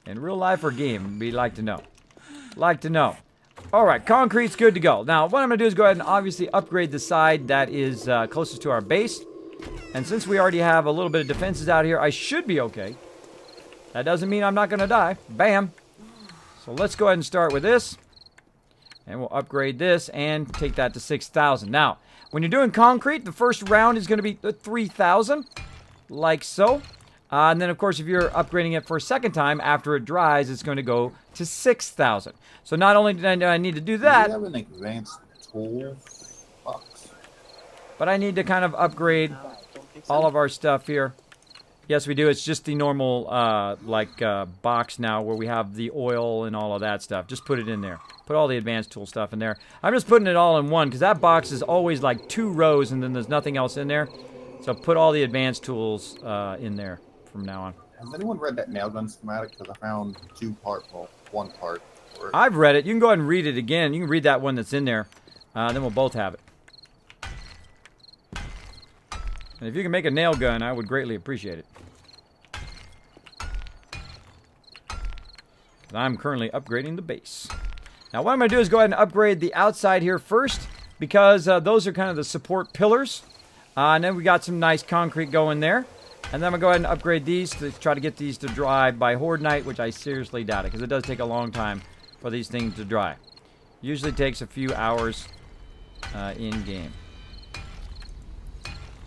In real life or game? We'd like to know. Like to know. All right, concrete's good to go. Now, what I'm going to do is go ahead and obviously upgrade the side that is closest to our base. And since we already have a little bit of defenses out here, I should be okay. That doesn't mean I'm not going to die. Bam. So let's go ahead and start with this. And we'll upgrade this and take that to 6,000. Now, when you're doing concrete, the first round is going to be 3,000. Like so. And then, of course, if you're upgrading it for a second time, after it dries, it's going to go to 6,000. So not only do I need to do that, Do you have an advanced tool box? but I need to kind of upgrade all of our stuff here. Yes, we do. It's just the normal, box now where we have the oil and all of that stuff. Just put it in there. Put all the advanced tool stuff in there. I'm just putting it all in one because that box is always like 2 rows and then there's nothing else in there. So put all the advanced tools in there from now on. Has anyone read that nail gun schematic? Because I found 1 part. I've read it. You can go ahead and read it again. You can read that one that's in there. Then we'll both have it. And if you can make a nail gun, I would greatly appreciate it. I'm currently upgrading the base. Now what I'm going to do is go ahead and upgrade the outside here first, because those are kind of the support pillars. And then we got some nice concrete going there. And then I'm going to go ahead and upgrade these to try to get these to dry by Horde Night, which I seriously doubt it, because it does take a long time for these things to dry. Usually takes a few hours in-game.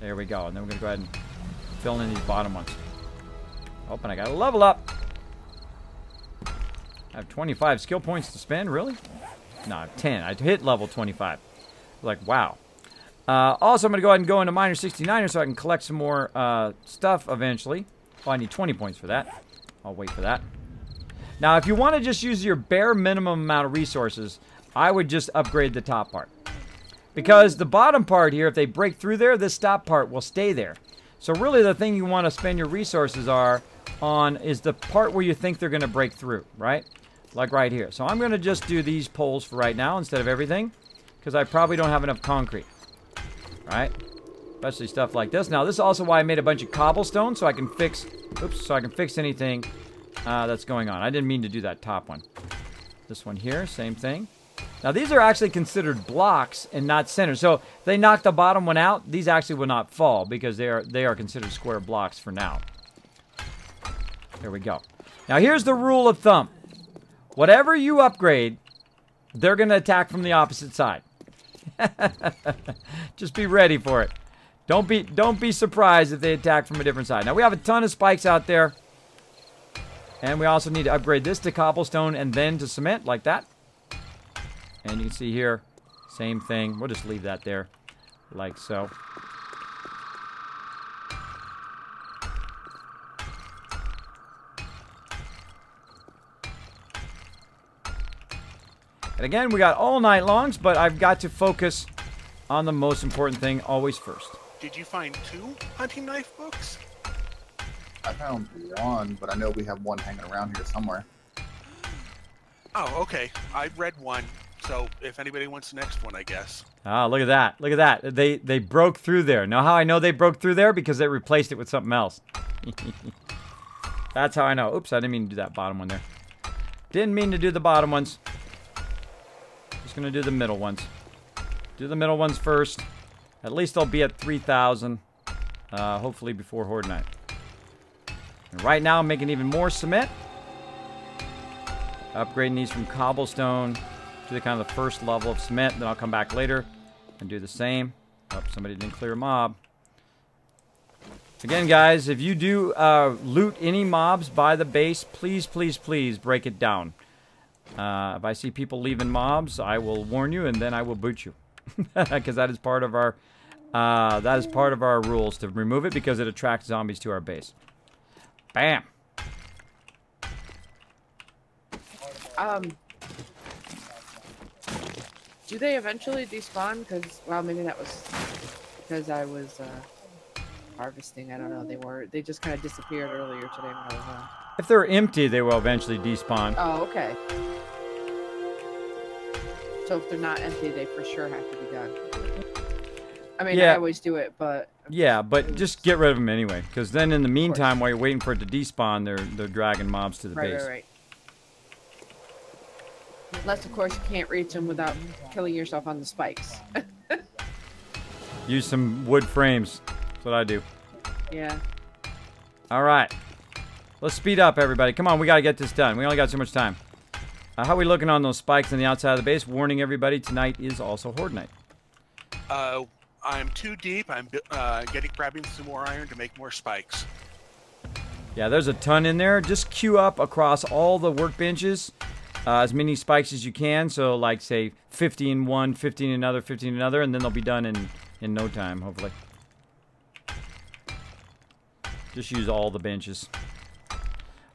There we go. And then we're going to go ahead and fill in these bottom ones. Oh, and I got to level up. I have 25 skill points to spend, really? No, I have 10. I hit level 25. Like, wow. Also, I'm going to go ahead and go into Miner 69er so I can collect some more stuff eventually. Oh, I need 20 points for that. I'll wait for that. Now, if you want to just use your bare minimum amount of resources, I would just upgrade the top part. Because the bottom part here, if they break through there, this top part will stay there. So really the thing you want to spend your resources on is the part where you think they're going to break through, right? Like right here. So I'm going to just do these poles for right now instead of everything, because I probably don't have enough concrete, right? Especially stuff like this. Now this is also why I made a bunch of cobblestone so I can fix, anything that's going on. I didn't mean to do that top one. This one here, same thing. Now these are actually considered blocks and not centers. So if they knock the bottom one out, these actually will not fall because they are considered square blocks for now. There we go. Now here's the rule of thumb. Whatever you upgrade, they're going to attack from the opposite side. Just be ready for it. Don't be surprised if they attack from a different side. Now we have a ton of spikes out there. And we also need to upgrade this to cobblestone and then to cement like that. And you can see here, same thing. We'll just leave that there like so. And again, we got all night longs, but I've got to focus on the most important thing always first. Did you find 2 hunting knife books? I found one, but I know we have one hanging around here somewhere. Oh, okay. I read one, so if anybody wants the next one, I guess. Ah, look at that. Look at that. They broke through there. Know how I know they broke through there? Because they replaced it with something else. That's how I know. Oops, I didn't mean to do that bottom one there. Didn't mean to do the bottom ones. Just going to do the middle ones. Do the middle ones first. At least they'll be at 3,000. Hopefully before Horde Night. And right now I'm making even more cement. Upgrading these from cobblestone to the kind of the first level of cement. Then I'll come back later and do the same. Oh, somebody didn't clear a mob. Again, guys, if you do loot any mobs by the base, please, please, please break it down. If I see people leaving mobs, I will warn you, and then I will boot you, because that is part of our rules to remove it because it attracts zombies to our base. Bam. Do they eventually despawn? Because, well, maybe that was because I was harvesting. I don't know. They just kind of disappeared earlier today when I was on. If they're empty, they will eventually despawn. Oh, okay. So if they're not empty, they for sure have to be done. I mean, yeah. I always do it, but... Yeah, but just get rid of them anyway. Because then in the meantime, while you're waiting for it to despawn, they're dragging mobs to the base. Right. Unless, of course, you can't reach them without killing yourself on the spikes. Use some wood frames. That's what I do. Yeah. All right. Let's speed up, everybody. Come on, we got to get this done. We only got so much time. How are we looking on those spikes on the outside of the base? Warning everybody, tonight is also Horde Night. I'm too deep. I'm grabbing some more iron to make more spikes. Yeah, there's a ton in there. Just queue up across all the workbenches. As many spikes as you can. So, like, say, 50 in one, 50 in another, 50 in another, and then they'll be done in no time, hopefully. Just use all the benches.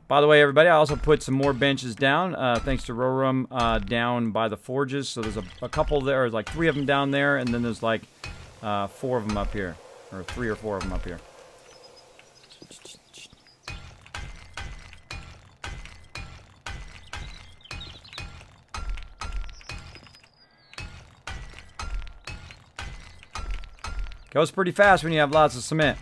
By the way, everybody, I also put some more benches down, thanks to Rorum, down by the forges. So there's a couple there, like 3 of them down there, and then there's like 4 of them up here. Or 3 or 4 of them up here. Goes pretty fast when you have lots of cement.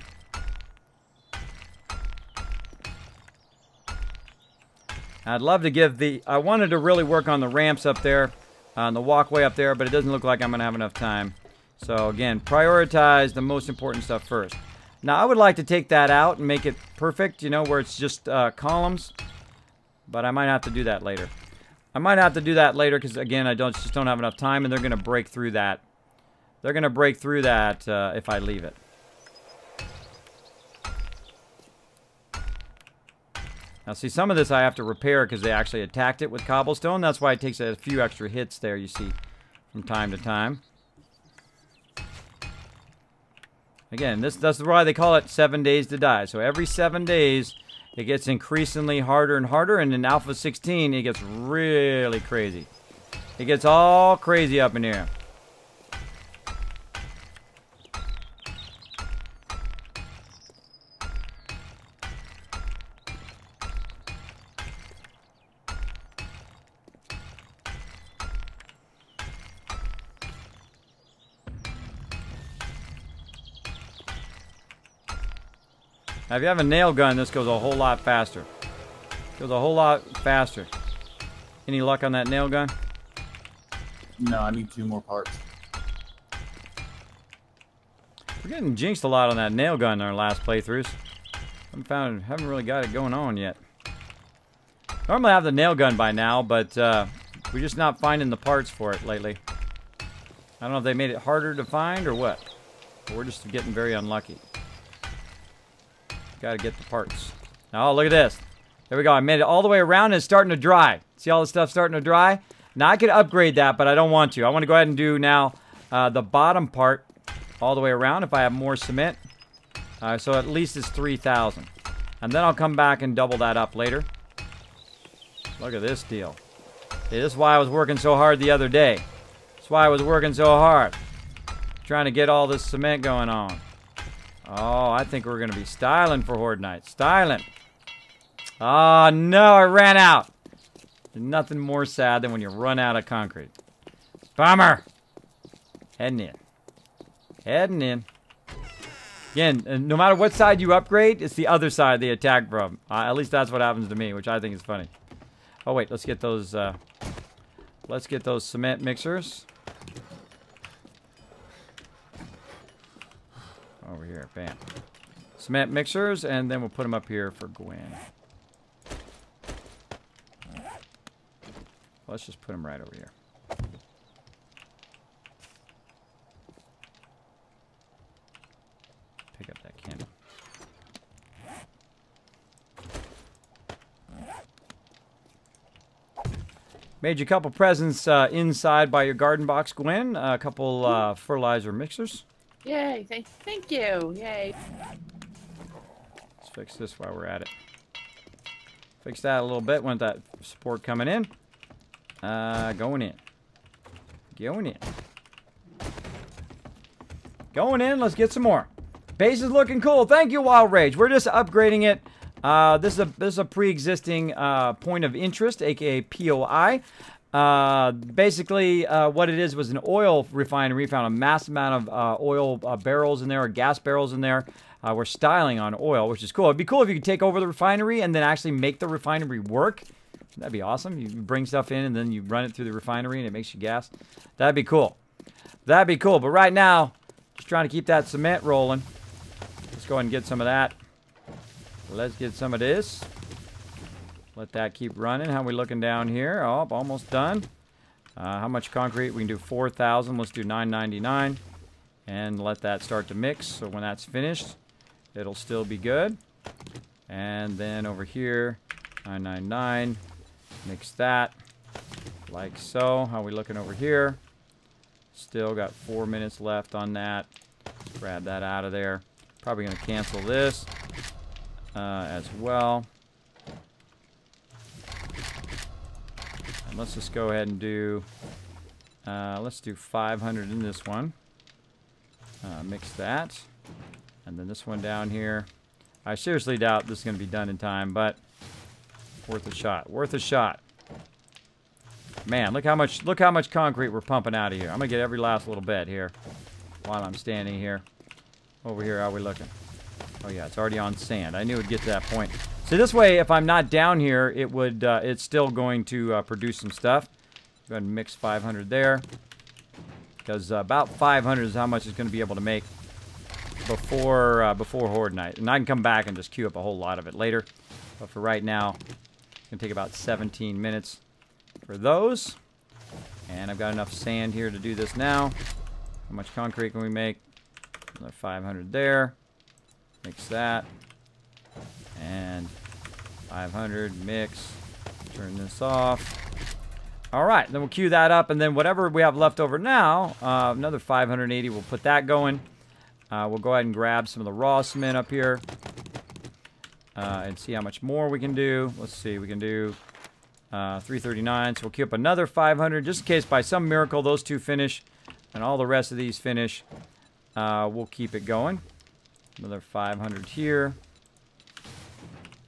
I'd love to give I wanted to really work on the ramps up there, on the walkway up there, but it doesn't look like I'm going to have enough time. So again, prioritize the most important stuff first. Now I would like to take that out and make it perfect, you know, where it's just columns. But I might have to do that later. I might have to do that later because, again, I just don't have enough time, and they're going to break through that. They're going to break through that if I leave it. Now, see, some of this I have to repair because they actually attacked it with cobblestone. That's why it takes a few extra hits there, you see, from time to time. Again, that's why they call it 7 days to die. So every 7 days, it gets increasingly harder and harder. And in Alpha 16, it gets really crazy. It gets all crazy up in here. Now, if you have a nail gun, this goes a whole lot faster. Goes a whole lot faster. Any luck on that nail gun? No, I need 2 more parts. We're getting jinxed a lot on that nail gun in our last playthroughs. Haven't really got it going on yet. Normally I have the nail gun by now, but we're just not finding the parts for it lately. I don't know if they made it harder to find or what. But we're just getting very unlucky. Got to get the parts. Oh, look at this. There we go. I made it all the way around and it's starting to dry. See all the stuff starting to dry? Now I could upgrade that, but I don't want to. I want to go ahead and do now the bottom part all the way around if I have more cement. So at least it's 3,000. And then I'll come back and double that up later. Look at this deal. See, this is why I was working so hard the other day. That's why I was working so hard. Trying to get all this cement going on. Oh, I think we're going to be styling for Horde Night. Styling. Oh, no, I ran out. There's nothing more sad than when you run out of concrete. Bummer. Heading in. Heading in. Again, no matter what side you upgrade, it's the other side they attack from. At least that's what happens to me, which I think is funny. Oh, wait, let's get those cement mixers. Over here, bam. Cement mixers, and then we'll put them up here for Gwen. Let's just put them right over here. Pick up that candle. Made you a couple presents inside by your garden box, Gwen. A couple fertilizer mixers. Yay! Thank you! Yay! Let's fix this while we're at it. Fix that a little bit. Want that support coming in? Going in. Going in. Going in. Let's get some more. Base is looking cool. Thank you, Wild Rage. We're just upgrading it. This is a pre-existing point of interest, aka POI. Basically, what it is was an oil refinery. Found a massive amount of oil barrels in there, or gas barrels in there. We're styling on oil, which is cool. It'd be cool if you could take over the refinery and then actually make the refinery work. That'd be awesome. You bring stuff in and then you run it through the refinery and it makes you gas. That'd be cool. That'd be cool. But right now, just trying to keep that cement rolling. Let's go ahead and get some of that. Let's get some of this. Let that keep running. How are we looking down here? Oh, almost done. How much concrete? We can do 4,000. Let's do 999. And let that start to mix. So when that's finished, it'll still be good. And then over here, 999. Mix that like so. How are we looking over here? Still got 4 minutes left on that. Grab that out of there. Probably going to cancel this as well. And let's just go ahead and do, let's do 500 in this one. Mix that. And then this one down here. I seriously doubt this is going to be done in time, but worth a shot. Worth a shot. Man, look how much concrete we're pumping out of here. I'm going to get every last little bit here while I'm standing here. Over here, how are we looking? Oh yeah, it's already on sand. I knew it would get to that point. So this way, if I'm not down here, it would it's still going to produce some stuff. Go ahead and mix 500 there. Because about 500 is how much it's going to be able to make before Horde Night. And I can come back and just queue up a whole lot of it later. But for right now, it's going to take about 17 minutes for those. And I've got enough sand here to do this now. How much concrete can we make? Another 500 there. Mix that. And 500, mix. Turn this off. All right, then we'll queue that up, and then whatever we have left over now, another 580, we'll put that going. We'll go ahead and grab some of the raw cement up here and see how much more we can do. Let's see, we can do 339, so we'll queue up another 500, just in case by some miracle those two finish and all the rest of these finish. We'll keep it going. Another 500 here.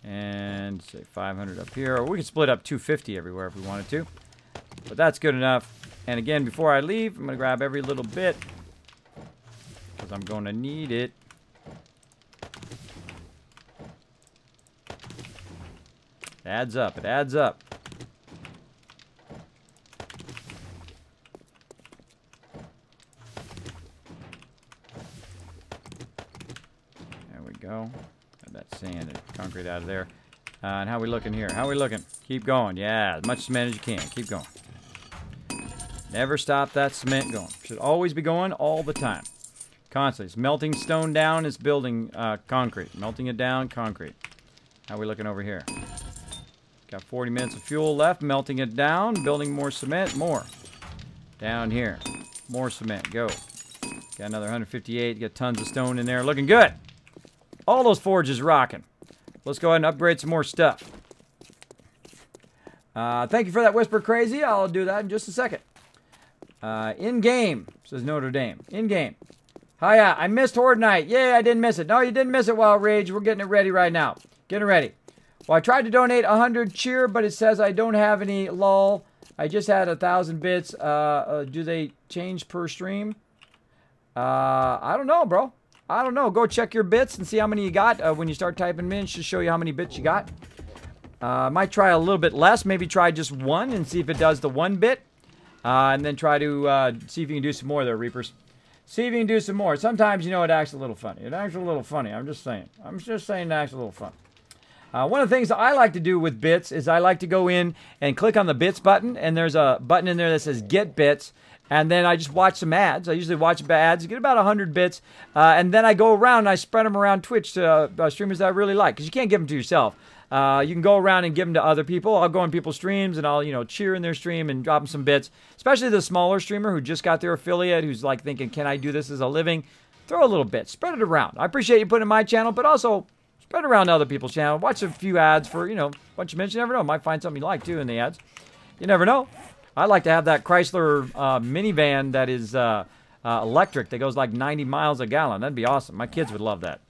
And say 500 up here. Or we could split up 250 everywhere if we wanted to. But that's good enough. And again, before I leave, I'm going to grab every little bit. Because I'm going to need it. It adds up. It adds up. Go. Got that sand and concrete out of there. And how are we looking here? How are we looking? Keep going. Yeah, as much cement as you can. Keep going. Never stop that cement going. Should always be going all the time. Constantly. It's melting stone down. It's building concrete. Melting it down, concrete. How are we looking over here? Got 40 minutes of fuel left. Melting it down. Building more cement. More. Down here. More cement. Go. Got another 158. Got tons of stone in there. Looking good. All those forges rocking. Let's go ahead and upgrade some more stuff. Thank you for that, Whisper Crazy. I'll do that in just a second. In-game, says Notre Dame. In-game. Hiya, I missed Horde Night. Yay, I didn't miss it. No, you didn't miss it, Wild Rage. We're getting it ready right now. Getting ready. Well, I tried to donate 100 cheer, but it says I don't have any lol. I just had 1,000 bits. Do they change per stream? I don't know, bro. I don't know. Go check your bits and see how many you got. When you start typing them in, it should show you how many bits you got. Might try a little bit less. Maybe try just 1 and see if it does the 1 bit. And then try to see if you can do some more there, Reapers. See if you can do some more. Sometimes, you know, it acts a little funny. It acts a little funny. I'm just saying. I'm just saying it acts a little fun. One of the things that I like to do with bits is I like to go in and click on the bits button. And there's a button in there that says get bits. And then I just watch some ads. I usually watch ads, get about 100 bits. And then I go around and I spread them around Twitch to streamers that I really like. Because you can't give them to yourself. You can go around and give them to other people. I'll go on people's streams and I'll, you know, cheer in their stream and drop them some bits. Especially the smaller streamer who just got their affiliate, who's like thinking, can I do this as a living? Throw a little bit. Spread it around. I appreciate you putting it in my channel, but also spread it around to other people's channel. Watch a few ads for, you know, a bunch of minutes. You never know. Might find something you like, too, in the ads. You never know. I'd like to have that Chrysler minivan that is electric that goes like 90 miles a gallon. That'd be awesome. My kids would love that.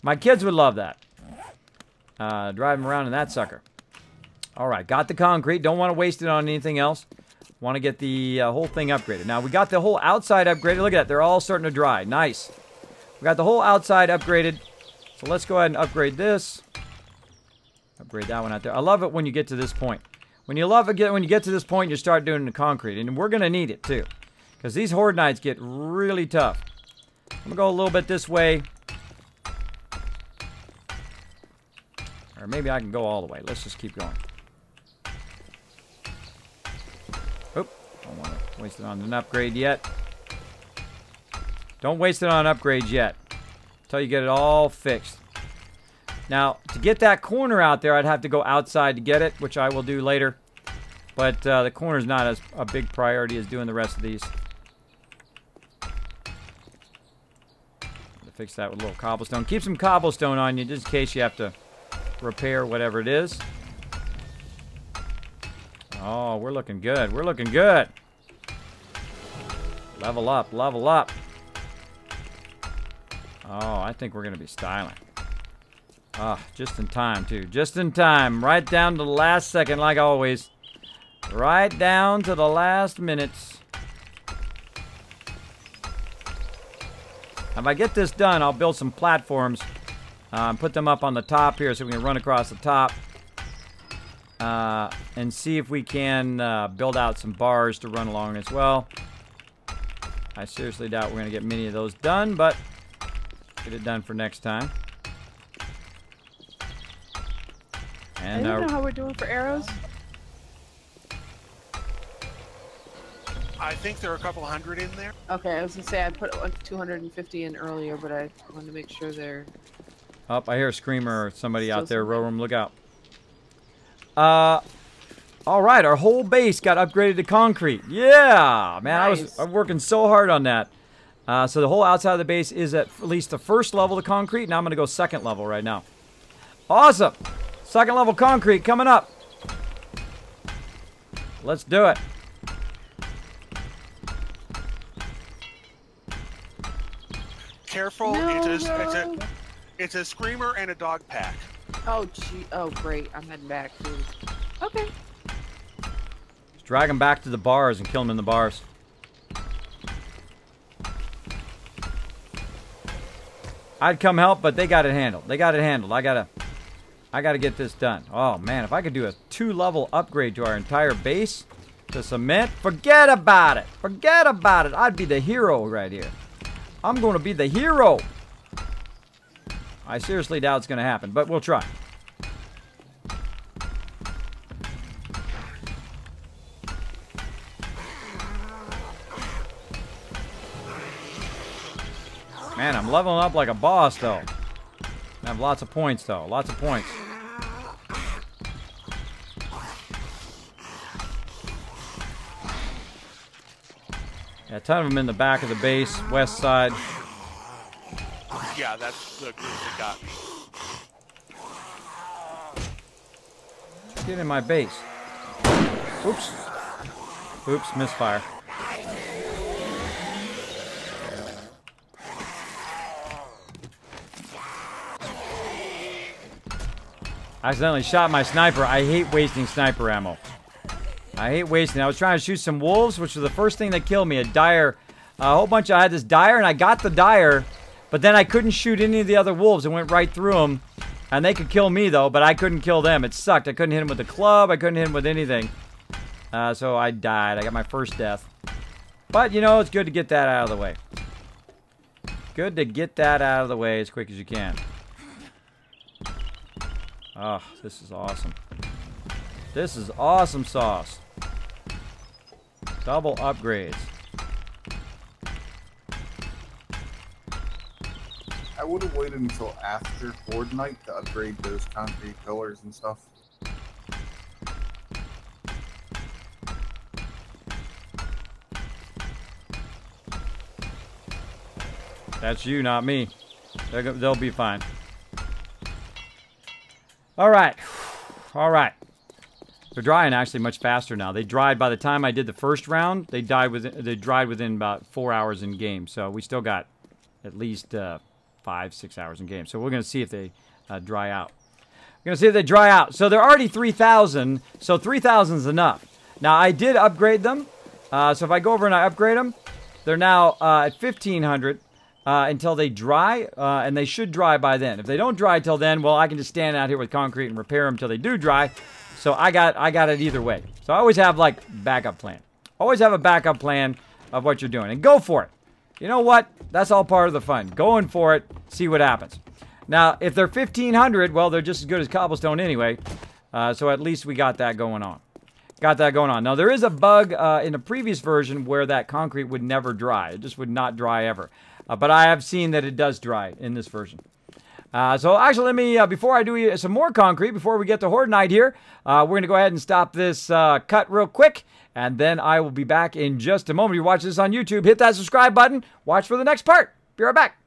My kids would love that. Driving around in that sucker. All right, got the concrete. Don't want to waste it on anything else. Want to get the whole thing upgraded. Now, we got the whole outside upgraded. Look at that. They're all starting to dry. Nice. We got the whole outside upgraded. So let's go ahead and upgrade this. Upgrade that one out there. I love it when you get to this point. When you get to this point, you start doing the concrete. And we're going to need it, too. Because these Horde Nights get really tough. I'm going to go a little bit this way. Or maybe I can go all the way. Let's just keep going. Oop. Don't want to waste it on an upgrade yet. Don't waste it on upgrades yet. Until you get it all fixed. Now, to get that corner out there, I'd have to go outside to get it, which I will do later. But the corner's not as a big priority as doing the rest of these. Fix that with a little cobblestone. Keep some cobblestone on you just in case you have to repair whatever it is. Oh, we're looking good. We're looking good. Level up, level up. Oh, I think we're going to be styling. Ah, just in time, too. Just in time. Right down to the last second, like always. Right down to the last minutes. If I get this done, I'll build some platforms. Put them up on the top here so we can run across the top. And see if we can build out some bars to run along as well. I seriously doubt we're going to get many of those done, but get it done for next time. And I don't know how we're doing for arrows. I think there are a couple hundred in there. Okay, I was going to say I put like 250 in earlier, but I wanted to make sure they're... Oh, I hear a screamer or somebody out there. Row room, look out. All right, our whole base got upgraded to concrete. Yeah, man, nice. I'm working so hard on that. So the whole outside of the base is at least the first level of concrete. Now I'm going to go second level right now. Awesome. Second level concrete coming up. Let's do it. Careful, it's a screamer and a dog pack. Oh, gee. Oh, great. I'm heading back, too. Okay. Just drag them back to the bars and kill them in the bars. I'd come help, but they got it handled. They got it handled. I gotta get this done. Oh, man, if I could do a 2-level upgrade to our entire base to cement, forget about it. Forget about it. I'd be the hero right here. I'm going to be the hero. I seriously doubt it's going to happen, but we'll try. Man, I'm leveling up like a boss, though. I have lots of points, though. Lots of points. Yeah, a ton of them in the back of the base, west side. Yeah, that's the group that got me. Get in my base. Oops. Oops, misfire. I accidentally shot my sniper. I hate wasting sniper ammo. I hate wasting. I was trying to shoot some wolves, which was the first thing that killed me. A dire, a whole bunch. I had this dire, and I got the dire, but then I couldn't shoot any of the other wolves. It went right through them, and they could kill me though, but I couldn't kill them. It sucked. I couldn't hit them with the club. I couldn't hit them with anything. So I died. I got my first death. But you know, it's good to get that out of the way. Good to get that out of the way as quick as you can. Oh, this is awesome. This is awesome sauce. Double upgrades. I would have waited until after Horde Night to upgrade those concrete pillars and stuff. That's you, not me. They'll be fine. All right. All right. They're drying actually much faster now. They dried by the time I did the first round. They dried within about 4 hours in game. So we still got at least 5-6 hours in game. So we're going to see if they dry out. We're going to see if they dry out. So they're already 3,000. So 3,000 is enough. Now I did upgrade them. So if I go over and I upgrade them, they're now at 1,500 until they dry. And they should dry by then. If they don't dry till then, well, I can just stand out here with concrete and repair them until they do dry. So I got it either way. So I always have like backup plan. Always have a backup plan of what you're doing and go for it. You know what? That's all part of the fun. Going for it, see what happens. Now, if they're 1,500, well, they're just as good as cobblestone anyway. So at least we got that going on. Got that going on. Now, there is a bug in the previous version where that concrete would never dry. It just would not dry ever. But I have seen that it does dry in this version. So actually, let me, before I do some more concrete, before we get to Horde Night here, we're going to go ahead and stop this cut real quick, and then I will be back in just a moment. If you're watching this on YouTube, hit that subscribe button. Watch for the next part. Be right back.